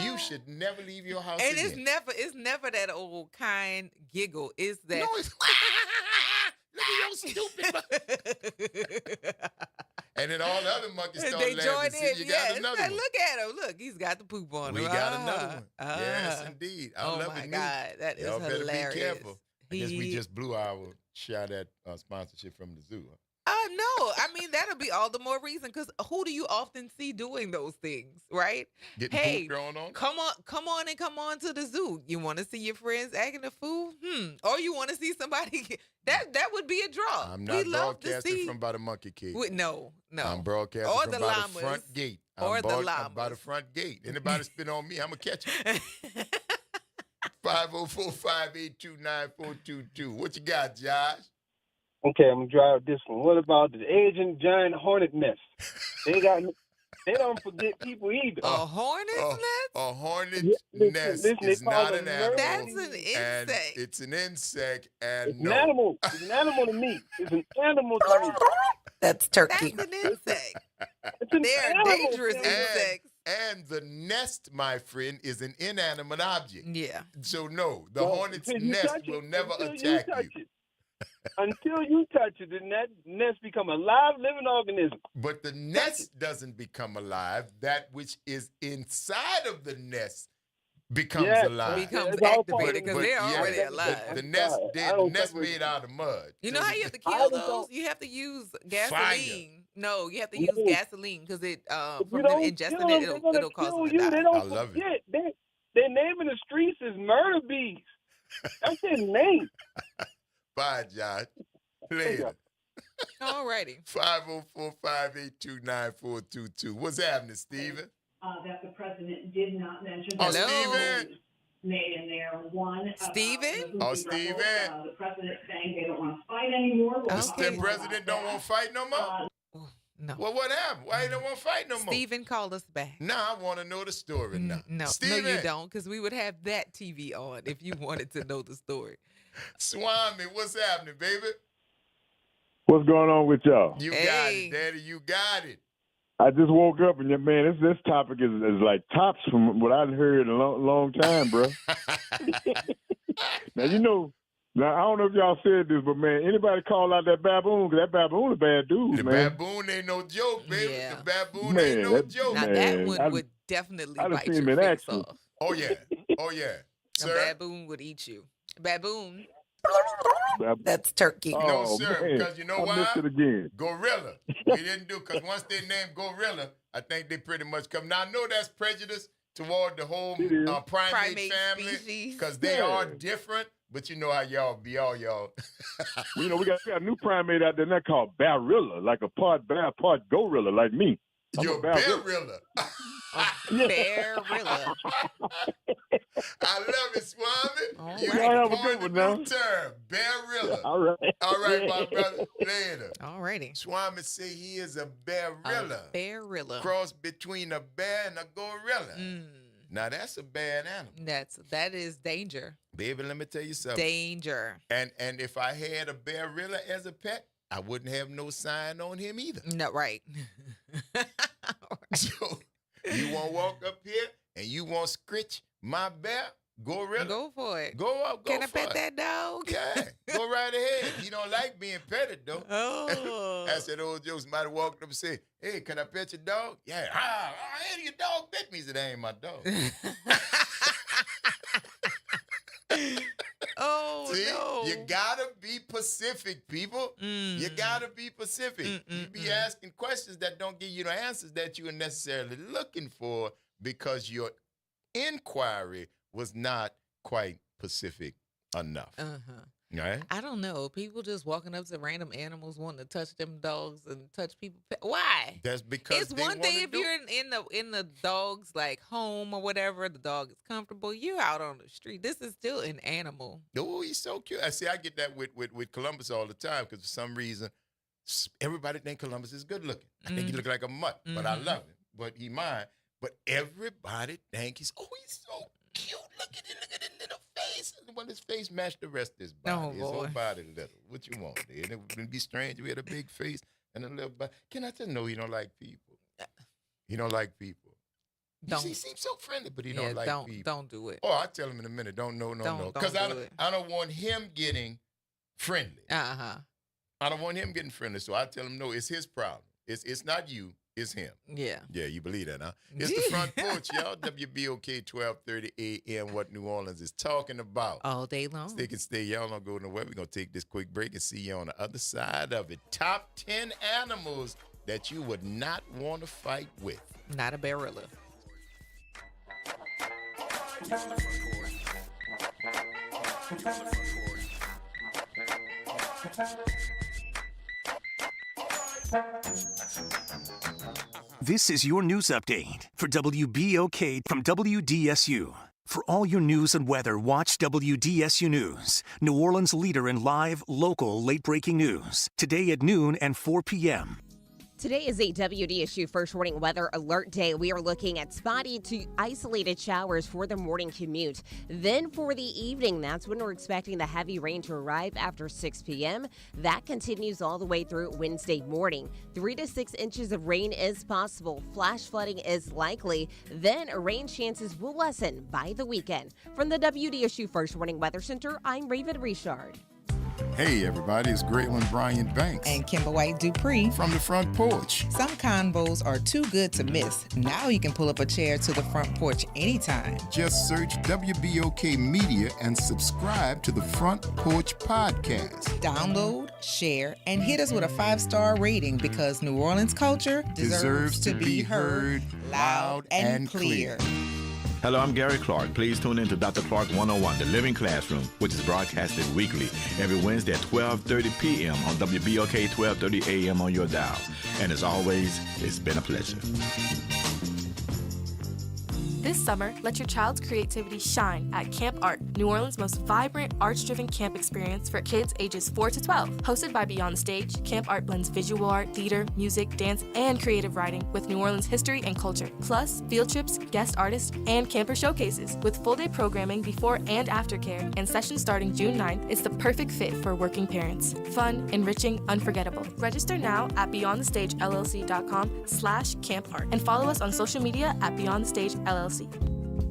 You should never leave your house And again. it's never that old kind giggle. It's that. No, it's look at your stupid. And then all the other monkeys start They laughing. join See, in. you Yeah, got it's another like, one. look at him. Look, he's got the poop on him. We got another one. Yes, Ah. indeed. I Oh love my it. God, that is Y'all better hilarious. be careful. I guess we just blew our shot at sponsorship from the zoo. Huh? No. I mean, that'll be all the more reason because who do you often see doing those things, right? Getting Hey, poop thrown on? come on to the zoo. You want to see your friends acting a fool? Or you want to see somebody that would be a draw. I'm We not love to broadcasting see. from by the monkey cage. No. I'm broadcasting Or from the by llamas. the front gate. Or the I'm llamas. by the front gate. Anybody spit on me, I'm going to catch it. 504-582-9422. What you got, Josh? Okay, I'm gonna drive this one. What about the Asian giant hornet nest? They don't forget people either. A hornet's nest? A hornet's nest listen, is they call not them an animal. That's an And insect. it's an insect, and It's an animal. It's an animal to me. It's an animal to me. That's turkey. That's an insect. They're dangerous insects. And the nest, my friend, is an inanimate object. Yeah. So no, the hornet's nest will never attack you. Until you touch it, then that nest become a live, living organism. But the nest doesn't become alive. That which is inside of the nest becomes alive. Becomes activated because they're already yeah, alive. The nest made out of mud. You know how you have to kill those? You have to use gasoline. No, you have to use gasoline because it from them ingesting it, it'll cause them to die. They don't forget. Their name in the streets is murder bees. That's their name. Bye, Josh. Later. Alrighty. 504-582-9422. What's happening, Stephen? That the president did not mention. Stephen. Made in there. One. Stephen? The president saying they don't want to fight anymore. The president don't want to fight no more? No. Well, what happened? Why he don't want to fight no more? Stephen called us back. Now I want to know the story now. No, Stephen. no, you don't, because we would have that TV on if you wanted to know the story. Swami, what's happening, baby? What's going on with y'all? You got it, Daddy. You got it. I just woke up and man, this topic is like tops from what I've heard in a long time, bro. Now I don't know if y'all said this, but man, anybody call out that baboon? Cause that baboon a bad dude, the man. Baboon ain't no joke, baby. Yeah. The baboon ain't no joke. Now that one would definitely bite your face off. Oh yeah, oh yeah. A baboon would eat you. Baboon. That's turkey. No, sir, because you know why? I missed it again. Gorilla. We didn't do, because once they named Gorilla, I think they pretty much come. Now, I know that's prejudice toward the whole primate family, because they are different, but you know how y'all be, all y'all. We got a new primate out there now called Barilla, like a part bear, part gorilla, like me. You're a Barilla. Barilla. I love it, Swami. You have a coined good the one new term, Barilla. All right. All right, my brother. Later. Alrighty. Swami say he is a Barilla. Barilla. Cross between a bear and a gorilla. Now that's a bad animal. That is danger. Baby, let me tell you something. Danger. And if I had a Barilla as a pet, I wouldn't have no sign on him either. No, right. So you want to walk up here and you want to scritch my bear? Gorilla. Go for it. Go up. Go Can I for pet it. that dog? Yeah. Go right ahead. He don't like being petted though. Oh. That's that old joke. Somebody walked up and said, "Hey, can I pet your dog?" Yeah. Hey, your dog bit me. He said, "That ain't my dog." Oh, see, no. You gotta be Pacific, people. You gotta be Pacific. You be asking questions that don't give you the answers that you are necessarily looking for because your inquiry was not quite Pacific enough. Right? I don't know. People just walking up to random animals wanting to touch them dogs and touch people. Why? That's because it's one thing if you're in the dog's like home or whatever. The dog is comfortable. You're out on the street. This is still an animal. Oh, he's so cute. I see. I get that with Columbus all the time because for some reason everybody think Columbus is good looking. I think he look like a mutt, but I love him. But he mine. But everybody think he's so cute. Look at his little face. When his face matched the rest of his body. His whole body little. What you want? And it would be strange if he had a big face and a little body. Can I tell you, no, he don't like people. He don't like people. He seems so friendly, but he don't like people. Don't do it. Oh, I'll tell him in a minute. No. Because I don't want him getting friendly. I don't want him getting friendly, so I tell him no, it's his problem. It's not you. It's him. Yeah. Yeah, you believe that, huh? It's the Front Porch, y'all. WBOK 1230 AM, what New Orleans is talking about. All day long. Stick and stay. Y'all don't go nowhere. We're going to take this quick break and see you on the other side of it. Top 10 animals that you would not want to fight with. Not a barilla. This is your news update for WBOK from WDSU. For all your news and weather, watch WDSU News, New Orleans' leader in live, local, late-breaking news. Today at noon and 4 p.m. Today is a WDSU First Warning Weather Alert Day. We are looking at spotty to isolated showers for the morning commute. Then for the evening, that's when we're expecting the heavy rain to arrive after 6 p.m. That continues all the way through Wednesday morning. 3 to 6 inches of rain is possible. Flash flooding is likely. Then rain chances will lessen by the weekend. From the WDSU First Warning Weather Center, I'm Raven Richard. Hey everybody, it's Graylin Bryant Banks and Kimber White Dupree from the Front Porch. Some combos are too good to miss. Now you can pull up a chair to the Front Porch anytime. Just search WBOK Media and subscribe to the Front Porch Podcast. Download, share, and hit us with a 5-star rating because New Orleans culture deserves to be heard loud and clear. Hello, I'm Gary Clark. Please tune in to Dr. Clark 101, The Living Classroom, which is broadcasted weekly every Wednesday at 12:30 p.m. on WBOK 1230 AM on your dial. And as always, it's been a pleasure. This summer, let your child's creativity shine at Camp Art, New Orleans' most vibrant, arts-driven camp experience for kids ages 4 to 12. Hosted by Beyond the Stage, Camp Art blends visual art, theater, music, dance, and creative writing with New Orleans history and culture. Plus, field trips, guest artists, and camper showcases. With full-day programming before and after care and sessions starting June 9th, it's the perfect fit for working parents. Fun, enriching, unforgettable. Register now at beyondthestagellc.com/campart and follow us on social media at Beyond the Stage LLC.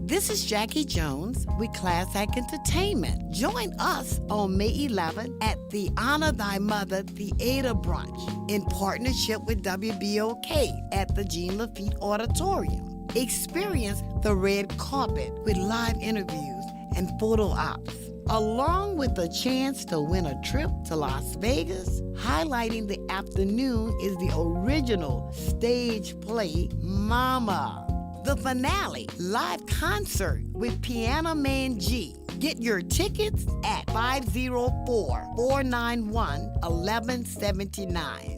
This is Jackie Jones with Class Act Entertainment. Join us on May 11th at the Honor Thy Mother Theater Brunch in partnership with WBOK at the Jean Lafitte Auditorium. Experience the red carpet with live interviews and photo ops, along with a chance to win a trip to Las Vegas. Highlighting the afternoon is the original stage play, Mama. The finale, live concert with Piano Man G. Get your tickets at 504-491-1179.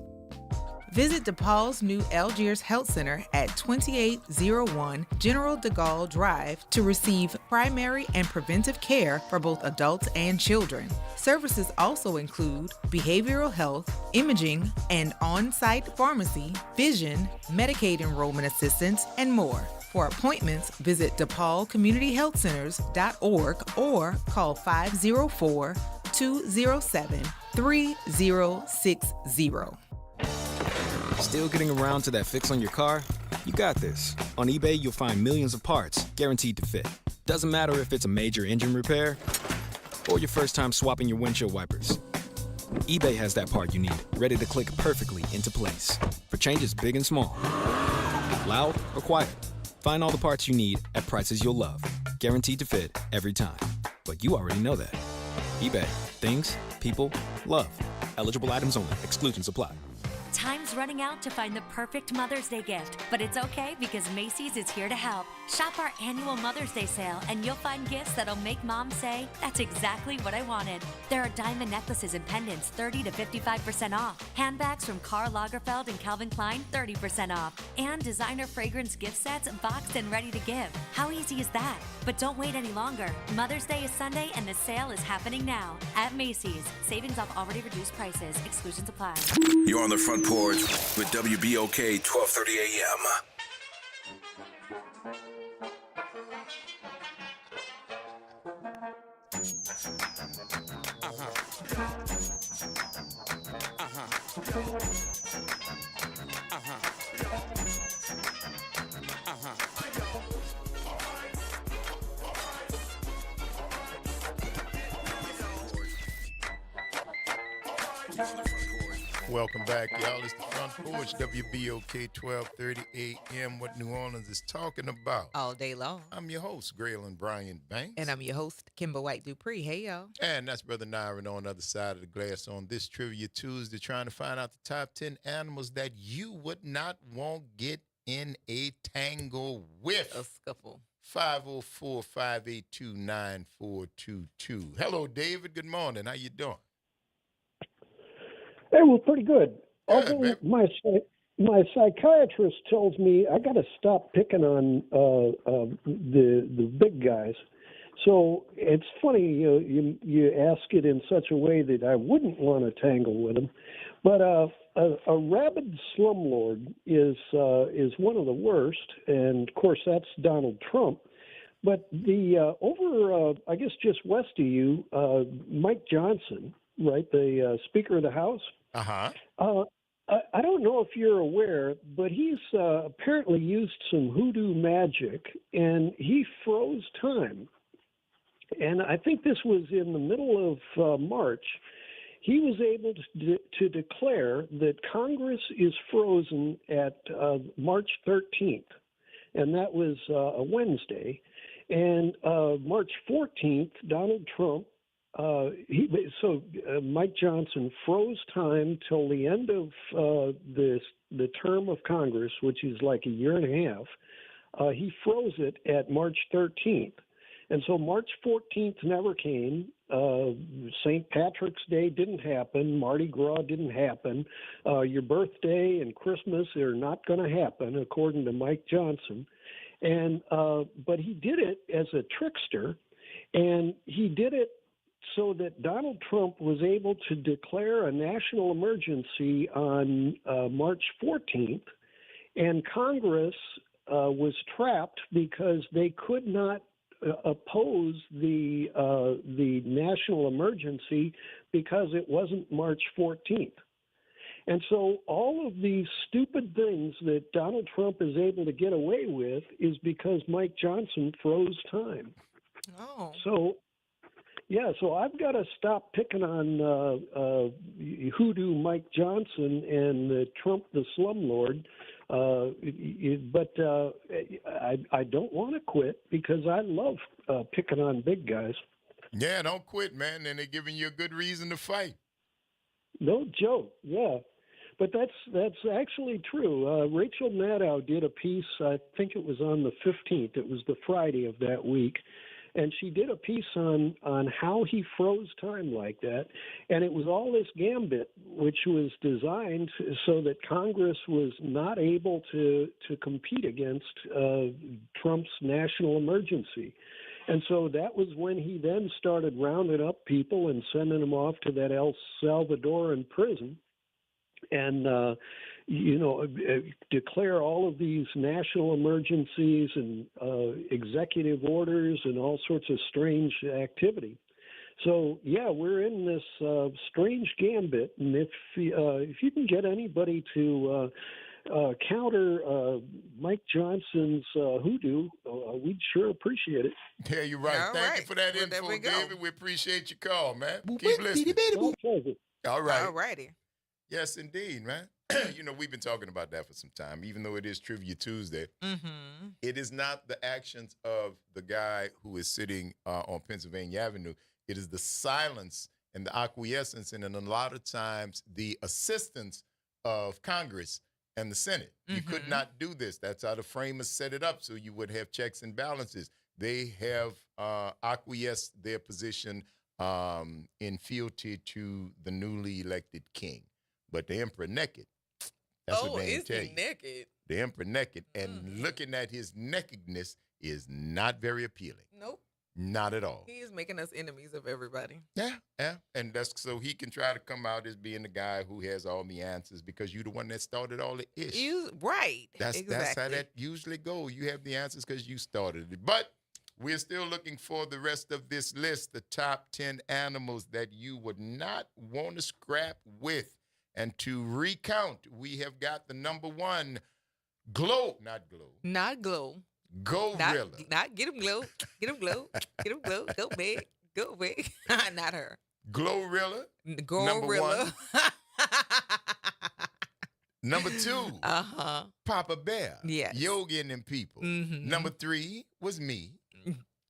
Visit DePaul's new Algiers Health Center at 2801 General de Gaulle Drive to receive primary and preventive care for both adults and children. Services also include behavioral health, imaging, and on-site pharmacy, vision, Medicaid enrollment assistance, and more. For appointments, visit DePaulCommunityHealthCenters.org or call 504-207-3060. Still getting around to that fix on your car? You got this. On eBay, you'll find millions of parts guaranteed to fit. Doesn't matter if it's a major engine repair or your first time swapping your windshield wipers. eBay has that part you need, ready to click perfectly into place for changes big and small. Loud or quiet, find all the parts you need at prices you'll love. Guaranteed to fit every time. But you already know that. eBay. Things, people, love. Eligible items only. Exclusions apply. Time's running out to find the perfect Mother's Day gift, but it's okay because Macy's is here to help. Shop our annual Mother's Day sale and you'll find gifts that'll make mom say, that's exactly what I wanted. There are diamond necklaces and pendants 30 to 55% off. Handbags from Karl Lagerfeld and Calvin Klein 30% off. And designer fragrance gift sets boxed and ready to give. How easy is that? But don't wait any longer. Mother's Day is Sunday and the sale is happening now at Macy's. Savings off already reduced prices. Exclusions apply. You're on the Front Porch with WBOK 1230 AM. Welcome back, y'all. It's the Front Porch, WBOK 1230 AM, what New Orleans is talking about. All day long. I'm your host, Graylin Brian Banks. And I'm your host, Kimber White Dupree. Hey, y'all. And that's Brother Nyron on the other side of the glass on this Trivia Tuesday, trying to find out the top 10 animals that you would not want get in a tangle with. A scuffle. 504-582-9422. Hello, David. Good morning. How you doing? Hey, well, pretty good. Good, Although my psychiatrist tells me I got to stop picking on the big guys. So it's funny you ask it in such a way that I wouldn't want to tangle with them, but a rabid slumlord is one of the worst, and of course that's Donald Trump. But the over I guess just west of you, Mike Johnson, right, the Speaker of the House. Uh-huh. I don't know if you're aware, but he's apparently used some hoodoo magic, and he froze time. And I think this was in the middle of March. He was able to declare that Congress is frozen at March 13th, and that was a Wednesday. And March 14th, Donald Trump, Mike Johnson froze time till the end of the term of Congress, which is like a year and a half. He froze it at March 13th. And so March 14th never came. St. Patrick's Day didn't happen. Mardi Gras didn't happen. Your birthday and Christmas are not going to happen, according to Mike Johnson. And but he did it as a trickster, and he did it so that Donald Trump was able to declare a national emergency on March 14th, and Congress was trapped because they could not oppose the national emergency because it wasn't March 14th. And so all of these stupid things that Donald Trump is able to get away with is because Mike Johnson froze time. Oh. So, yeah, so I've got to stop picking on hoodoo Mike Johnson and Trump the slumlord. But I don't want to quit because I love picking on big guys. Yeah, don't quit, man. And they're giving you a good reason to fight. No joke, yeah. But that's actually true. Rachel Maddow did a piece, I think it was on the 15th. It was the Friday of that week. And she did a piece on how he froze time like that. And it was all this gambit, which was designed so that Congress was not able to compete against Trump's national emergency. And so that was when he then started rounding up people and sending them off to that El Salvadoran prison and, declare all of these national emergencies and executive orders and all sorts of strange activity. So, yeah, we're in this strange gambit. And if you can get anybody to counter Mike Johnson's hoodoo, we'd sure appreciate it. Yeah, you're right. Thank you for that info, David. We appreciate your call, man. Keep listening. All right. All righty. Yes, indeed, man. We've been talking about that for some time, even though it is Trivia Tuesday. Mm-hmm. It is not the actions of the guy who is sitting on Pennsylvania Avenue. It is the silence and the acquiescence and a lot of times the assistance of Congress and the Senate. You could not do this. That's how the framers set it up, so you would have checks and balances. They have acquiesced their position in fealty to the newly elected king. But the emperor naked. That's what they tell you. Naked? The emperor naked. And looking at his nakedness is not very appealing. Nope. Not at all. He is making us enemies of everybody. Yeah. And that's so he can try to come out as being the guy who has all the answers because you're the one that started all the ish. Right. That's how that usually goes. You have the answers because you started it. But we're still looking for the rest of this list, the top 10 animals that you would not want to scrap with. And to recount, we have got the number one, Gorilla. Not get him glow. Get him glow. Get him glow. Go big. Go big. Not her. Glorilla. Gorilla. Number 2, Papa Bear. Yes. Yogi and them people. Number 3 was me.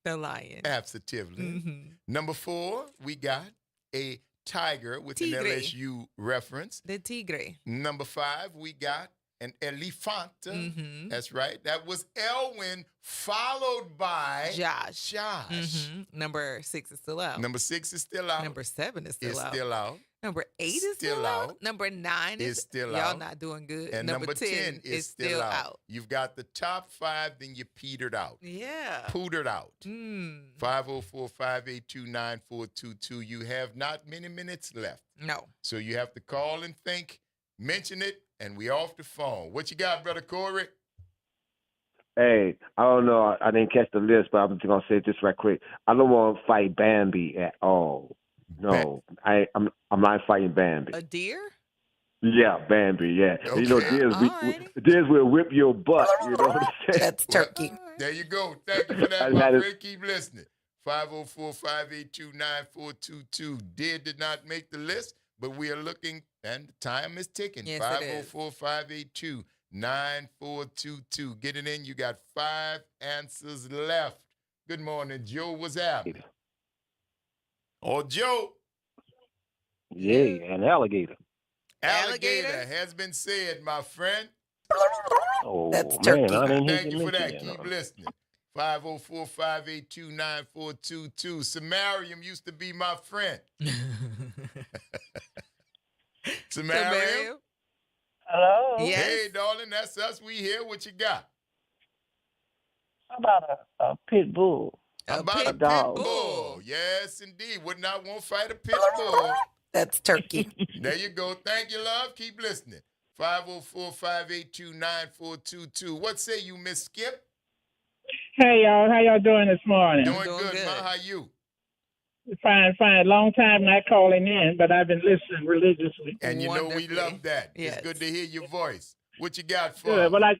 The lion. Absolutely. Number 4, we got a tiger with an Tigre. LSU reference. The tigre. Number 5, we got an elefante. That's right. That was Elwin, followed by Josh. Number 6 is still out. Number 6 is still out. Number 7 is still It's out. still out. Number 8 is still out. Number 9 is still out. Y'all not doing good. And number 10 is still out. You've got the top 5, then you petered out. Yeah. Pootered out. 504-582-9422. You have not many minutes left. No. So you have to call and think, mention it, and we off the phone. What you got, Brother Corey? Hey, I don't know. I didn't catch the list, but I'm just gonna say this right quick. I don't want to fight Bambi at all. No, I'm not fighting Bambi. A deer? Yeah, Bambi. Yeah, Okay. you know, deers will whip your butt. You know what I'm saying? That's turkey. There you go. Thank you for that, my friend. Keep listening. 504-582-9422. Deer did not make the list, but we are looking, and the time is ticking. Yes, 504-582-9422. Get it in. You got 5 answers left. Good morning, Joe. What's happening? Oh, Joe. Yeah, an alligator. Alligator has been said, my friend. Oh, That's man, turkey. I didn't hear Thank you for mention that. Keep listening. 504-582-9422. Samarium used to be my friend. Samarium? Hello? Yes. Hey, darling, that's us. We here. What you got? How about a pit bull? About a pit bull. Yes, indeed. Would not want to fight a pit bull. That's turkey. There you go. Thank you, love. Keep listening. 504-582-9422. What say you, Miss Skip? Hey, y'all. How y'all doing this morning? Doing good, ma. How you? Fine, fine. Long time not calling in, but I've been listening religiously. And you know we love that. It's good to hear your voice. What you got for Good. us? Well, I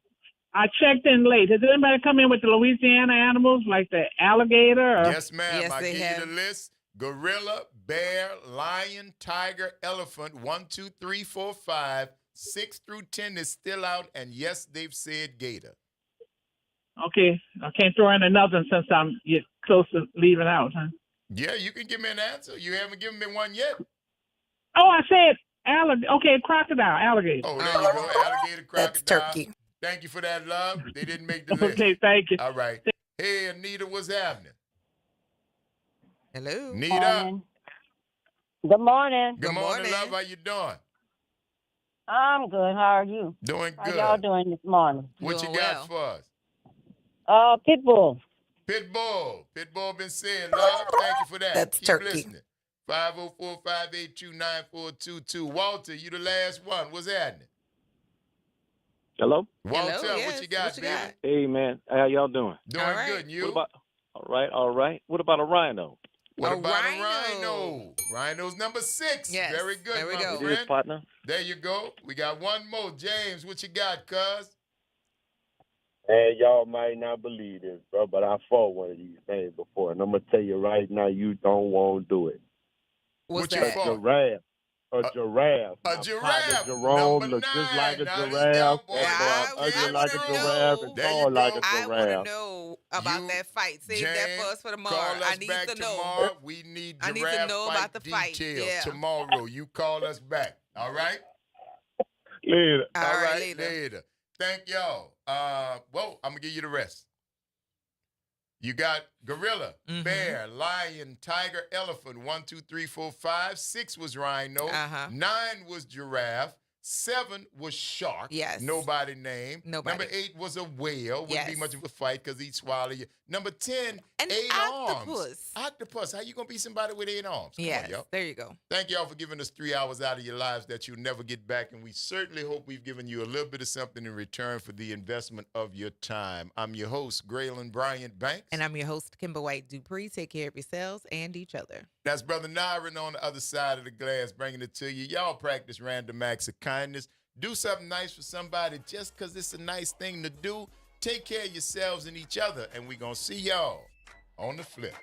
checked in late. Has anybody come in with the Louisiana animals like the alligator? Or? Yes, ma'am. I give you the list. Gorilla, bear, lion, tiger, elephant. 1, 2, 3, 4, 5. 6 through 10 is still out. And yes, they've said gator. Okay. I can't throw in another one since I'm close to leaving out, huh? Yeah, you can give me an answer. You haven't given me one yet. Oh, I said alligator. Okay, crocodile, alligator. Oh, there you go. Alligator, crocodile. That's turkey. Thank you for that, love. They didn't make the list. Okay, thank you. All right. Hey, Anita, what's happening? Hello. Anita. Good morning. Good morning, love. How you doing? I'm good. How are you? Doing How good. y'all doing this morning? What you got for us? Pit bull. Pit bull. Pit bull been said, love. Thank you for that. That's Keep turkey. listening. 504-582-9422. Walter, you the last one. What's happening? Hello? Walter, Hello, what you got, baby? Hey, man. How y'all doing? Doing All right. good. And you? All right. What about a rhino? What A about rhino. a rhino? Rhino's number 6. Yes. Very good, There we my go. It is, friend. partner. There you go. We got one more. James, what you got, cuz? And y'all might not believe this, bro, but I fought one of these things before, and I'm gonna tell you right now, you don't want to do it. What's What that? you fought? A giraffe. A My giraffe. partner Jerome Number look just like a 9. Now these giraffe. cowboys That's why I'm I ugly wanna like a know. giraffe and There you tall like go. a I want to giraffe. know about You, that fight. Save that James, for us for tomorrow. Call us I need back to know. tomorrow. We need I need to giraffe know fight about the fight. details Yeah. tomorrow. You call us back. All right? Later. All All right, right, later. Thank y'all. Well, I'm gonna give you the rest. You got gorilla, bear, lion, tiger, elephant. 1, 2, 3, 4, 5. 6 was rhino. 9 was giraffe. 7 was shark. Yes. Nobody named. Nobody. Number 8 was a whale. Wouldn't be Yes. much of a fight because he'd swallow you. Number 10, An 8 octopus. arms. Octopus. How you gonna be somebody with 8 arms? Come Yes. on, y'all. There you go. Thank y'all for giving us 3 hours out of your lives that you'll never get back. And we certainly hope we've given you a little bit of something in return for the investment of your time. I'm your host, Graylin Bryant Banks. And I'm your host, Kimber White Dupree. Take care of yourselves and each other. That's Brother Nyron on the other side of the glass bringing it to you. Y'all practice random acts of kindness. Do something nice for somebody just because it's a nice thing to do. Take care of yourselves and each other. And we're going to see y'all on the flip.